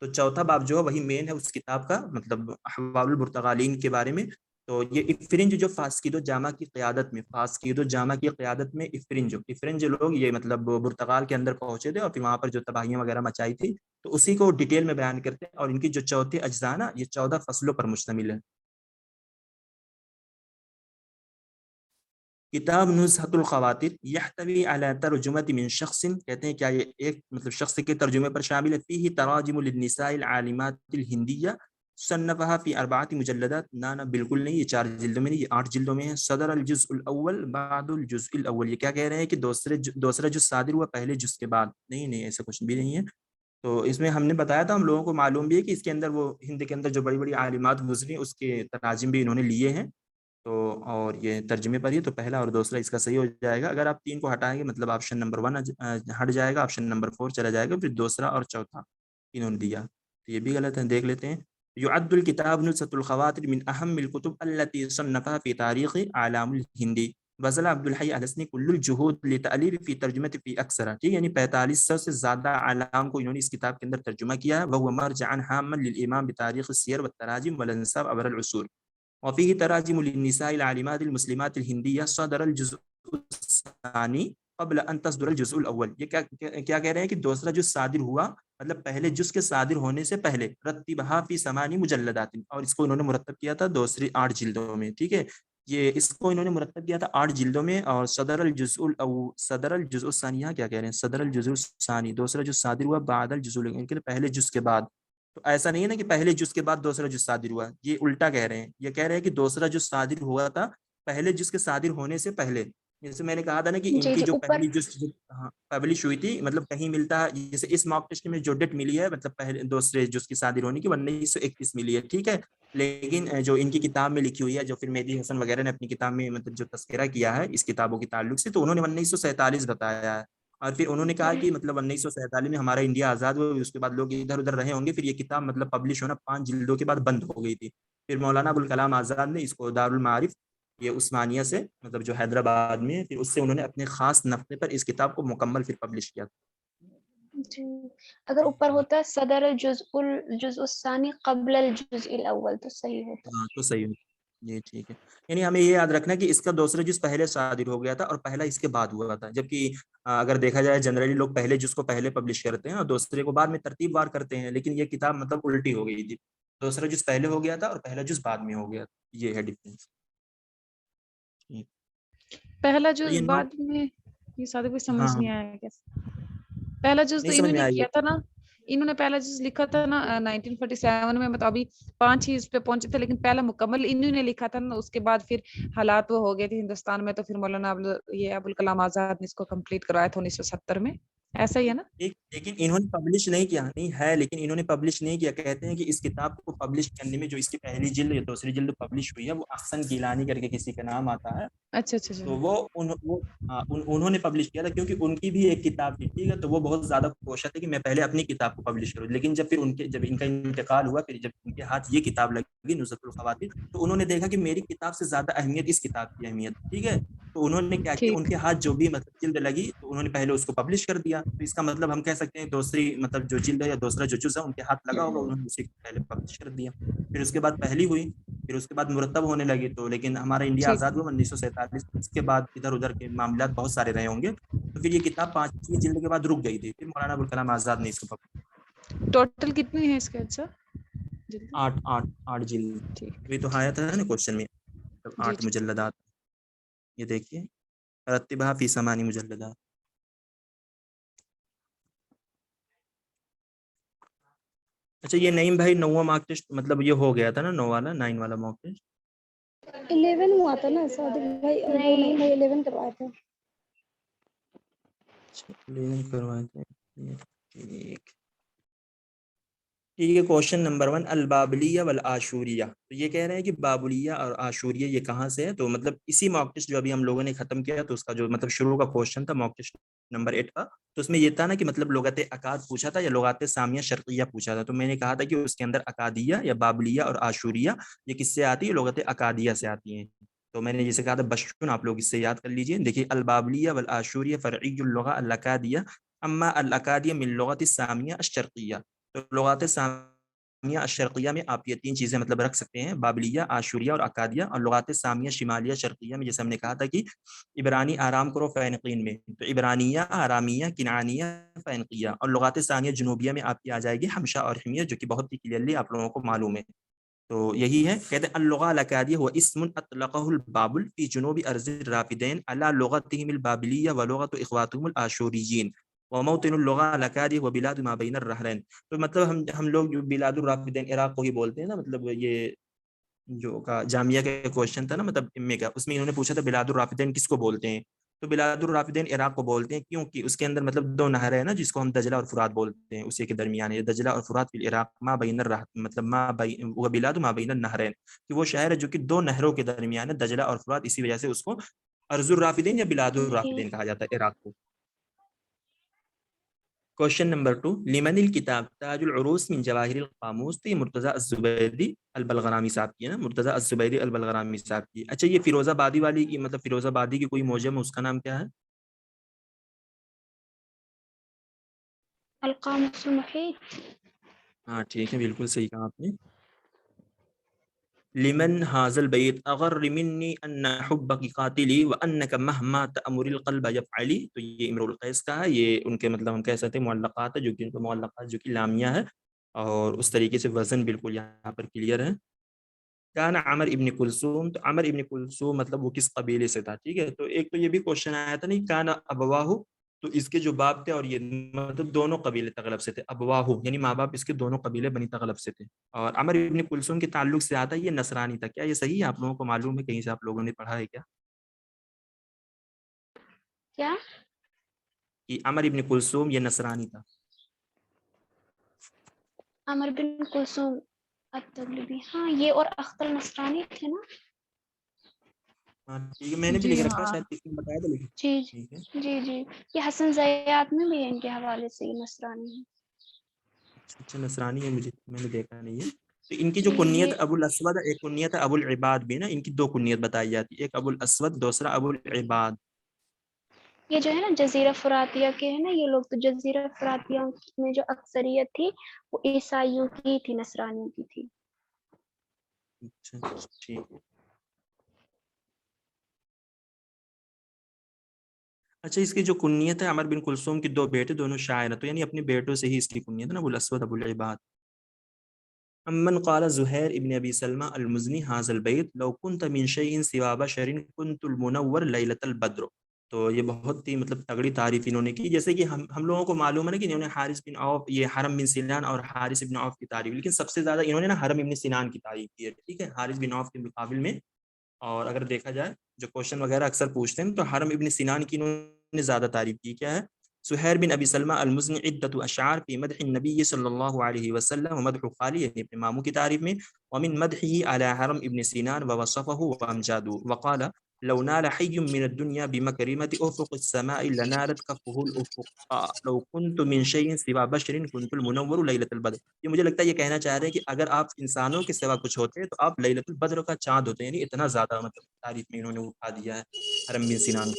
تو چوتھا باب جو ہے وہی مین ہے اس کتاب کا، مطلب احوال البرتغالین کے بارے میں۔ تو یہ افرنج جو فاسکیدو جامع کی قیادت میں، فاسکیدو جامع کی قیادت میں افرنج لوگ یہ مطلب برتغال کے اندر پہنچے تھے، اور پھر وہاں پر جو تباہیاں وغیرہ مچائی تھی، تو اسی کو ڈیٹیل میں بیان کرتے ہیں، اور ان کی جو چوتھے اجزاء نا یہ 14 فصلوں پر مشتمل ہے۔ کتاب نزہۃ الخواطر یحتوی علی ترجمۃ من شخص، کہتے ہیں کیا یہ ایک مطلب شخص کے ترجمے پر شامل ہے، فیہ تراجم للنساء العالمات الہندیہ صنفها فی 4 مجلدات، نہ بالکل نہیں، یہ 4 جلدوں میں نہیں، یہ 8 جلدوں میں ہے۔ صدر الجزء الاول بعد الجزء الاول، یہ کیا کہہ رہے ہیں کہ دوسرا جز صادر ہوا پہلے جز کے بعد، نہیں ایسا کچھ بھی نہیں ہے۔ تو اس میں ہم نے بتایا تھا، ہم لوگوں کو معلوم بھی ہے کہ اس کے اندر وہ ہند کے اندر جو بڑی بڑی عالمات گزری اس کے تراجم بھی انہوں نے لیے ہیں، تو اور یہ ترجمے پر ہی، تو پہلا اور دوسرا اس کا صحیح ہو جائے گا۔ اگر آپ 3 کو ہٹائیں گے مطلب آپشن نمبر 1 ہٹ جائے گا، آپشن نمبر 4 چلا جائے گا، پھر دوسرا اور چوتھا انہوں نے دیا، تو یہ بھی غلط ہے، دیکھ لیتے ہیں۔ يعد الكتاب نزهة الخواطر من أهم الكتب التي صنفها في تاريخ عالم الهندي، بذل عبد الحي الحسنی كل الجهود لتألیف في ترجمة في أكثر، ٹھیک یعنی 4500 سے زیادہ اعلام کو انہوں نے اس کتاب کے اندر ترجمہ کیا ہے، وهو مرجعا هاما للإمام بتاريخ السير والتراجم والانساب عبر العصور، وفيه تراجم للنساء العالمات المسلمات الهندية، صدر الجزء الثاني قبل ان تصدر الجزء الاول، یہ کیا کہہ رہے ہیں کہ دوسرا جز صادر ہوا مطلب پہلے جز کے صادر ہونے سے پہلے، رتبها فی 8 مجلدات، اور اس کو انہوں نے مرتب کیا تھا دوسری 8 جلدوں میں، ٹھیک ہے، یہ اس کو انہوں نے مرتب کیا تھا 8 جلدوں میں، اور صدر الجزء الثانی، کیا کہہ رہے ہیں، صدر الجزء الثانی، دوسرا جز صادر ہوا بعد الجزء، ان کے پہلے جز کے بعد. تو ایسا نہیں ہے نا کہ پہلے جز کے بعد دوسرا جز صادر ہوا، یہ الٹا کہہ رہے ہیں. یہ کہہ رہے ہیں کہ دوسرا جز صادر ہوا تھا پہلے جز کے صادر ہونے سے پہلے. جیسے میں نے کہا تھا نا کہ ان جی کی جی جو اوپر پہلی جز پبلش ہوئی تھی، مطلب کہیں ملتا ہے، جیسے اس موک ٹیسٹ میں جو ڈیٹ ملی ہے، مطلب پہلے دوسرے جز کی صادر ہونے کی 1931 ملی ہے، ٹھیک ہے. لیکن جو ان کی کتاب میں لکھی ہوئی ہے، جو پھر مہدی حسن وغیرہ نے اپنی کتاب میں مطلب جو تذکرہ کیا ہے اس کتابوں کے تعلق سے، تو انہوں نے 1947 بتایا ہے. اور پھر انہوں نے کہا کہ مطلب 1947 میں ہمارا انڈیا آزاد ہوا، اس کے بعد لوگ ادھر ادھر رہے ہوں گے. پھر یہ کتاب مطلب پبلش ہونا 5 جلدوں کے بعد بند ہو گئی تھی. پھر مولانا ابوالکلام آزاد نے اس کو دارالمعارف یہ عثمانیہ سے، مطلب جو حیدرآباد میں ہے، پھر اس سے انہوں نے اپنے خاص نقطے پر اس کتاب کو مکمل پھر پبلش کیا. جی اگر اوپر ہوتا ہے صدر الجزء الثانی قبل الجزء الاول تو صحیح ہوتا. ہاں تو صحیح. جی ٹھیک ہے. یعنی ہمیں یہ یاد رکھنا کہ اس کا دوسرا جز پہلے صادر ہو گیا تھا اور پہلا اس کے بعد ہوا تھا. جبکہ اگر دیکھا جائے جنرلی لوگ پہلے جز کو پہلے پبلش کرتے ہیں اور دوسرے کو بعد میں ترتیب وار کرتے ہیں، لیکن یہ کتاب مطلب الٹی ہو گئی تھی. دوسرا جز پہلے ہو گیا تھا اور پہلا جز بعد میں ہو گیا. یہ ہے ڈفرینس. پہلا تو جز یہ بعد میں، یہ سادہ کوئی سمجھ ہاں نہیں آیا کیسے. پہلا جز تو نہیں سمجھ انہوں میں نے آئی. کیا تھا نا، انہوں نے پہلا جز لکھا تھا نا 1947 میں، مطلب ابھی 5 ہی اس پہ پہنچے تھے، لیکن پہلا مکمل انہوں نے لکھا تھا نا. اس کے بعد پھر حالات وہ ہو گئے تھے ہندوستان میں، تو پھر مولانا یہ ابوالکلام آزاد نے اس کو کمپلیٹ کروایا تھا 1970 میں. ایسا ہی ہے نا. لیکن انہوں نے پبلش نہیں کیا، نہیں ہے، لیکن انہوں نے پبلش نہیں کیا. کہتے ہیں کہ اس کتاب کو پبلش کرنے میں جو اس کی پہلی جلد یا دوسری جلد پبلش ہوئی ہے، وہ احسن گیلانی کر کے کسی کا نام آتا ہے. اچھا اچھا تو اچھا. انہوں نے پبلش کیا تھا، کیونکہ ان کی بھی ایک کتاب تھی، ٹھیک ہے. تو وہ بہت زیادہ کوشش تھی کہ میں پہلے اپنی کتاب کو پبلش کروں. لیکن جب ان کا انتقال ہوا، پھر جب ان کے ہاتھ یہ کتاب لگی نصرت الخواتین، تو انہوں نے دیکھا کہ میری کتاب سے زیادہ اہمیت اس کتاب کی اہمیت، ٹھیک ہے. تو انہوں نے کیا کیا، ان ٹھیک. کے ہاتھ جو بھی مطلب جلد لگی، تو انہوں نے پہلے اس کو پبلش کر دیا. تو اس کا مطلب ہم کہہ سکتے ہیں دوسری مطلب جو جلد ہے یا دوسرا جو جز ہے ان کے ہاتھ لگا ہوگا، انہوں نے اسی کو پہلے پبلش کر دیا. پھر اس کے بعد پہلی ہوئی، پھر اس کے بعد مرتب ہونے لگی. تو لیکن ہمارا انڈیا ٹھیک. آزاد ہوا 1947. اس کے بعد ادھر ادھر کے معاملات بہت سارے رہے ہوں گے. تو پھر یہ کتاب 5ویں جلد کے بعد رک گئی تھی. پھر مولانا ابوالکلام آزاد نے اس کو ٹوٹل کتنی ہے اس کے؟ اچھا 8 جلد. ٹھیک. ابھی تو آیا تھا نا کوشچن میں، جی 8 ٹھیک. مجلدات. یہ دیکھیے رتبہ فی 8 مجلدات. اچھا یہ نعیم بھائی 9واں مارک ٹیسٹ مطلب یہ ہو گیا تھا نا، 9 والا مارک ٹیسٹ 11 ہوا تھا نا صادق بھائی، وہ نہیں بھائی 11 کروائے تھے. کروائے تھے. ٹھیک ہے. Question number 1 البابلیہ والعاشوریہ. تو یہ کہہ رہے ہیں کہ بابلیہ اور عاشوریہ یہ کہاں سے ہے. تو مطلب اسی ماک ٹیسٹ جو ابھی ہم لوگوں نے ختم کیا، تو اس کا جو مطلب شروع کا کوشچن تھا ماک ٹیسٹ نمبر 8 کا، تو اس میں یہ تھا نا کہ مطلب لغت اکاد پوچھا تھا یا لغات سامیہ شرقیہ پوچھا تھا. تو میں نے کہا تھا کہ اس کے اندر اکادیہ یا بابلیہ اور عاشوریہ یہ کس سے آتی ہے، لغت اکادیہ سے آتی ہیں. تو میں نے جیسے کہا تھا بشن، آپ لوگ اس سے یاد کر لیجئے. دیکھیے البابلیہ والعاشوریہ فرعی اللغہ الاکادیہ، اما الاکادیہ من لغت السامیہ الشرقیہ. تو لغات سامیہ الشرقیہ میں آپ یہ 3 چیزیں مطلب رکھ سکتے ہیں، بابلیہ، عاشوریہ اور اکادیہ. اور لغات سامیہ شمالیہ شرقیہ میں جیسے ہم نے کہا تھا کہ عبرانی آرام کرو فینقین میں، تو عبرانیہ، آرامیہ، کنعانیہ، فینقیہ. اور لغات ثانیہ جنوبیہ میں آپ کی آ جائے گی حمشہ اور حمیہ، جو کہ بہت ہی کلیئرلی آپ لوگوں کو معلوم ہے. تو یہی ہے. کہتے ہیں اللغہ الاکادیہ هو اسم اطلقه البابل في جنوب ارض الرافدین على لغتهم البابلیہ ولغت اخواتهم العاشوریین وموطن اللغہ الاکادیہ وبلاد ما بین الرحلین. تو مطلب ہم لوگ جو بلاد الرافدین عراق کو ہی بولتے ہیں نا. مطلب یہ جو کا جامعہ کا کوشچن تھا نا، مطلب ایم کا، اس میں انہوں نے پوچھا تھا بلاد الرافدین کس کو بولتے ہیں. تو بلاد الرافدین عراق کو بولتے ہیں، کیونکہ اس کے اندر مطلب 2 نہریں ہیں نا، جس کو ہم دجلہ اور فرات بولتے ہیں، اسی کے درمیان ہے دجلہ اور فرات فی العراق ما بین مطلب ما بین وہ بلاد ما بین النہرین، کہ وہ شہر ہے جو کہ 2 نہروں کے درمیان ہے، دجلہ اور فرات. اسی وجہ سے اس کو ارض الرافدین یا بلاد الرافدین کہا جاتا ہے عراق کو. کوشچن نمبر 2 لمن الکتاب تاج العروس من جواہر القاموس. تو یہ مرتضی الزبیدی البلغرامی صاحب کی ہے نا، مرتضی الزبیدی البلغرامی صاحب کی. اچھا یہ فیروز آبادی والی کی مطلب فیروز آبادی کی کوئی موجم ہے، اس کا نام کیا ہے؟ القاموس المحیط. ہاں ٹھیک ہے، بالکل صحیح کہا آپ نے. لمن هذا البيت اغر مني ان حبك قاتلي وانك مهما تامر القلب يفعلي. تو یہ امرؤ القیس کا ہے. یہ ان کے مطلب ہم کہہ سکتے ہیں معلقات ہے، جو کہ ان کو معلقات جو کہ لامیہ ہے، اور اس طریقے سے وزن بالکل یہاں پر کلیئر ہے. کان عمر ابن کلثوم، تو عمر ابن کلثوم مطلب وہ کس قبیلے سے تھا، ٹھیک ہے. تو ایک تو یہ بھی کوشچن آیا تھا نہیں کان ابواہ، تو اس کے جو باپ تھے اور یہ مطلب دونوں قبیلے تغلب سے تھے. ابواہ یعنی ماں باپ اس کے دونوں قبیلے بنی تغلب سے تھے. اور عمر ابن کلثوم کے تعلق سے آتا ہے یہ نصرانی تھا. کیا یہ صحیح ہے؟ آپ لوگوں کو معلوم ہے، کہیں سے آپ لوگوں نے پڑھا ہے کیا کیا؟ کہ عمر ابن کلثوم یہ نصرانی تھا؟ عمر بن کلثوم التغلبی، ہاں یہ اور اختر نصرانی تھے نا. ہاں ٹھیک ہے، میں نے بھی جی لکھ رکھا ہے، ہاں شاید کسی نے بتایا تھا لیکن جی ٹھیک ہے. جی جی، یہ حسن زیات میں بھی ہے ان کے حوالے سے یہ نصرانی ہے. اچھا نصرانی ہے، میں نے دیکھا نہیں ہے. تو ان کی جو جی کنیت یہ ابو الاسود ہے، ایک کنیت ہے ابو العباد بھی نا، ان کی دو کنیت بتائی جاتی ہے، ایک ابو الاسود دوسرا ابو العباد. یہ جو ہے نا جزیرہ فراتیہ کے ہیں نا یہ لوگ، تو جزیرہ فراتیہ میں جو اکثریت تھی وہ عیسائیوں کی تھی، نصرانیوں کی تھی. اچھا ٹھیک ہے. اچھا اس کی جو کنیت ہے عمر بن کلثوم کی دو بیٹے دونوں شاعر ہیں، تو یعنی اپنے بیٹوں سے ہی اس کی کنیت ہے نا ابو الاسود ابو العباد. امن قال زہیر ابن ابی سلمہ المزنی حاض البیت لو کنت من شیء سوا بشر کنت المنور لیلۃ البدر. تو یہ بہت ہی مطلب تگڑی تعریف انہوں نے کی. جیسے کہ ہم لوگوں کو معلوم ہے نا کہ انہوں نے حارث بن عوف، یہ حرم بن سنان اور حارث بن عوف کی تعریف، لیکن سب سے زیادہ انہوں نے نا حرم ابن سنان کی تعریف کی ہے، ٹھیک ہے، حارث بن عوف کے مقابل میں. اور اگر دیکھا جائے جو کوشچن وغیرہ اکثر پوچھتے ہیں تو حرم ابن سنان کی انہوں نے زیادہ تعریف کی. کیا ہے؟ سہیر بن ابی سلمہ المزنی عدت اشعار فی مدح النبی صلی اللہ علیہ وسلم ومدح خالی یعنی اپنے ماموں کی تعریف میں، ومن مدحه على حرم ابن سنان ووصفه وامجاده وقال لو نال حي من الدنيا بمكرمة افق السماء لنالت كفه الافق لو كنت من شيء سوى بشر كنت المنور ليلة البدر. یہ مجھے لگتا ہے یہ کہنا چاہ رہے ہیں کہ اگر آپ انسانوں کے سوا کچھ ہوتے تو آپ لیلۃ البدر کا چاند ہوتے، یعنی اتنا زیادہ مطلب تعریف میں انہوں نے اٹھا دیا ہے حرم بن سنان.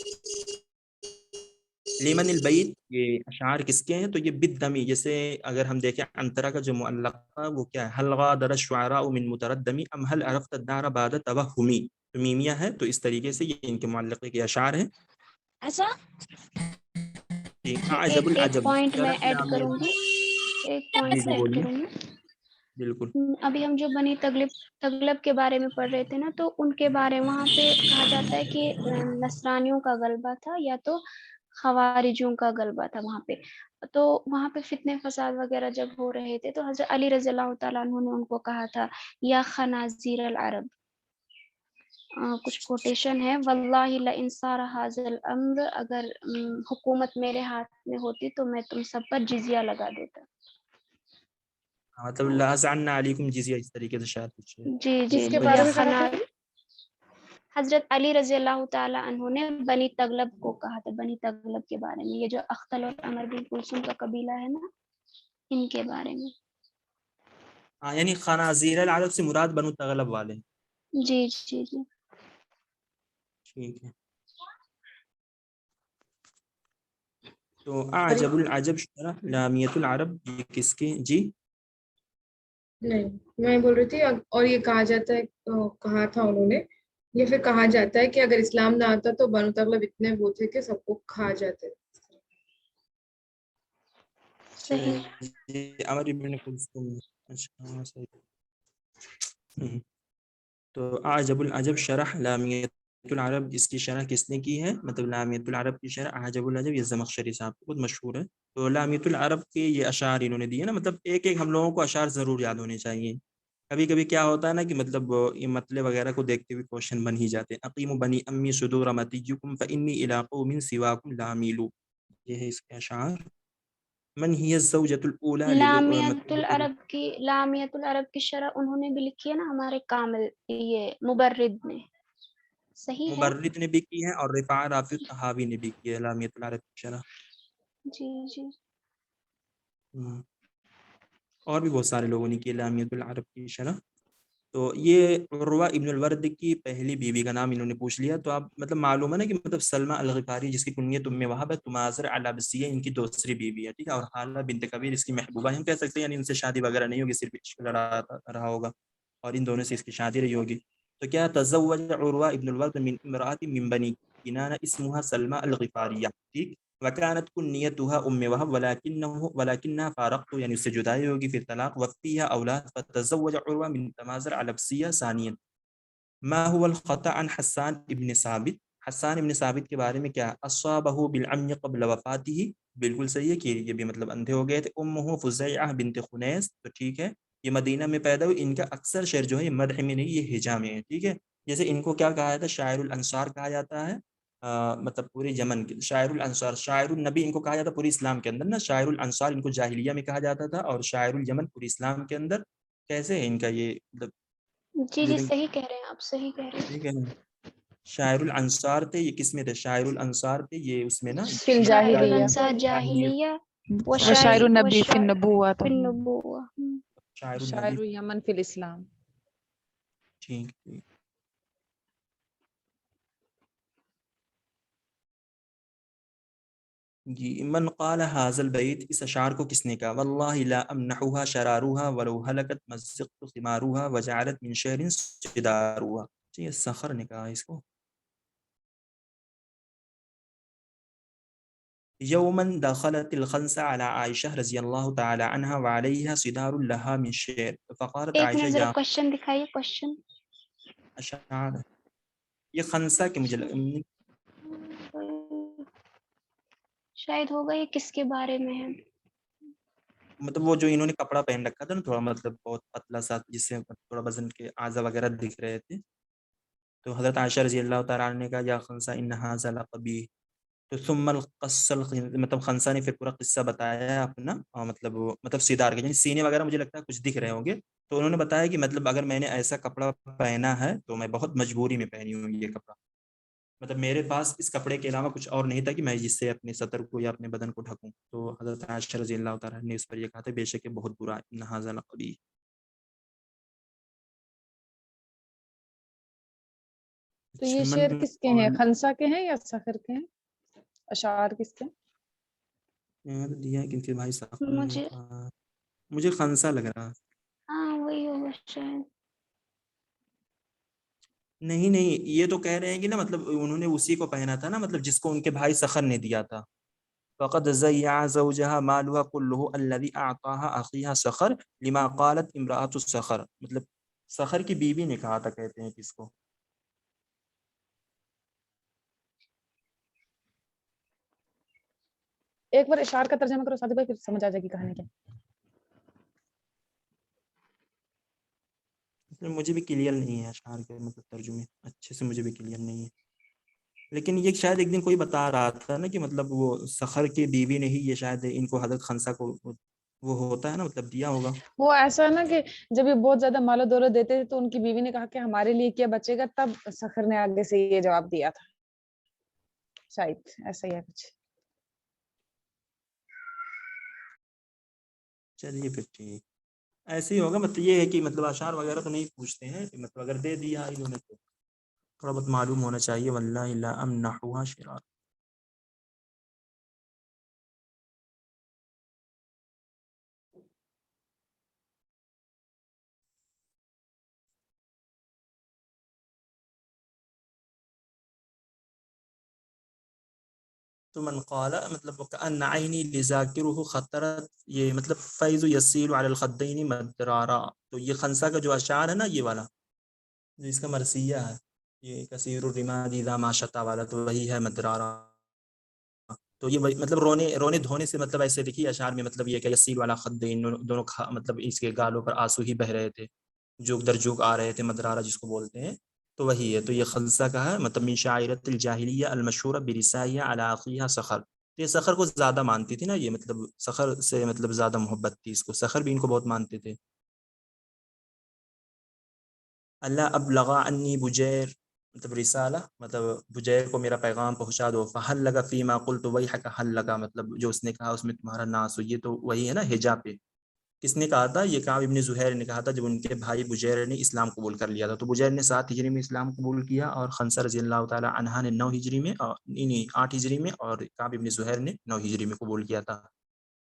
لیمن البیت یہ اشعار کس کے ہیں؟ تو یہ بالدمی، جیسے اگر ہم دیکھیں انترا کا جو معلقہ وہ کیا ہے، حل غادر الشعراء من متردمی ام هل عرفت الدار بعد توہمی، تو میمیہ ہے. تو اس طریقے سے یہ ان کے معلقے کے اشعار ہیں. ایسا عجب ایک العجب پوائنٹ میں شرح ایڈ کروں لامیت. گی، ایک جی پوائنٹ جی ایڈ بولیے. کروں گی. بالکل. ابھی ہم جو بنی تغلب کے بارے میں پڑھ رہے تھے نا، تو ان کے بارے میں وہاں پہ کہا جاتا ہے کہ نصرانیوں کا غلبہ تھا یا تو خوارجوں کا غلبہ تھا وہاں پہ. تو وہاں پہ فتنے فساد وغیرہ جب ہو رہے تھے تو حضرت علی رضی اللہ تعالیٰ عنہ نے ان کو کہا تھا یا خنازیر العرب. کچھ کوٹیشن ہے، واللہ لئن صار ھذا الامر، اگر حکومت میرے ہاتھ میں ہوتی تو میں تم سب پر جزیہ لگا دیتا. مطلب لازعنا علیکم جزیہ، اس طریقے سے شاید کچھ ہے. جی جی کس کے جی، بارے یا میں کہا تھا؟ حضرت علی رضی اللہ تعالی عنہ نے بنی تغلب کو کہا تھا، بنی تغلب کے بارے میں، یہ جو اختل اور عمر بن کلثوم کا قبیلہ ہے نا، ان کے بارے میں. ہاں یعنی خنازیر العرب سے مراد بنو تغلب والے. جی جی جی. ٹھیک ہے. تو اعجب العجب شرح لامیت العرب یہ کس کی؟ جی نہیں میں بول رہی تھی، اور یہ کہا جاتا ہے، کہا تھا انہوں نے، یہ پھر کہا جاتا ہے کہ اگر اسلام نہ آتا تو بنو تغلب اتنے وہ تھے کہ سب کو کھا جاتے. صحیح. عمر ابن کلثوم. اچھا صحیح. تو اعجب العجب شرح لامیت العرب، اس کی شرح کس نے کی ہے؟ مطلب لامیت العرب کی شرح اعجب العجب یہ زمخشری صاحب بہت مشہور ہے. تو لامیت العرب کے یہ اشعار انہوں نے دیے نا، مطلب ایک ایک ہم لوگوں کو اشعار ضرور یاد ہونے چاہیے. کبھی کبھی کیا ہوتا ہے نا کہ مطلب یہ مطلب وغیرہ کو دیکھتے ہوئے کوشچن بن ہی جاتے ہیں. اقیم بنی امی صدور متیکم فانی الی قوم سواکم لا میلو، یہ ہے اس کے اشعار. من ہی الزوجۃ الاولی لامیت العرب کی شرح انہوں نے بھی لکھی ہے نا، ہمارے کامل یہ مبرد نے. صحیح ہے. مبرد نے بھی کی ہے اور رفاع رافع طحاوی نے بھی کی ہے لامیت العرب کی شرح. جی جی. اور بھی بہت سارے لوگوں نے کی لامیت العرب کی شرح. تو یہ عروہ ابن الورد کی پہلی بیوی کا نام انہوں نے پوچھ لیا. تو آپ مطلب معلوم ہے نا کہ مطلب سلمہ الغفاری جس کی کنیت ام وہب ہے، تماظر العبسیہ ان کی دوسری بیوی ہے، ٹھیک ہے، اور خالہ بنت کبیر اس کی محبوبہ ہم کہہ سکتے ہیں، یعنی ان سے شادی وغیرہ نہیں ہوگی، صرف عشق رہا ہوگا اور ان دونوں سے اس کی شادی رہی ہوگی. تو کیا تزوج عروہ ابن الورد من امرأۃ من بنی كنانة اسمها سلمى الغفارية، ٹھیک. وكانت كنيتها وهب ولكنها فارقت، یعنی اس سے جدائی ہوگی پھر طلاق. وفيها اولاد فتزوج عروة من تمازر العبسية ثانيا. ما هو الخطأ عن حسان ابن ثابت؟ حسان ابن ثابت کے بارے میں کیا؟ اصابہ بالعمی قبل وفاتہ، بالکل صحیح ہے کہ یہ بھی مطلب اندھے ہو گئے تھے. امہ فزیعہ بنت خنیس، تو ٹھیک ہے یہ مدینہ میں پیدا ہوئی. ان کا اکثر شعر جو ہے یہ مدح میں نہیں، یہ ہجا میں ہے، ٹھیک ہے. جیسے ان کو کیا کہا جاتا ہے؟ شاعر الانصار کہا جاتا ہے، مطلب پورے یمن کے شاعر الانصار. شاعر النبی ان کو کہا جاتا ہے پورے اسلام کے اندر نا. شاعر الانصار ان کو جاہلیہ میں کہا جاتا تھا، اور شاعر الیمن پورے اسلام کے اندر. کیسے ہے ان کا یہ مطلب؟ جی صحیح کہہ رہے ہیں آپ، صحیح کہہ رہے ہیں. ٹھیک ہے نا. شاعر الانصار تھے، یہ کس میں تھے؟ شاعر الانصار تھے یہ اس میں نا فی الجاہلیہ، شاعر الانصار جاہلیہ وشاعر النبی فی النبوہ، فی النبوہ. شاعر شاعر النبی. یمن فی الاسلام. ٹھیک ٹھیک. جی. من قال هذا البيت، اس اشعار کو کس نے کہا؟ والله لا امنحها شرارها ولو هلكت مزقت ثمارها وجعلت من شعر صدارها. جی سخر نے کہا اس کو. یوما دخلت الخنسة على عائشة رضی اللہ تعالی عنها وعليها صدار لها من شعر فقالت ایک عائشہ منٹ ذرا یا کوشچن دکھائیے، کوشچن. اشعار. یہ خنسہ کے مجھے شاید ہوگا یہ کس کے بارے میں ہے؟ مطلب وہ جو انہوں نے کپڑا پہن رکھا تھا نا تھوڑا مطلب بہت پتلا سا، جس سے تھوڑا وزن کے اعضا وغیرہ دکھ رہے تھے. تو حضرت عائشہ رضی اللہ تعالیٰ عنہ نے کہا یا خنسہ ان ھذا لقبیح. تو ثم القص مطلب خنسہ نے پھر پورا قصہ بتایا اپنا، اور مطلب سیدار کے یعنی سینے وغیرہ مجھے لگتا ہے کچھ دکھ رہے ہوں گے. تو انہوں نے بتایا کہ مطلب اگر میں نے ایسا کپڑا پہنا ہے تو میں بہت مجبوری میں پہنی ہوں یہ کپڑا، مطلب میرے پاس اس کپڑے کے علاوہ کچھ اور نہیں تھا کہ میں جس سے اپنے سطر کو یا اپنے بدن کو ڈھکوں. تو حضرت عائشہ رضی اللہ تعالیٰ نے اس پر یہ کہا تھا بے شک یہ بہت برا ان ھذا لقبیح. تو یہ شعر کس کے ہیں؟ خنسہ کے ہیں یا سخر کے ہیں؟ اشعار کس کے ہیں؟ دیا کن کے بھائی صاحب نے مجھے کہا، مجھے خنسہ لگ رہا. ہاں وہی ہوگا شاید. نہیں یہ تو کہہ رہے ہیں کہ نا مطلب انہوں نے اسی کو پہنا تھا نا، مطلب جس کو ان کے بھائی سخر نے دیا تھا. فقد زیع زوجها مالها كله الذي اعطاها اخيها سخر لما قالت امراه السخر. مطلب سخر کی بیوی نے کہا تھا، کہتے ہیں کس کو؟ ایک بار اشعار کا ترجمہ کرو سعد بھائی، پھر سمجھ آ جائے گی کہانی کیا. مجھے بھی کلیئر نہیں ہے اشعار کے مطلب ترجمے اچھے سے مجھے بھی کلیئر نہیں ہے. لیکن یہ شاید ایک دن کوئی بتا رہا تھا نا کہ مطلب وہ سخر کی بیوی نے ہی یہ شاید ان کو حضرت خنسہ کو وہ ہوتا ہے نا مطلب دیا ہوگا. وہ ایسا ہے نا کہ جب یہ بہت زیادہ مال و دولت دیتے تھے تو ان کی بیوی نے کہا کہ ہمارے لیے کیا بچے گا، تب سخر نے آگے سے یہ جواب دیا تھا. شاید ایسا ہی ہے کچھ. چلیے پھر ٹھیک ایسے ہی ہوگا. مطلب یہ ہے کہ مطلب اشعار وغیرہ تو نہیں پوچھتے ہیں، مطلب اگر دے دیا انہوں نے تو تھوڑا بہت معلوم ہونا چاہیے. واللہ لا امنحها شرار. تو من قال مطلب کأن عینی لذاکرہ خطرت، یہ مطلب فیض یسیل علی الخدین مدرارا. تو یہ خنسہ کا جو اشعار ہے نا یہ والا جو اس کا مرثیہ ہے، یہ کثیر الرماد اذا ما شطا والا، تو وہی ہے مدرارا. تو یہ مطلب رونے دھونے سے مطلب ایسے دیکھیے اشعار میں مطلب یہ کہ یسیل والا خدین دونوں مطلب اس کے گالوں پر آنسو ہی بہ رہے تھے، جوک در جوک آ رہے تھے، مدرارا جس کو بولتے ہیں. تو وہی ہے. تو یہ خنسہ کا ہے مطلب من شاعرۃ الجاہلیہ المشہورہ برسائیہ علی اخیہا سخر. تو یہ سخر کو زیادہ مانتی تھی نا، یہ مطلب سخر سے مطلب زیادہ محبت تھی اس کو، سخر بھی ان کو بہت مانتے تھے. اللہ ابلغ عنی بجیر مطلب رسالہ، مطلب بجیر کو میرا پیغام پہنچا دو. فحل لگا فیما قلت ویحک حل لگا، مطلب جو اس نے کہا اس میں تمہارا ناس ہو. یہ تو وہی ہے نا حجا پہ. کس نے کہا تھا؟ یہ کعب ابن زہیر نے کہا تھا جب ان کے بھائی بجیر نے اسلام قبول کر لیا تھا. تو بجیر نے 7 ہجری میں اسلام قبول کیا، اور خنسہ رضی اللہ تعالی عنہ نے 9 ہجری میں، اور 8 ہجری میں، اور کعب ابن زہیر نے 9 ہجری میں قبول کیا تھا.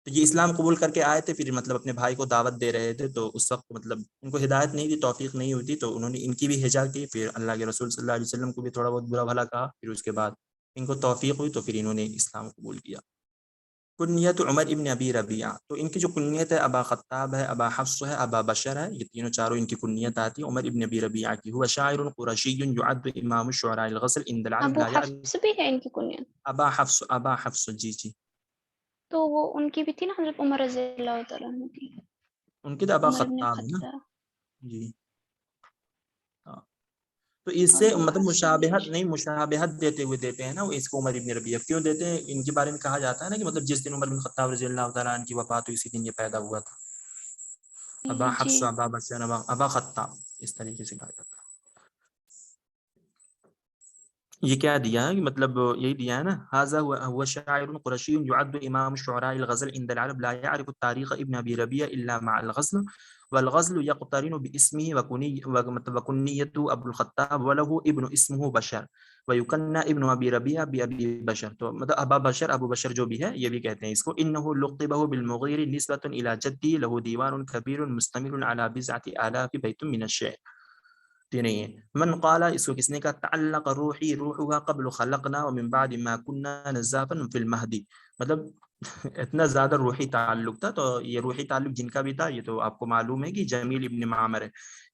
تو یہ اسلام قبول کر کے آئے تھے، پھر مطلب اپنے بھائی کو دعوت دے رہے تھے، تو اس وقت مطلب ان کو ہدایت نہیں تھی، توفیق نہیں ہوئی تھی، تو انہوں نے ان کی بھی ہجا کی، پھر اللہ کے رسول صلی اللہ علیہ وسلم کو بھی تھوڑا بہت برا بھلا کہا، پھر اس کے بعد ان کو توفیق ہوئی تو پھر انہوں نے اسلام قبول کیا۔ کنیت عمر ابن ابی ربیعہ، تو ان کی جو کنیت ہے ابا خطاب ہے، ابا حفص ہے، ابا بشر ہے، یہ تینوں چاروں ان کی کنیت آتی ہے عمر ابن ابی ربیعہ کی۔ هو شاعر قرشی يعد امام الشعراء الغزل عند العرب ابو لا يعرف۔ حفص بھی ہے ان کی کنیت؟ ابا حفص جی جی، تو وہ ان کی بھی تھی نا حضرت عمر رضی اللہ تعالیٰ عنہ کی، ان کی تو ابا عمر ابن خطاب ہے نا خطاب۔ جی۔ تو اس سے ابو مطلب حفص مشابہت نہیں، مشابہت دیتے ہوئے دیتے ہیں نا وہ اس کو عمر ابن ربیعہ کیوں دیتے ہیں؟ ان کے بارے میں کہا جاتا ہے نا کہ مطلب جس دن عمر بن خطاب رضی اللہ تعالیٰ عنہ کی وفات ہوئی اسی دن یہ پیدا ہوا تھا، ابا حفص، جی ابا بشر، ابا خطاب، اس طریقے سے کہا جاتا ہے۔ یہ کیا دیا ہے کہ مطلب یہی دیا ہے نا، هذا هو شاعر قرشی يعد امام الشعراء الغزل عند العرب لا يعرف التاريخ ابن ابي ربيعه الا مع الغزل، والغزل يقترن باسمه وكنيته ابو الخطاب، وله ابن اسمه بشر ويكنى ابن ابي ربيعه بابي بشر، تو مطلب ابا بشر، ابو بشر جو بھی ہے یہ بھی کہتے ہیں اس کو۔ انه لقبه بالمغير نسبة الى جدي، له ديوان كبير مستمر على 9,000 بيت من الشعر، نہیں ہے۔ من قال، اس کو کس نے کہا، تعلق روحی روحها قبل خلقنا ومن بعد ما كنا نزافا في المهدی، مطلب اتنا زیادہ روحی تعلق تھا، تو یہ روحی تعلق جن کا بھی تھا یہ تو آپ کو معلوم ہے کہ جمیل ابن معمر ہے۔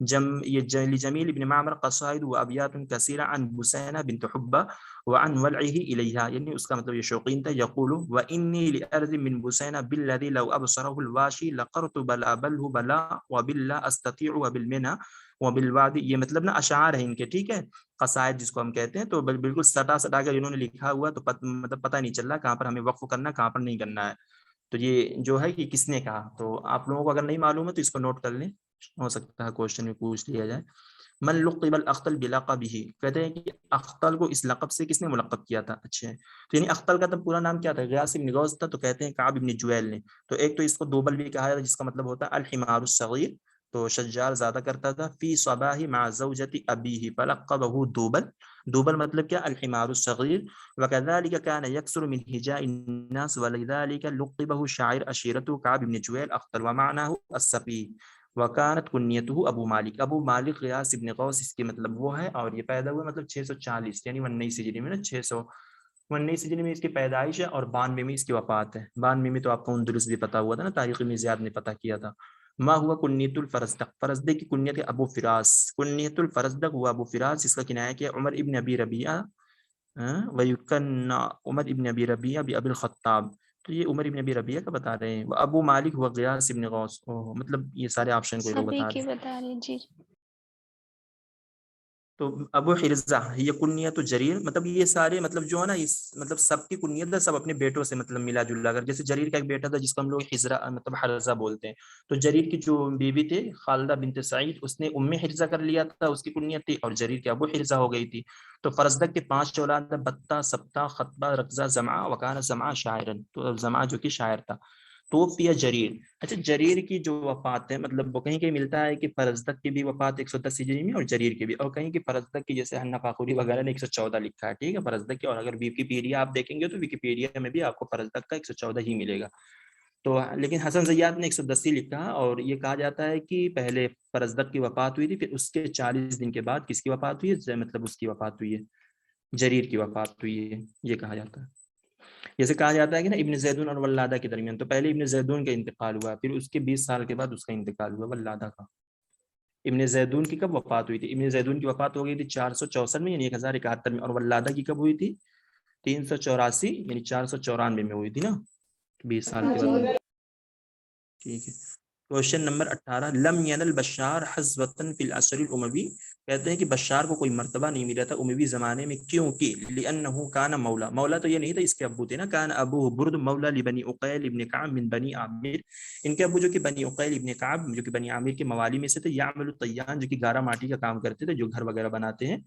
جمیل ابن معمر قصائد و ابیات کثیرہ عن بسینہ بنت حبہ وعن ولعه الیہا، یعنی اس کا مطلب یہ شوقین تھا۔ یقول وانی لارض من بسینہ بالذی لو ابصره الواشی لقرت بلا بلہ بلا وباللہ استطیع وبالمنہ وبالوعد، یہ مطلب نا اشعار ہیں ان کے، ٹھیک ہے، قصائد جس کو ہم کہتے ہیں، تو بالکل سٹا سٹا کر انہوں نے لکھا ہوا، تو مطلب پتہ نہیں چل رہا کہاں پر ہمیں وقف کرنا کہاں پر نہیں کرنا ہے۔ تو یہ جو ہے کہ کس نے کہا، تو آپ لوگوں کو اگر نہیں معلوم ہے تو اس کو نوٹ کر لیں، ہو سکتا ہے کوشچن میں پوچھ لیا جائے۔ من لقب الاخطل بلقبه، کہتے ہیں کہ اخطل کو اس لقب سے کس نے ملقب کیا تھا؟ اچھا، تو یعنی اخطل کا تو پورا نام کیا تھا؟ غیاث بن غوث تھا، تو کہتے ہیں کعب بن جویل نے۔ تو ایک تو اس کو دوبل بھی کہا جاتا ہے جس کا مطلب ہوتا ہے الحمار الصغیر، تو شجار زیادہ کرتا تھا، فی صباح مع زوجۃ ابیہ فلقبہ دوبل، دوبل مطلب کیا؟ الحمار الصغیر، وكذلك كان يكثر من هجاء الناس ولذلك لقبه شاعر عشيرته كعب بن جويل اخطل ومعناه السفی، وكانت کنیته ابو مالک، ابو مالک غیاث ابن غوث اس کی مطلب وہ ہے، اور یہ پیدا ہوا مطلب 640 یعنی 19 ہجری میں نا، 619 ہجری میں اس کی پیدائش ہے، اور 92 میں اس کی وفات ہے۔ 92 میں تو آپ کو اندلس بھی پتا ہوا تھا نا، تاریخ میں زیاد نے پتا کیا تھا۔ ما ہوا کنیت الفرزدق، فرزدق کی کنیت ہے ابو فراس، کنیت الفرزدق ہوا ابو فراس، اس کا کنایہ کیا عمر ابن ابی ربیعہ، ویکن عمر ابن ابی ربیعہ بابی الخطاب، تو یہ عمر ابن ابی ربیعہ کا بتا رہے ہیں۔ ابو مالک ہوا غیاث ابن غوث، مطلب یہ سارے آپشن کو یہ لوگ سبھی بتا کی رہے ہیں۔ بتا رہے جی۔ تو ابو حرزہ یہ کنیت جریر، مطلب یہ سارے مطلب جو ہے نا اس مطلب سب کی کنیت ہے، سب اپنے بیٹوں سے مطلب ملا جلا کر، جیسے جریر کا ایک بیٹا تھا جس کو ہم لوگ حزرہ مطلب حرزہ بولتے ہیں، تو جریر کی جو بیوی تھی خالدہ بنت سعید، اس نے ام حرزہ کر لیا تھا، اس کی کنیت تھی، اور جریر کی ابو حرزہ ہو گئی تھی۔ تو فرزدق کے 5 اولاد، بتہ، سبتہ، خطبہ، رقزہ، زمعہ، وکان زمعہ شاعرن، تو زمعہ جو کہ شاعر تھا۔ توفی جریر، اچھا جریر کی جو وفات ہے مطلب وہ کہیں کہیں ملتا ہے کہ فرزدق کی بھی وفات 110 ہجری میں، اور جریر کی بھی، اور کہیں کہ فرزدق کی جیسے نفاخوری وغیرہ نے 114 لکھا ہے، ٹھیک ہے، فرزدق کی، اور اگر ویکیپیڈیا آپ دیکھیں گے تو ویکیپیڈیا میں بھی آپ کو فرزدق کا 114 ہی ملے گا، تو لیکن حسن زیاد نے 110 ہی لکھا، اور یہ کہا جاتا ہے کہ پہلے فرزدق کی وفات ہوئی تھی، پھر اس کے 40 دن کے بعد کس کی وفات ہوئی ہے؟ مطلب اس کی وفات ہوئی ہے، جریر کی وفات ہوئی ہے، یہ کہا جاتا ہے۔ جیسے کہا جاتا ہے کہ نا ابن زیدون اور ولادہ کے درمیان، تو پہلے ابن زیدون کا انتقال ہوا، پھر اس کے 20 سال کے بعد اس کا انتقال ہوا ولادہ کا۔ ابن زیدون کی کب وفات ہوئی تھی؟ ابن زیدون کی وفات ہو گئی تھی 464 میں، یعنی 1071 میں، اور ولادہ کی کب ہوئی تھی؟ 384 یعنی 494 میں ہوئی تھی نا، 20 سال کے بعد، ٹھیک ہے۔ کوشچن نمبر 18، لم ینل بشار حظوة فی العصر الاموی، کہتے ہیں کہ بشار کو کوئی مرتبہ نہیں ملا تھا اموی زمانے میں، کیونکہ لانہ کان مولا، مولا تو یہ نہیں تھا، اس کے ابو تھے نا، کان ابوہ برد مولا لبنی عقیل ابن کعب من بنی عامر، ان کے ابو جو کہ بنی عقیل ابن کعب جو کہ بنی عامر کے موالی میں سے تھے، یعمل الطیان جو کہ گارا ماٹی کا کام کرتے تھے، جو گھر وغیرہ بناتے ہیں۔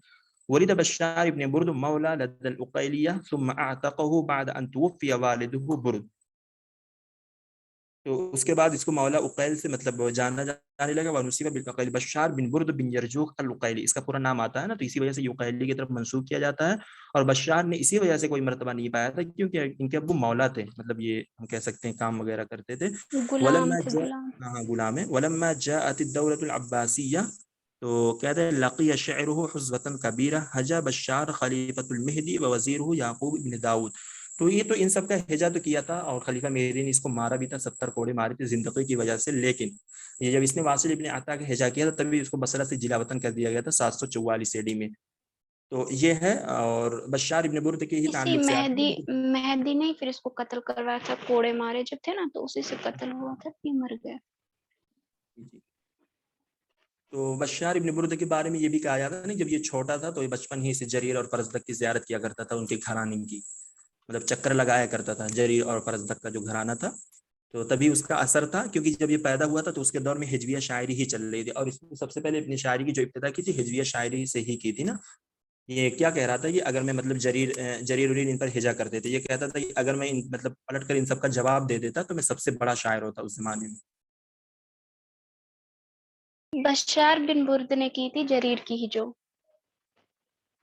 ولد بشار ابن برد مولا لدى العقیلیہ ثم اعتقه بعد ان توفی والده برد، تو اس کے بعد اس کو مولا عقیل سے مطلب جانا جانے لگا. ونسب بالعقیل بشار بن برد بن یرجوق العقیلی, اس کا پورا نام آتا ہے نا, تو اسی وجہ سے یہ عقیلی کی طرف منسوب کیا جاتا ہے. اور بشار نے اسی وجہ سے کوئی مرتبہ نہیں پایا تھا کیونکہ ان کے ابو مولا تھے, مطلب یہ ہم کہہ سکتے ہیں کام وغیرہ کرتے تھے. غلام تھے غلام. ہاں غلام ہے. ولما جاءت الدولة العباسیہ, تو کہتے ہیں لقی شعرہ حزبۃ کبیرہ حجا بشار خلیفۃ المہدی و وزیرہ یعقوب بن داؤد. تو یہ تو ان سب کا حجا تو کیا تھا, اور خلیفہ مہدی نے اس کو مارا بھی تھا, 70 کوڑے مارے تھے زندگی کی وجہ سے. لیکن یہ جب اس نے واصل ابن عطا کا حجا کیا تھا تبھی اس کو بصرہ سے جلا وطن کر دیا گیا تھا 744 AD میں. تو یہ ہے. اور بشار ابن برد کے ہی اسی تعلق سے آتا ہے. مہدی نے پھر اس کو قتل کروایا تھا, کوڑے مارے جب تھے نا تو اسی سے قتل ہوا تھا, پھر مر گیا. تو بشار ابن برد کے بارے میں یہ بھی کہا جاتا ہے نا, جب یہ چھوٹا تھا تو یہ بچپن ہی سے جریر اور فرزدق کی زیارت کیا کرتا تھا, ان کے گھرانے کی مطلب چکر لگایا کرتا تھا جریر اور فرزدق کا جو گھرانہ تھا. تو تبھی اس کا اثر تھا, کیونکہ جب یہ پیدا ہوا تھا تو اس کے دور میں ہجویہ شاعری ہی چل رہی تھی, اور اس نے سب سے پہلے اپنی شاعری کی جو ابتدا کی تھی ہجویہ شاعری سے ہی کی تھی نا. یہ کیا کہہ رہا تھا کہ اگر میں مطلب جریر ان پر ہجا کرتے تھے, یہ کہتا تھا کہ اگر میں مطلب پلٹ کر ان سب کا جواب دے دیتا تو میں سب سے بڑا شاعر ہوتا اس زمانے میں. بشار بن برد نے کی تھی جریر کی ہی جو.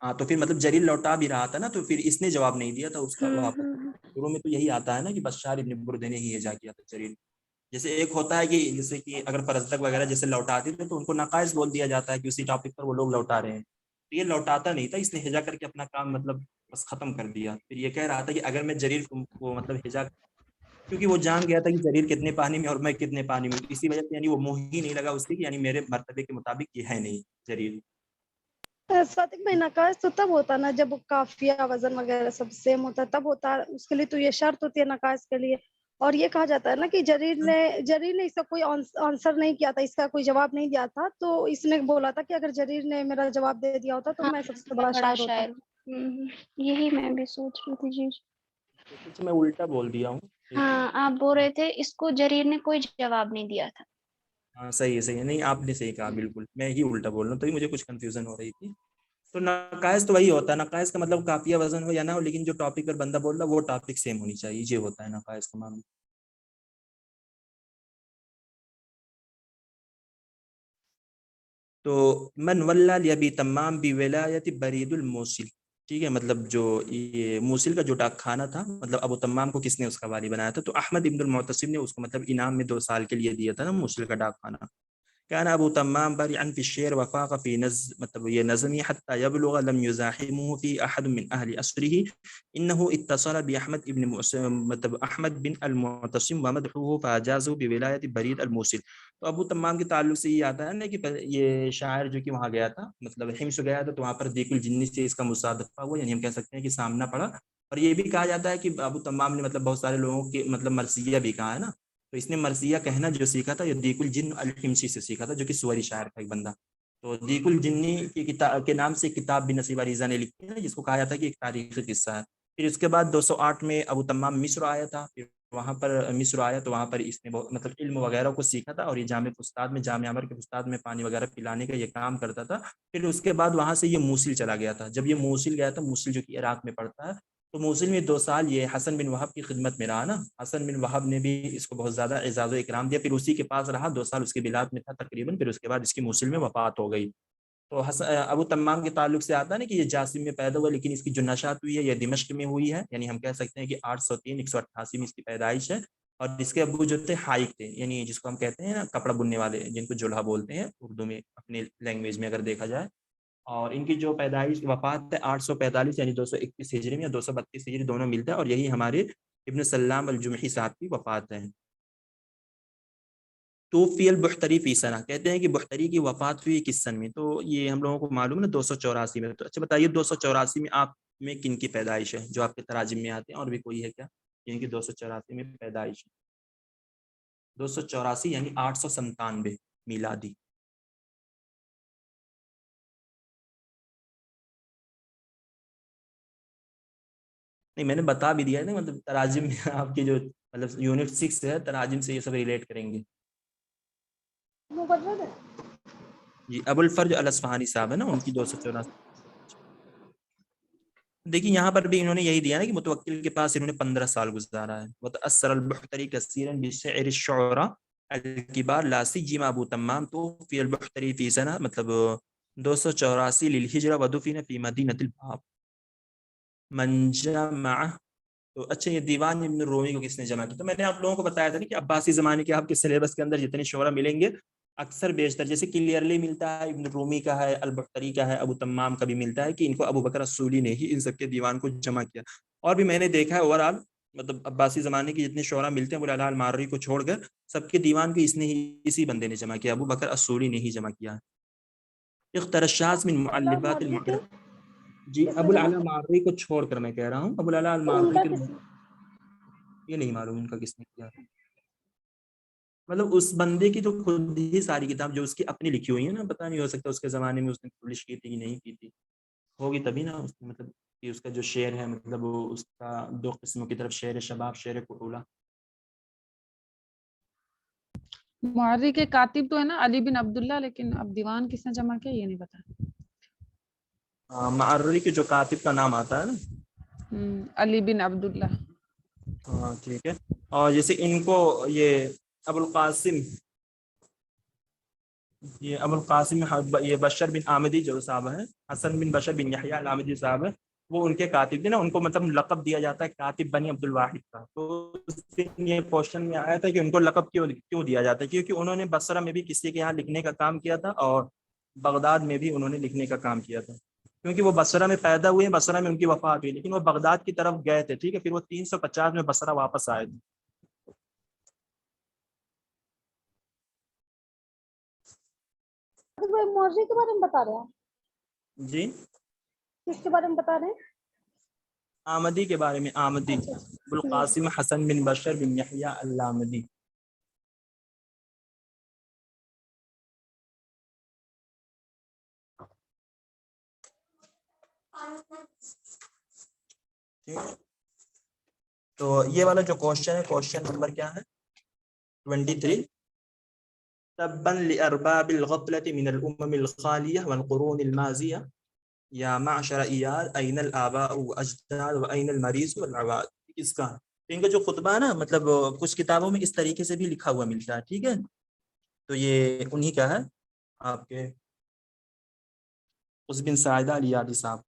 ہاں تو پھر مطلب جریر لوٹا بھی رہا تھا نا, تو پھر اس نے جواب نہیں دیا تھا اس کا واپس. شروع میں تو یہی آتا ہے نا کہ بشار ابن برد نے ہی ہجا کیا تھا جریر. جیسے ایک ہوتا ہے کہ جیسے کہ اگر فرزدق وغیرہ جیسے لوٹاتے تھے تو ان کو نقائص بول دیا جاتا ہے کہ اسی ٹاپک پر وہ لوگ لوٹا رہے ہیں. تو یہ لوٹاتا نہیں تھا, اس نے ہجا کر کے اپنا کام مطلب بس ختم کر دیا. پھر یہ کہہ رہا تھا کہ اگر میں جریر کو مطلب ہجا, کیونکہ وہ جان گیا تھا کہ جریر کتنے پانی میں اور میں کتنے پانی میں, اسی وجہ سے یعنی وہ موہ ہی نہیں لگا اس کی, یعنی میرے مرتبے کے مطابق یہ ہے نہیں جریر. صادق بھائی نقائص تو تب ہوتا نا جب قافیہ وزن وغیرہ سب سیم ہوتا ہے, تب ہوتا ہے. اس کے لیے تو یہ شرط ہوتی ہے نقائص کے لیے. اور یہ کہا جاتا ہے نا کہ جریر نے اس کا کوئی آنسر نہیں کیا تھا, اس کا کوئی جواب نہیں دیا تھا, تو اس نے بولا تھا کہ اگر جریر نے میرا جواب دے دیا ہوتا تو میں سب سے بڑا شاعر ہوتا. یہی میں بھی سوچ رہی تھی. جی کچھ میں الٹا بول دیا ہوں. ہاں آپ بول رہے تھے اس کو جریر نے کوئی جواب نہیں دیا تھا. ہاں صحیح ہے, نہیں آپ نے صحیح کہا, بالکل میں ہی الٹا بول رہا ہوں, تو مجھے کچھ کنفیوژن ہو رہی تھی. تو نقائص تو وہی ہوتا ہے, نقائص کا مطلب قافیہ وزن ہو یا نہ ہو, لیکن جو ٹاپک پر بندہ بول رہا ہے وہ ٹاپک سیم ہونی چاہیے, یہ ہوتا ہے نقائص کا معاملہ. تو من ولا لابی تمام بولایت برید الموصل, ٹھیک ہے, مطلب جو یہ موصل کا جو ڈاک خانہ تھا, مطلب ابو تمام کو کس نے اس کا والی بنایا تھا, تو احمد ابن المعتصم نے اس کو مطلب انعام میں 2 سال کے لیے دیا تھا نا موصل کا ڈاک خانہ. كان ابو تمام بارعا في الشعر وفاق في مطلب یہ نظمی حتى يبلغ لم يزاحمه في احد من اهل عصره انه اتصل باحمد ابن مطلب احمد بن المعتصم ومدحه فاجازه بولایت برید الموصل. تو ابو تمام کے تعلق سے یہ آتا ہے نا کہ یہ شاعر جو کہ وہاں گیا تھا, مطلب حمص گیا تھا, تو وہاں پر دیق الجنی سے اس کا مصادفہ ہوا, یعنی ہم کہہ سکتے ہیں کہ سامنا پڑا. اور یہ بھی کہا جاتا ہے کہ ابو تمام نے مطلب بہت سارے لوگوں کے مطلب مرثیہ بھی کہا ہے نا, تو اس نے مرثیہ کہنا جو سیکھا تھا یہ دیق الجن الحمصی سے سیکھا تھا, جو کہ سوری شاعر کا ایک بندہ. تو دیق الجنی کی کتاب کے نام سے کتاب بھی نصیب عریضہ نے لکھی ہے, جس کو کہا جاتا ہے کہ ایک تاریخی قصہ ہے. پھر اس کے بعد 208 میں ابو تمام مصر آیا تھا, پھر وہاں پر مصر آیا تو وہاں پر اس نے مطلب علم وغیرہ کو سیکھا تھا, اور یہ جامع استاد میں جامع عمر کے استاد میں پانی وغیرہ پلانے کا یہ کام کرتا تھا. پھر اس کے بعد وہاں سے یہ موصل چلا گیا تھا. جب یہ موصل گیا تھا, موصل جو کہ عراق میں پڑتا ہے, تو موصل میں 2 سال یہ حسن بن وہب کی خدمت میں رہا نا. حسن بن وہب نے بھی اس کو بہت زیادہ اعزاز و اکرام دیا, پھر اسی کے پاس رہا 2 سال, اس کے بلاد میں تھا تقریباً. پھر اس کے بعد اس کی موصل میں وفات ہو گئی. تو ابو تمام کے تعلق سے آتا ہے نا کہ یہ جاسم میں پیدا ہوا, لیکن اس کی جو نشات ہوئی ہے یہ دمشق میں ہوئی ہے, یعنی ہم کہہ سکتے ہیں کہ 803 188 میں اس کی پیدائش ہے. اور اس کے ابو جو تھے حائق تھے, یعنی جس کو ہم کہتے ہیں نا کپڑا بننے والے, جن کو جولہا بولتے ہیں اردو میں اپنے لینگویج میں اگر دیکھا جائے. اور ان کی جو پیدائش وفات ہے 845 یعنی 231 ہجری میں یا 232 ہجری دونوں ملتا ہے, اور یہی ہمارے ابن سلام الجمحی صاحب کی وفات ہے. توفی البحتری فی سنہ, کہتے ہیں کہ بحتری کی وفات ہوئی کس سن میں, تو یہ ہم لوگوں کو معلوم ہے 284 میں. تو اچھا بتائیے 284 میں آپ میں کن کی پیدائش ہے, جو آپ کے تراجم میں آتے ہیں, اور بھی کوئی ہے کیا جن کی 284 میں پیدائش ہے؟ 284 یعنی 897 میلادی. نہیں میں نے بتا بھی دیا ہے نا, مطلب تراجم میں آپ کی جو مطلب یونٹ 6 ہے تراجم سے یہ سب ریلیٹ کریں گے. جی ابو الفرج الاصفہانی صاحب ہے نا, ان کی 284. دیکھیے یہاں پر بھی انہوں نے یہی دیا نا کہ متوکل کے پاس انہوں نے 15 سال گزارا ہے. وتأثر البحتری كثيرا بشعر الشعراء الكبار لا سيما ابو تمام توفي البحتری فی سنہ مطلب 284 للہجرہ ودفن فی مدینہ الباب من جمع. تو اچھا یہ دیوان ابن رومی کو کس نے جمع کیا؟ تو میں نے آپ لوگوں کو بتایا تھا نا کہ عباسی زمانے کے آپ کے سلیبس کے اندر جتنے شعراء ملیں گے اکثر بیشتر جیسے کلیئرلی ملتا ہے ابن رومی کا ہے، البحتری کا ہے، ابو تمام کا بھی ملتا ہے کہ ان کو ابو بکر الصولی نے ہی ان سب کے دیوان کو جمع کیا. اور بھی میں نے دیکھا ہے اوور آل مطلب عباسی زمانے کے جتنے شعراء ملتے ہیں ابو العلا المعرری کو چھوڑ کر سب کے دیوان کو اسی بندے نے جمع کیا، ابو بکر الصولی نے ہی جمع کیا. اختر الشاذ من مؤلفات المعرری. جی کس نے ابو جمع العلا کیا؟ المعرری کو چھوڑ کر میں کہہ رہا ہوں، ابو العلا تو ان المعرری کا کے کس یہ نہیں معلوم ان کا کس نے کیا. مطلب اس بندے کی تو خود ہی ساری کتاب جو اس کی اپنی لکھی ہوئی ہے نا، پتہ نہیں ہو سکتا اس کے زمانے میں اس نے پبلش کی تھی کہ نہیں کی تھی، ہوگی تبھی نا اس مطلب کہ اس کا جو شعر ہے مطلب وہ اس کا 2 قسموں کی طرف شعر شباب شعر کہولا. معرری کے کاتب تو ہے نا علی بن عبداللہ، لیکن اب دیوان کس نے جمع کیا یہ نہیں پتا. معرری کے جو کاتب کا نام آتا ہے نا علی بن عبداللہ. ہاں ٹھیک ہے. اور جیسے ان کو یہ ابو القاسم یہ بشر بن آمدی جو صاحب ہے، حسن بن بشر بن یحییٰ الآمدی صاحب ہے، وہ ان کے کاتب تھے نا، ان کو مطلب لقب دیا جاتا ہے کاتب بنی عبد الواحد کا. تو اس دن یہ کوشچن میں آیا تھا کہ ان کو لقب کیوں دیا جاتا ہے، کیونکہ انہوں نے بصرہ میں بھی کسی کے یہاں لکھنے کا کام کیا تھا اور بغداد میں بھی انہوں نے لکھنے کا کام کیا تھا. کیونکہ وہ بصرہ میں پیدا ہوئے ہیں، بصرہ میں ان کی وفات ہوئی، لیکن وہ بغداد کی طرف گئے تھے. ٹھیک ہے، پھر وہ 350 میں بصرہ واپس آئے تھے. مورجی کے بارے میں بتا رہے ہیں؟ جی کس کے بارے میں بتا رہے ہیں؟ آمدی کے بارے میں. آمدی اچھا ابو القاسم حسن بن بشر بن یحییٰ الآمدی. تو یہ والا جو کوشچن ہے، کوشچن نمبر کیا ہے 23. تبا لأرباب الغفلة من الأمم الخالية والقرون الماضية یا معشر ایال این الآباء واجداد و این المریض والعواد. اس کا ان کا جو خطبہ ہے نا مطلب کچھ کتابوں میں اس طریقے سے بھی لکھا ہوا ملتا ہے. ٹھیک ہے، تو یہ انہی کا ہے آپ کے اس بن سعیدہ الیادی صاحب.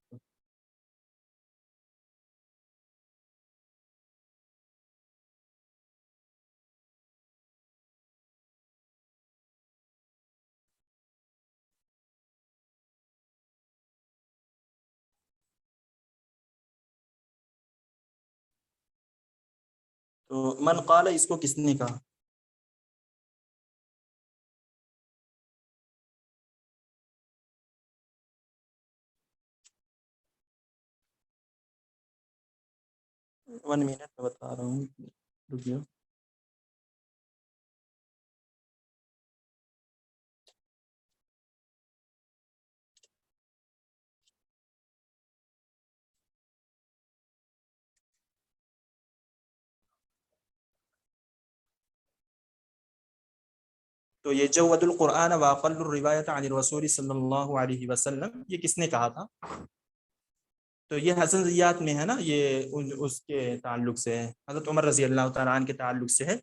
تو من قال اس کو کس نے کہا؟ ون منٹ میں بتا رہا ہوں، رکیے. تو یہ جود القرآن واقل الروایت عن الرسول صلی اللہ علیہ وسلم یہ کس نے کہا تھا؟ تو یہ حسن زیات میں ہے نا، یہ اس کے تعلق سے ہے، حضرت عمر رضی اللہ تعالیٰ عنہ کے تعلق سے ہے.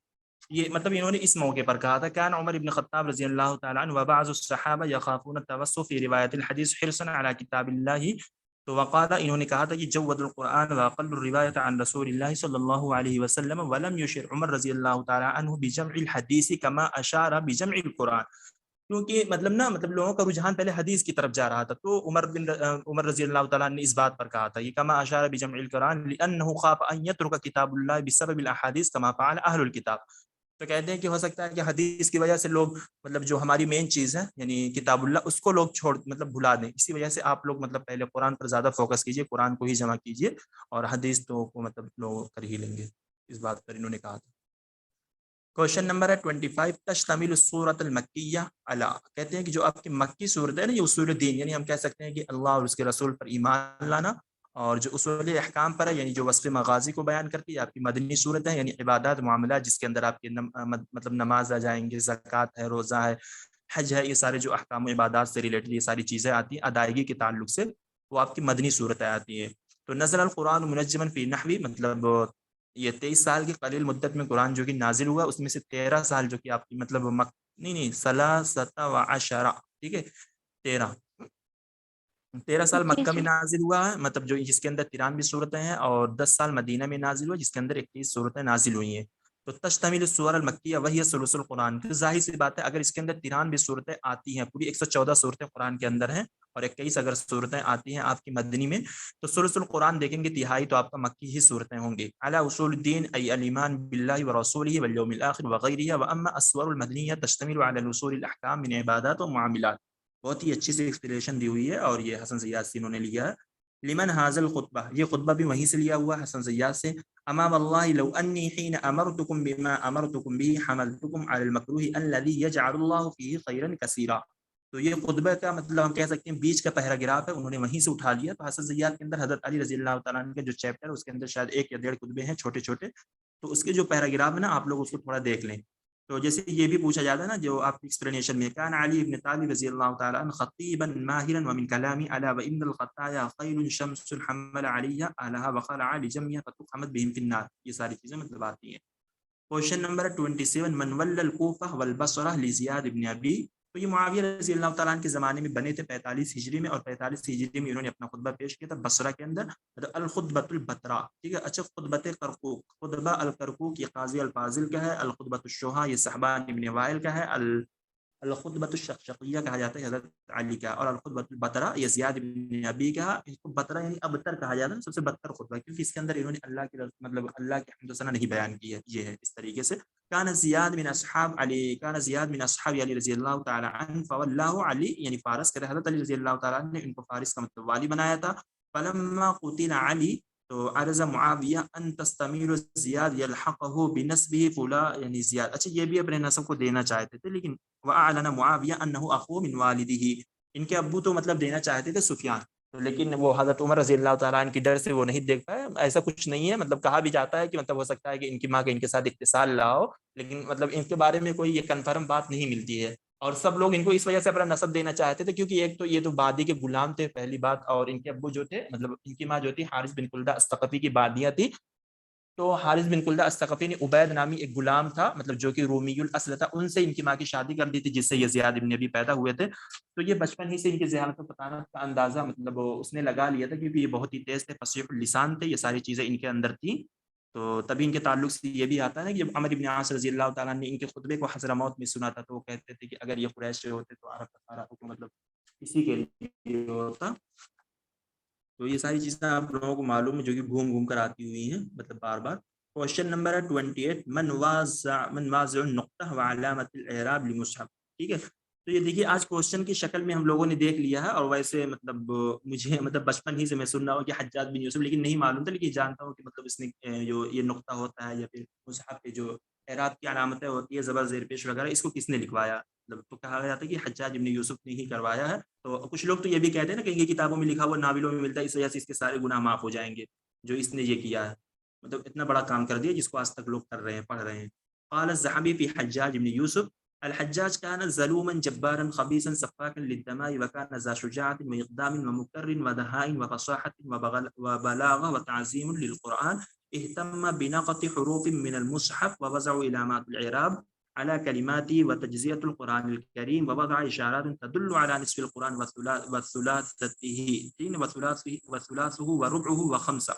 یہ مطلب انہوں نے اس موقع پر کہا تھا کان عمر ابن خطاب رضی اللہ تعالیٰ عنہ وبعض الصحابہ یخافون التوسع فی روایت الحدیث حرصا علی کتاب اللہ. تو وقال انہوں نے کہا تھا کہ جود القرآن واقل الروایت عن رسول اللہ صلی اللہ علیہ وسلم ولم یشر عمر رضی اللہ تعالیٰ عنہ بجمع الحدیث کما اشار بجمع القرآن. کیونکہ مطلب نا مطلب لوگوں کا رجحان پہلے حدیث کی طرف جا رہا تھا، تو عمر رضی اللہ تعالیٰ نے اس بات پر کہا تھا یہ کما اشار بجمع القرآن لانه خاف ان يترك کتاب اللہ بسبب الاحادیث کما فعل اہل الکتاب. تو کہتے ہیں کہ ہو سکتا ہے کہ حدیث کی وجہ سے لوگ مطلب جو ہماری مین چیز ہے یعنی کتاب اللہ اس کو لوگ چھوڑ مطلب بھلا دیں، اسی وجہ سے آپ لوگ مطلب پہلے قرآن پر زیادہ فوکس کیجئے، قرآن کو ہی جمع کیجئے اور حدیث تو کو مطلب لوگ کر ہی لیں گے. اس بات پر انہوں نے کہا تھا. کوشچن نمبر ہے 25. تشتمل السورۃ المکیہ علی، کہتے ہیں کہ جو آپ کی مکی صورت ہے نا یہ اصول دین، یعنی ہم کہہ سکتے ہیں کہ اللہ اور اس کے رسول پر ایمان لانا، اور جو اصول احکام پر ہے یعنی جو وصف مغازی کو بیان کرتی ہے آپ کی مدنی صورت ہے، یعنی عبادات معاملات جس کے اندر آپ کے مطلب نماز آ جائیں گے، زکوٰۃ ہے، روزہ ہے، حج ہے، یہ سارے جو احکام و عبادات سے ریلیٹڈ یہ ساری چیزیں آتی ہیں ادائیگی کے تعلق سے، وہ آپ کی مدنی صورتیں آتی ہیں. تو نزل القرآن منجما فی نحوی، مطلب یہ 23 سال کی قلیل مدت میں قرآن جو کہ نازل ہوا، اس میں سے 13 سال جو کہ آپ کی مطلب نہیں ثلاثۃ و عشرہ، ٹھیک ہے 13 سال مکہ میں نازل ہوا ہے، مطلب جو جس کے اندر 93 صورتیں ہیں، اور 10 سال مدینہ میں نازل ہوا جس کے اندر 21 صورتیں نازل ہوئی ہیں۔ تو تشتمل السور المکیہ وہی ثلث القرآن، تو ظاہر سی بات ہے اگر اس کے اندر 93 صورتیں آتی ہیں، پوری 114 صورتیں قرآن کے اندر ہیں اور 21 اگر صورتیں آتی ہیں آپ کی مدنی میں، تو ثلث القرآن دیکھیں گے تہائی تو آپ کا مکی ہی صورتیں ہوں گی۔ علی اصول الدین ای الایمان باللہ ورسولہ والیوم الاخر وغیرہ، واما السور المدنیہ تشتمل علی الاصول الاحکام من عبادات و معاملات۔ بہت ہی اچھی سی ایکسپلینیشن دی ہوئی ہے، اور یہ حسن زیاد سے انہوں نے لیا ہے۔ لمن حاضل خطبہ، یہ خطبہ بھی وہیں سے لیا ہوا ہے حسن زیاد سے۔ امام اللہ لو انی حین امرتکم بما امرتکم به حملتکم علی المکروہ الذی یجعل اللہ فیہ خیرا کثیرا۔ تو یہ خطبہ کا مطلب ہم کہہ سکتے ہیں بیچ کا پیراگراف ہے، انہوں نے وہیں سے اٹھا لیا۔ تو حسن زیاد کے اندر حضرت علی رضی اللہ تعالیٰ عنہ کے جو چیپٹر ہے اس کے اندر شاید 1 یا 1.5 خطبے ہیں چھوٹے چھوٹے، تو اس کے جو پیراگراف ہے نا آپ لوگ اس کو تھوڑا دیکھ لیں۔ تو جیسے یہ بھی پوچھا جاتا ہے نا جو آپ کی ایکسپلینیشن میں، کان علی ابن طالب رضی اللہ تعالیٰ عنہ خطیبا ماہرا ومن کلامی علی وان الخطایا خیل شمس حمل علیہ اہلها وخلع لجمع فتحمد بهم في النار، یہ ساری چیزیں مطلب آتی ہیں۔ کوشچن نمبر 27، من ول الکوفہ والبصرہ لزیاد ابن ابی، تو یہ معاویہ رضی اللہ تعالیٰ عنہ کے زمانے میں بنے تھے 45 ہجری میں، اور 45 ہجری میں انہوں نے اپنا خطبہ پیش کیا تھا بصرہ کے اندر، الخطبۃ البتراء، ٹھیک ہے۔ اچھا خطبۃ کرکوک، خطبہ الکرکوک یہ قاضی الفاضل کا ہے، الخطبۃ الشوہا یہ صحبان ابن وائل کا ہے، الخطبۃ الشقشقیہ کہا جاتا ہے حضرت علی کا، اور الخطبۃ البتراء یہ زیاد ابن ابی کا۔ اس کو بترا یعنی ابتر کہا جاتا ہے، سب سے بدتر خطبہ، کیونکہ اس کے اندر انہوں نے اللہ کی مطلب اللہ کی حمد و ثنا نہیں بیان کی ہے، یہ ہے اس طریقے سے۔ کان زیاد من اصحاب علی، کان زیاد من اصحاب علی رضی اللہ تعالی عنہ فولاه علی، یعنی فارس کے حضرت علی رضی اللہ تعالی عنہ نے ان کو فارس کا مطلب والی بنایا تھا۔ فلما قتل علی، تو عرض معاویہ ان تستمیر زیاد یلحقہ بنسبہ فلا، یعنی زیاد، اچھا یہ بھی اپنے نسب کو دینا چاہتے تھے، لیکن واعلن معاویہ انہ اخو من والدہ، ان کے ابو تو مطلب دینا چاہتے تھے سفیان، لیکن وہ حضرت عمر رضی اللہ تعالیٰ عنہ کی ڈر سے وہ نہیں دیکھ پائے۔ ایسا کچھ نہیں ہے، مطلب کہا بھی جاتا ہے کہ مطلب ہو سکتا ہے کہ ان کی ماں کا ان کے ساتھ اتصال رہا ہو، لیکن مطلب ان کے بارے میں کوئی یہ کنفرم بات نہیں ملتی ہے، اور سب لوگ ان کو اس وجہ سے اپنا نسب دینا چاہتے تھے کیونکہ ایک تو یہ تو بادی کے غلام تھے پہلی بات، اور ان کے ابو جو تھے مطلب ان کی ماں جو تھی حارث بن کلدہ الثقفی کی بادیہ تھی، تو حارث بن کلدہ الثقفی نے عبید نامی ایک غلام تھا مطلب جو کہ رومی الاصل تھا، ان سے ان کی ماں کی شادی کر دی تھی جس سے یہ زیاد ابن ابی پیدا ہوئے تھے۔ تو یہ بچپن ہی سے ان کی ذہانت و فطانت کا اندازہ مطلب اس نے لگا لیا تھا، کیونکہ یہ بہت ہی تیز تھے، فصیح اللسان تھے، یہ ساری چیزیں ان کے اندر تھیں۔ تو تبھی ان کے تعلق سے یہ بھی آتا ہے نا کہ جب عمر بن عاص رضی اللہ تعالیٰ نے ان کے خطبے کو حضرموت میں سنا تھا تو وہ کہتے تھے کہ اگر یہ قریش سے ہوتے تو عرب کا سارا حکم مطلب اسی کے لیے ہوتا۔ تو یہ ساری چیزیں آپ لوگوں کو معلوم ہے جو کہ گھوم گھوم کر آتی ہوئی ہیں مطلب بار بار۔ کوشچن نمبر ہے 28، من واضع النقطہ وعلامت الاعراب لمصحف، ٹھیک ہے۔ تو یہ دیکھیے آج کوشچن کی شکل میں ہم لوگوں نے دیکھ لیا ہے، اور ویسے مطلب مجھے مطلب بچپن ہی سے میں سن رہا ہوں کہ حجاج بن یوسف، لیکن نہیں معلوم تھا، لیکن جانتا ہوں کہ مطلب اس نے جو یہ نقطہ ہوتا ہے یا پھر مصحف کے جو اعراب کی علامتیں ہوتی ہے زبر زیر پیش وغیرہ، اس کو کس نے لکھوایا، مطلب تو کہا جاتا ہے کہ حجاج بن یوسف نے ہی کروایا ہے۔ تو کچھ لوگ تو یہ بھی کہتے ہیں نا کہ یہ کتابوں میں لکھا ہوا ناولوں میں ملتا ہے، اس وجہ سے اس کے سارے گناہ معاف ہو جائیں گے جو اس نے یہ کیا ہے، مطلب اتنا بڑا کام کر دیا جس کو آج تک لوگ کر رہے ہیں پڑھ رہے ہیں۔ قال الذهبي في حجاج بن يوسف، الحجاج كان ظلوما جبارا خبيثا سفاكا للدماء، وكان ذا شجاعة وإقدام ومكر ودهاء وفصاحة وبلاغة وتعظيم للقرآن، اهتم بنقط حروف من المصحف ووضع علامات الإعراب على كلماته وتجزية القرآن الكريم، ووضع إشارات تدل على نصف القرآن وثلاثه وربعه وخمسة،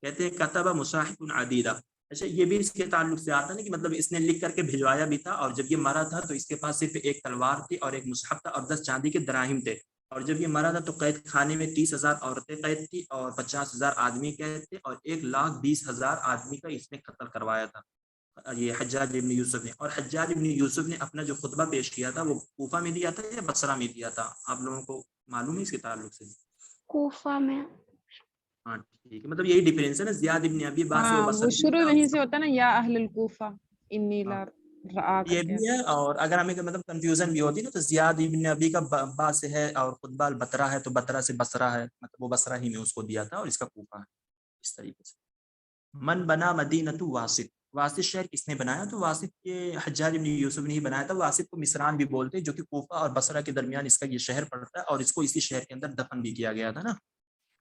کہتے ہیں کتب مصاحف عدیدہ۔ اچھا یہ بھی اس کے تعلق سے آتا ہے کہ مطلب اس نے لکھ کر کے بھجوایا بھی تھا، اور جب یہ مرا تھا تو اس کے پاس صرف ایک تلوار تھی اور ایک مصحف تھا اور 10 چاندی کے دراہم تھے، اور جب یہ مرا تھا تو قید خانے میں 30,000 عورتیں قید تھی اور 50,000 آدمی قید تھے، اور 1,20,000 آدمی کا اس نے قتل کروایا تھا یہ حجاج ابن یوسف نے۔ اور حجاج ابن یوسف نے اپنا جو خطبہ پیش کیا تھا وہ کوفہ میں دیا تھا یا بصرہ میں دیا تھا، آپ لوگوں کو معلوم ہے اس کے تعلق سے؟ کوفہ میں۔ ہاں ٹھیک ہے، مطلب یہی ڈفرینس ہے نا، زیاد ابن ابی باس وہ شروع وہیں سے ہوتا ہے نا، یا اہل الکوفہ انی لا رآ یہ بھی ہے۔ اور اگر ہمیں مطلب کنفیوژن بھی ہوتی ہے نا تو زیاد ابن ابی کا با سے ہے اور خطبہ البترا ہے، تو بترا سے بصرہ ہے، مطلب وہ بصرہ ہی میں اس کو دیا تھا اور اس کا کوفہ ہے اس طریقے سے۔ من بنا مدینۃ واسط، واسط شہر کس نے بنایا؟ تو واسط کے حجاج ابن یوسف نے ہی بنایا تھا۔ واسط کو مصران بھی بولتے ہیں جو کہ کوفہ اور بصرہ کے درمیان اس کا یہ شہر پڑتا ہے، اور اس کو اسی شہر کے اندر دفن بھی کیا گیا تھا نا۔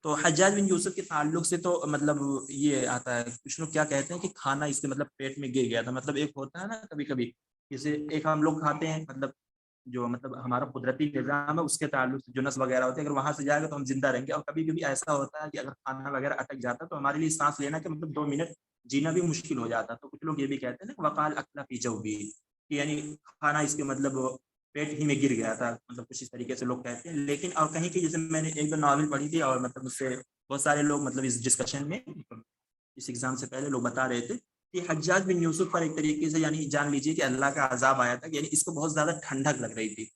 تو حجاج بن یوسف کے تعلق سے تو مطلب یہ آتا ہے، کچھ لوگ کیا کہتے ہیں کہ کھانا اس کے مطلب پیٹ میں گر گیا تھا. مطلب ایک ہوتا ہے نا کبھی کبھی جیسے ایک ہم لوگ کھاتے ہیں، مطلب جو مطلب ہمارا قدرتی نظام ہے اس کے تعلق سے جو نس وغیرہ ہوتے ہیں، اگر وہاں سے جائے گا تو ہم زندہ رہیں گے. اور کبھی کبھی ایسا ہوتا ہے کہ اگر کھانا وغیرہ اٹک جاتا ہے تو ہمارے لیے سانس لینا کہ مطلب 2 منٹ جینا بھی مشکل ہو جاتا. تو کچھ لوگ یہ بھی کہتے ہیں نا وقال اکلا فی جوبی، کہ یعنی کھانا اس کے مطلب پیٹ ہی میں گر گیا تھا، مطلب کچھ اس طریقے سے لوگ کہتے ہیں. لیکن اور کہیں کہ جیسے میں نے ایک دو ناول پڑھی تھی اور مطلب اس سے بہت سارے لوگ مطلب اس ڈسکشن میں اس ایگزام سے پہلے لوگ بتا رہے تھے کہ حجاج بن یوسف پر ایک طریقے سے یعنی جان لیجیے کہ اللہ کا عذاب آیا تھا، یعنی اس کو بہت زیادہ ٹھنڈک لگ رہی تھی.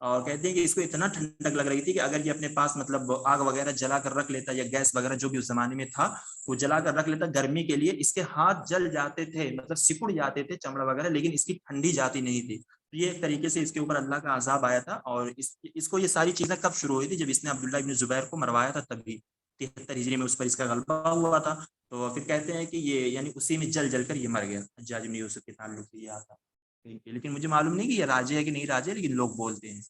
اور کہتے ہیں کہ اس کو اتنا ٹھنڈک لگ رہی تھی کہ اگر یہ اپنے پاس مطلب آگ وغیرہ جلا کر رکھ لیتا یا گیس وغیرہ جو بھی اس زمانے میں تھا وہ جلا کر رکھ لیتا گرمی کے لیے، اس کے ہاتھ جل جاتے تھے، مطلب سکڑ جاتے تھے چمڑا وغیرہ، لیکن اس کی ٹھنڈی جاتی نہیں تھی. تو یہ ایک طریقے سے اس کے اوپر اللہ کا عذاب آیا تھا. اور اس کو یہ ساری چیزیں کب شروع ہوئی تھی؟ جب اس نے عبداللہ ابن زبیر کو مروایا تھا، تب بھی 73 ہجری میں اس پر اس کا غلبہ ہوا تھا. تو پھر کہتے ہیں کہ یہ یعنی اسی میں جل جل کر یہ مر گیا. حجاج بن یوسف کے تعلق سے یہ آتا، لیکن مجھے معلوم نہیں کہ یہ راجع ہے کہ نہیں راجع، لیکن لوگ بولتے ہیں.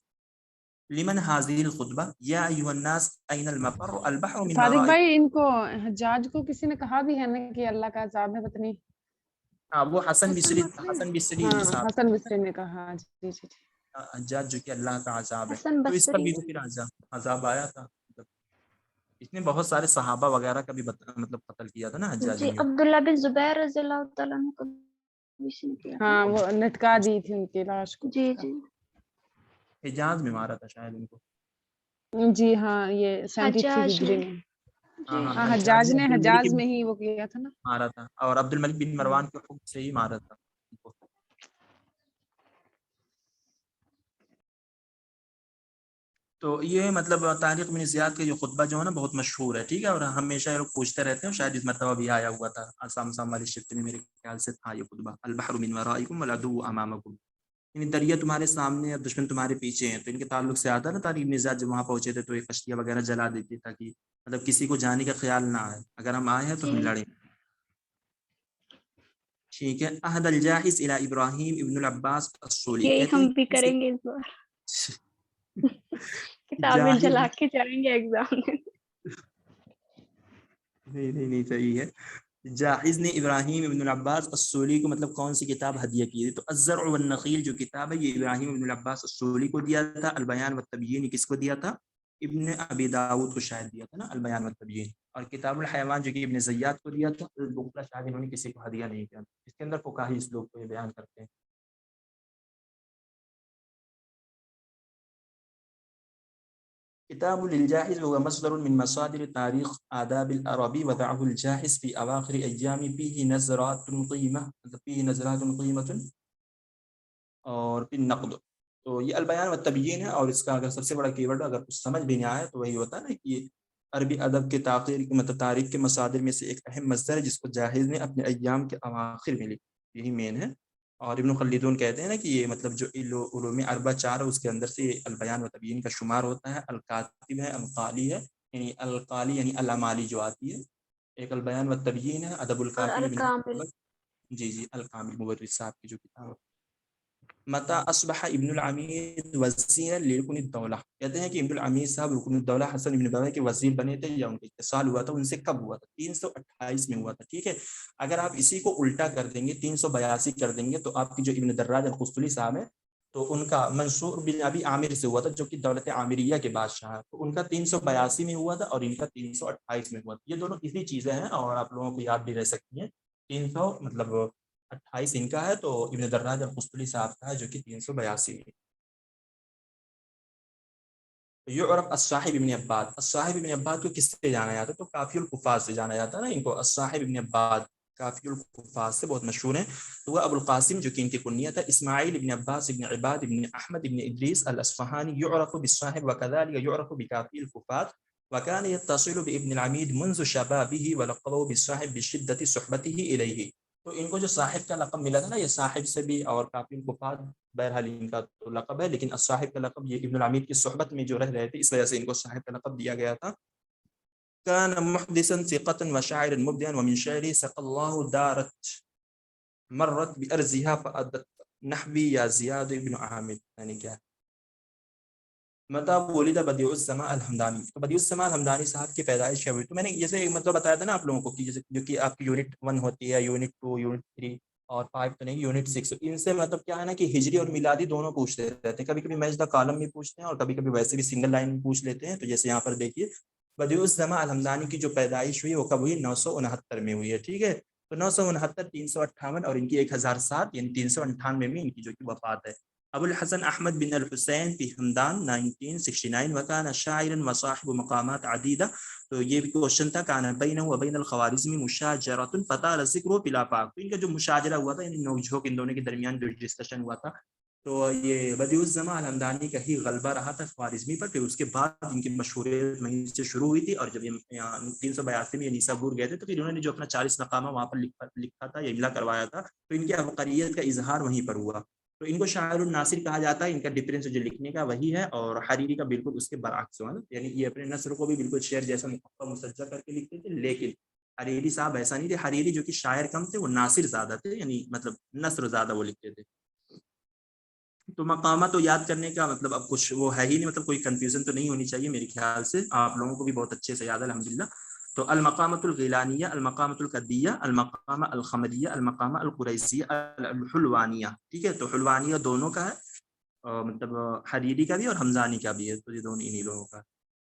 لمن هذه الخطبہ یا ایھا الناس این المفر البحر من صادق وراء. بھائی ان کو حجاج کو کسی نے کہا بھی ہے نا کہ اللہ کا عذاب ہے، پتہ نہیں. وہ حسن بصری ہاں صاحب حسن بصری نے کہا. جی جی جی. حجاج جو کہ اللہ کا عذاب ہے، حسن تو اس پر بصری بھی تو پھر عذاب آیا تھا. مطلب اس نے بہت سارے صحابہ وغیرہ کا بھی مطلب قتل کیا تھا نا حجاج جی نے. عبداللہ بن زبیر رضی اللہ تعالیٰ عنہ کو بھی اس نے کیا تھا. ہاں وہ لٹکا دی تھی ان کی لاش کو. جی جی حجاز میں مارا تھا شاید ان کو. جی ہاں یہ 73 حجاج ہجری نے. میں. جی ہاں حجاج نے عبد الملک حجاز میں ہی وہ کیا تھا نا. مارا تھا، اور عبد الملک بن مروان کے حکم سے ہی مارا تھا ان کو. تو یہ مطلب طارق بن زیاد کا جو خطبہ جو ہے نا بہت مشہور ہے، ٹھیک ہے. اور ہمیشہ لوگ پوچھتے رہتے ہیں، شاید اس مرتبہ بھی آیا ہوا تھا آسام والی شفٹ میں میرے خیال سے تھا یہ خطبہ. البحر من ورائکم والعدو امامکم، یعنی دریا تمہارے سامنے اور دشمن تمہارے پیچھے ہیں. تو ان کے تعلق سے آتا نا طارق بن زیاد جب وہاں پہنچے تھے تو یہ کشتیاں وغیرہ جلا دیتی تاکہ مطلب کسی کو جانے کا خیال نہ آئے، اگر ہم آئے ہیں تو ہم لڑیں. ٹھیک ہے. عہد الجاحظ الی ابراہیم ابن العباس الصولی، یہی کہتے ہم ہیں بھی کریں گے اس بار، کتابیں جاحظ جلا کے جائیں گے ایگزام میں. نہیں صحیح ہے. جاحظ نے ابراہیم ابن العباس الصولی کو مطلب کون سی کتاب ہدیہ کی ہے؟ تو الزرع والنخیل جو کتاب ہے یہ ابراہیم ابن العباس الصولی کو دیا تھا. البیان والتبیین کس کو دیا تھا؟ ابن ابی داؤد کو شاید دیا تھا نا البیان والتبیین. اور کتاب الحیوان جو کہ ابن زیاد کو دیا تھا. البخلا شاید انہوں نے کسی کو ہدیہ نہیں کیا. اس کے اندر فقہاء اس لوگ کو یہ بیان کرتے ہیں. کتاب للجاحظ هو مصدر من مصادر تاریخ آداب العربی وضعه الجاحظ في أواخر أيام فيه نظرات قیمة اور پھر نقد. تو یہ البیان والتبیین ہے، اور اس کا اگر سب سے بڑا کی ورڈ اگر کچھ سمجھ بھی نہیں آئے تو وہی ہوتا ہے نا کہ عربی ادب کے تاخیر مطلب تاریخ کے مصادر میں سے ایک اہم مصدر ہے جس کو جاحظ نے اپنے ایام کے اواخر میں لکھا، یہی مین ہے. اور ابن خلدون کہتے ہیں نا کہ یہ مطلب جو علوم اربع 4 ہے اس کے اندر سے البیان و تبیین کا شمار ہوتا ہے. الکاتب ہے، القالی ہے، یعنی القالی یعنی الامالی جو آتی ہے، ایک البیان و تبیین ہے. ادب اور الکافی الکامل. جی الکامل مورث صاحب کی جو کتاب ہے. متى اصبح ابن العمید وزیرا لرکن الدولہ، کہتے ہیں کہ ابن العمید صاحب رکن الدولہ حسن ابن بلویہ کے وزیر بنے تھے یا ان کا اتصال ہوا تھا ان سے کب ہوا تھا؟ 328 میں ہوا تھا. ٹھیک ہے. اگر آپ اسی کو الٹا کر دیں گے 382 کر دیں گے تو آپ کی جو ابن دراج القسطلی صاحب ہے تو ان کا منصور بن ابی عامر سے ہوا تھا جو کہ دولت عامریہ کے بادشاہ ہے. تو ان کا 382 میں ہوا تھا اور ان کا 328 میں ہوا تھا. یہ دونوں اسی چیزیں ہیں اور آپ لوگوں کو یاد بھی رہ سکتی ہیں. 300 مطلب 28 ان کا ہے تو ابن دراج القسطلی صاحب کا ہے جو کہ 382 میں. یعرف الصاحب ابن عباد، الصاحب ابن عباد کو کس سے جانا جاتا ہے؟ تو کافی الحفاظ سے جانا جاتا ہے نا ان کو. الصاحب ابن عباد کافی الحفاظ سے بہت مشہور ہیں. تو وہ ابو القاسم جو کہ ان کی کنیت ہے. اسماعیل ابن عباس ابن عباد ابن احمد ابن ادریس الاصفهانی يعرف بالصاحب وكذلك يعرف بكافي الحفاظ وكان يتصل بابن العميد منذ شبابه ولقبه بالصاحب بشدة صحبته اليه. تو ان کو جو صاحب کا لقب ملا تھا نا، یہ صاحب سے بھی اور کافی الحفاظ بہرحال ان کا تو لقب ہے، لیکن الصاحب کا لقب یہ ابن العمید کی صحبت میں جو رہ رہے تھے اس وجہ سے ان کو صاحب کا لقب دیا گیا تھا. كان محدثا ثقة وشاعرا مبدعا ومن شعره سقى الله دارت مرت بأرزها فأدت نحبي يا زياد ابن عامر. یعنی کیا مطلب ولد بدیع السماء الحمدانی، تو بدیع السماء الحمدانی صاحب کی پیدائش کیا ہوئی؟ تو میں نے جیسے مطلب بتایا تھا نا آپ لوگوں کو کہ جیسے جو کہ آپ کی یونٹ 1 ہوتی ہے، یونٹ 2، یونٹ 3 اور 5 تو نہیں، یونٹ 6، ان سے مطلب کیا ہے نا کہ ہجری اور میلادی دونوں پوچھتے رہتے ہیں، کبھی کبھی میچ دا کالم بھی پوچھتے ہیں اور کبھی کبھی ویسے بھی سنگل لائن بھی پوچھ لیتے ہیں. تو جیسے یہاں پر دیکھیے بدیع السماء الحمدانی کی جو پیدائش ہوئی وہ کب ہوئی؟ 969 میں ہوئی ہے. ٹھیک ہے، تو 969، 358 اور ان کی 1007 یعنی 398 میں ان کی جو کہ وفات ہے. ابو الحسن احمد بن الحسین فی حمدان 1969 وکان شاعرا وصاحب مقامات عدیدہ. تو یہ بھی کوشچن تھا، کان بینہ و بین الخوارزمی مشاجرۃ فطال ذکر بلا پاک. تو ان کا جو مشاجرہ ہوا تھا یعنی نوک جھوک ان دونوں کے درمیان جو ڈسکشن ہوا تھا، تو یہ بدیع السماء الحمدانی کا ہی غلبہ رہا تھا خوارزمی پر. پھر اس کے بعد ان کی مشہوریت وہیں سے شروع ہوئی تھی، اور جب یہ 382 میں یہ نیسابور گئے تھے تو پھر انہوں نے جو اپنا 40 مقامہ وہاں پر لکھا تھا یا املا کروایا تھا، تو ان کی عبقریت کا اظہار وہیں پر ہوا. تو ان کو شاعر الناصر کہا جاتا ہے. ان کا ڈفرینس جو لکھنے کا وہی ہے، اور حریری کا بالکل اس کے برعکس ہے، یعنی یہ اپنے نثر کو بھی بالکل شعر جیسا مقفع مسجع کر کے لکھتے تھے، لیکن حریری صاحب ایسا نہیں تھے. حریری جو کہ شاعر کم تھے، وہ ناصر زیادہ تھے، یعنی مطلب نثر زیادہ وہ لکھتے تھے. تو مقامہ تو یاد کرنے کا مطلب اب کچھ وہ ہے ہی نہیں، مطلب کوئی کنفیوژن تو نہیں ہونی چاہیے میرے خیال سے، آپ لوگوں کو بھی بہت اچھے سے یاد ہے الحمدللہ. تو المقامۃ الغیلانیہ، المقامۃ القدیہ، المقامہ الخمدیہ، المقامہ القریسیہ، الحلوانیہ. ٹھیک ہے، تو حلوانیہ دونوں کا ہے، مطلب حریری کا بھی اور حمزانی کا بھی ہے، تو یہ دونوں انہی لوگوں کا.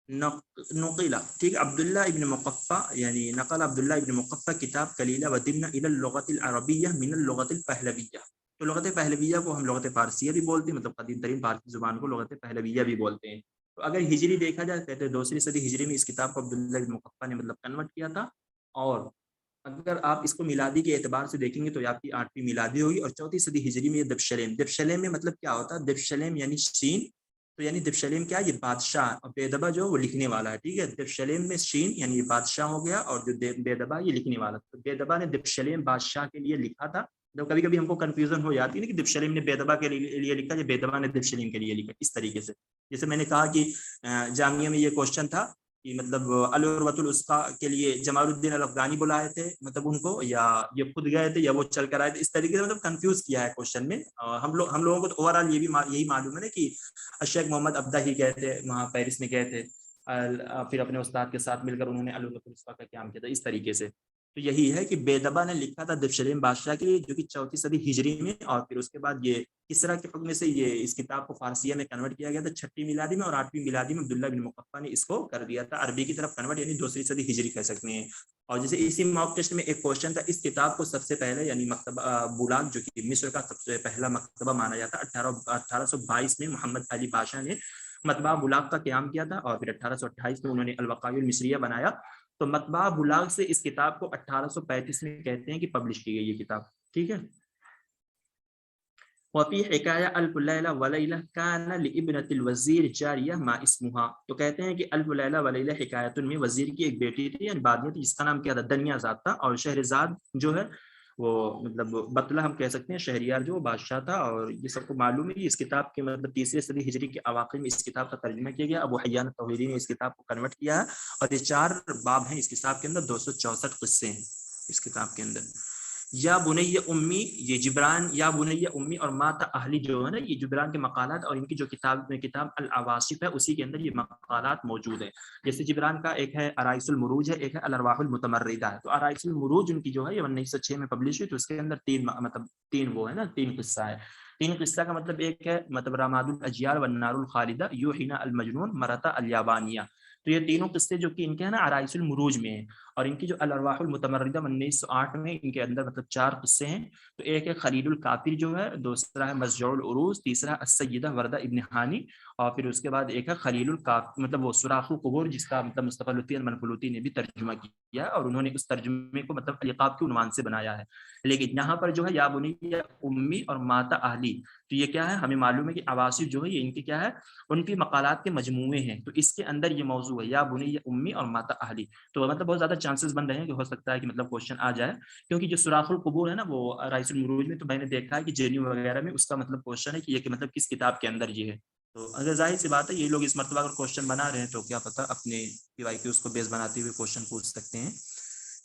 نقیلہ، ٹھیک، عبداللہ ابن مقفع، یعنی نقل عبداللہ ابن مقفع کتاب کلیلہ ودمنہ الی اللغۃ العربیہ من اللغۃ الپہلویہ. تو لغت پہلویہ کو ہم لغت فارسیہ بھی بولتے ہیں، مطلب قدیم ترین فارسی زبان کو لغت پہلویہ بھی بولتے ہیں. تو اگر ہجری دیکھا جائے کہتے ہیں 2 صدی ہجری میں اس کتاب کو عبداللہ ابن مقفع نے مطلب کنورٹ کیا تھا. اور اگر آپ اس کو میلادی کے اعتبار سے دیکھیں گے تو آپ کی 8ویں میلادی ہوگی، اور 4 صدی ہجری میں یہ دبشلیم. دبشلیم میں مطلب کیا ہوتا ہے؟ دبشلیم یعنی شین، تو یعنی دبشلیم کیا ہے؟ یہ بادشاہ، اور بیدبا جو وہ لکھنے والا ہے. ٹھیک ہے، دبشلیم میں شین یعنی یہ بادشاہ ہو گیا، اور جو بیدبا یہ لکھنے والا. تو بیدبا نے دبشلیم بادشاہ کے لیے لکھا تھا. جب کبھی کبھی ہم کو کنفیوژن ہو جاتی ہے نا کہ دبشلیم نے بیدبا کے لیے لکھا یا بیدبا نے دبشلیم کے لیے لکھا، اس طریقے سے. جیسے میں نے کہا کہ جامعہ میں یہ کوشچن تھا کہ مطلب العروۃ الوثقیٰ کے لیے جمال الدین الافغانی بلائے تھے مطلب ان کو، یا یہ خود گئے تھے، یا وہ چل کر آئے تھے، اس طریقے سے مطلب کنفیوز کیا ہے کوشچن میں. ہم لوگوں کو تو اوور آل یہی معلوم ہے نا کہ شیخ محمد ابدا ہی گئے تھے، وہاں پیرس میں گئے تھے، پھر اپنے استاد کے ساتھ مل کر انہوں نے العروۃ الوثقیٰ کا قیام کیا تھا، اس طریقے سے. تو یہی ہے کہ بیدبا نے لکھا تھا دبشلیم بادشاہ کے لیے، جو کہ 4 صدی ہجری میں، اور پھر اس کے بعد یہ کسرا کے حکم سے یہ اس کتاب کو فارسیہ میں کنورٹ کیا گیا تھا 6 میلادی میں، اور 8ویں میلادی میں عبداللہ بن مقفع نے اس کو کر دیا تھا عربی کی طرف کنورٹ، یعنی 2 صدی ہجری کہہ سکتے ہیں. اور جیسے اسی موک ٹیسٹ میں ایک کوشچن تھا، اس کتاب کو سب سے پہلے یعنی مکتبہ بولاگ جو کہ مصر کا سب سے پہلا مکتبہ مانا جاتا ہے، 1822 میں محمد علی باشا نے مطبعہ بولاگ کا قیام کیا تھا، اور پھر 1828 میں انہوں نے الوقائع المصریہ بنایا. تو مطبعہ بولاگ سے اس کتاب کو 1835 میں کہتے ہیں کہ پبلش کی گئی یہ کتاب. ٹھیک ہے. وفی حکایہ الف لیلہ ولیلہ کان لابنۃ الوزیر جاریہ ما اسمہا. تو کہتے ہیں کہ الف لیلہ ولیلہ حکایت میں وزیر کی ایک بیٹی تھی یعنی بادیہ تھی، جس کا نام کیا تھا؟ دنیا زاد تھا. اور شہرزاد جو ہے وہ مطلب بطلہ ہم کہہ سکتے ہیں، شہریار جو بادشاہ تھا. اور یہ سب کو معلوم ہے اس کتاب کے مطلب 3 صدی ہجری کے اواخر میں اس کتاب کا ترجمہ کیا گیا. ابو حیان الطویلی نے اس کتاب کو کنورٹ کیا ہے، اور یہ 4 باب ہیں اس کتاب کے اندر، 264 قصے ہیں اس کتاب کے اندر. یا بنی امی، یہ جبران، یا بنی امی اور ماتا اہلی جو ہے نا، یہ جبران کے مقالات اور ان کی جو کتاب العواصف ہے اسی کے اندر یہ مقالات موجود ہیں. جیسے جبران کا ایک ہے ارائس المروج ہے، ایک ہے الارواح المتمردہ ہے. تو ارائس المروج ان کی جو ہے یہ 1906 میں پبلش ہوئی. تو اس کے اندر 3 وہ ہے نا، 3 قصہ ہے. 3 قصہ کا مطلب ایک ہے مطلب رماد الاجیال والنار الخالدہ یوحنا المجنون مرتا الیابانیہ. تو یہ تینوں قصے جو کہ ان کے ہیں نا ارائس المروج میں ہیں. اور ان کی جو الارواح المتمردہ 1908 میں ان کے اندر مطلب 4 قصے ہیں. تو ایک ہے خلیل الکافر جو ہے، دوسرا ہے مسجع العروس، تیسرا السیدہ وردہ ابن ہانی، اور پھر اس کے بعد ایک ہے خلیل الکافر مطلب وہ سوراخ القبور، جس کا مطلب مصطفی لطفی المنفلوطی نے بھی ترجمہ کیا ہے، اور انہوں نے اس ترجمے کو مطلب القاب کے عنوان سے بنایا ہے. لیکن یہاں پر جو ہے یا بنی یا امی اور ماتا اہلی، تو یہ کیا ہے؟ ہمیں معلوم ہے کہ عواصف جو ہے یہ ان کی کیا ہے؟ ان کی مقالات کے مجموعے ہیں. تو اس کے اندر یہ موضوع ہے یا بنی یا امی اور ماتا اہلی. تو مطلب بہت زیادہ چانسز بن رہے ہیں کہ ہو سکتا ہے کہ مطلب کوشچن آ جائے، کیونکہ جو سوراخ القبور ہے نا وہ رائس المروج میں، تو میں نے دیکھا ہے کہ جینیو وغیرہ میں اس کا مطلب کوشچن ہے کہ یہ کہ مطلب کس کتاب کے اندر یہ ہے. تو اگر ظاہر سی بات ہے یہ لوگ اس مرتبہ اگر کوشچن بنا رہے ہیں تو کیا پتہ اپنے PYQs کو بیس بناتے ہوئے کوشچن پوچھ سکتے ہیں.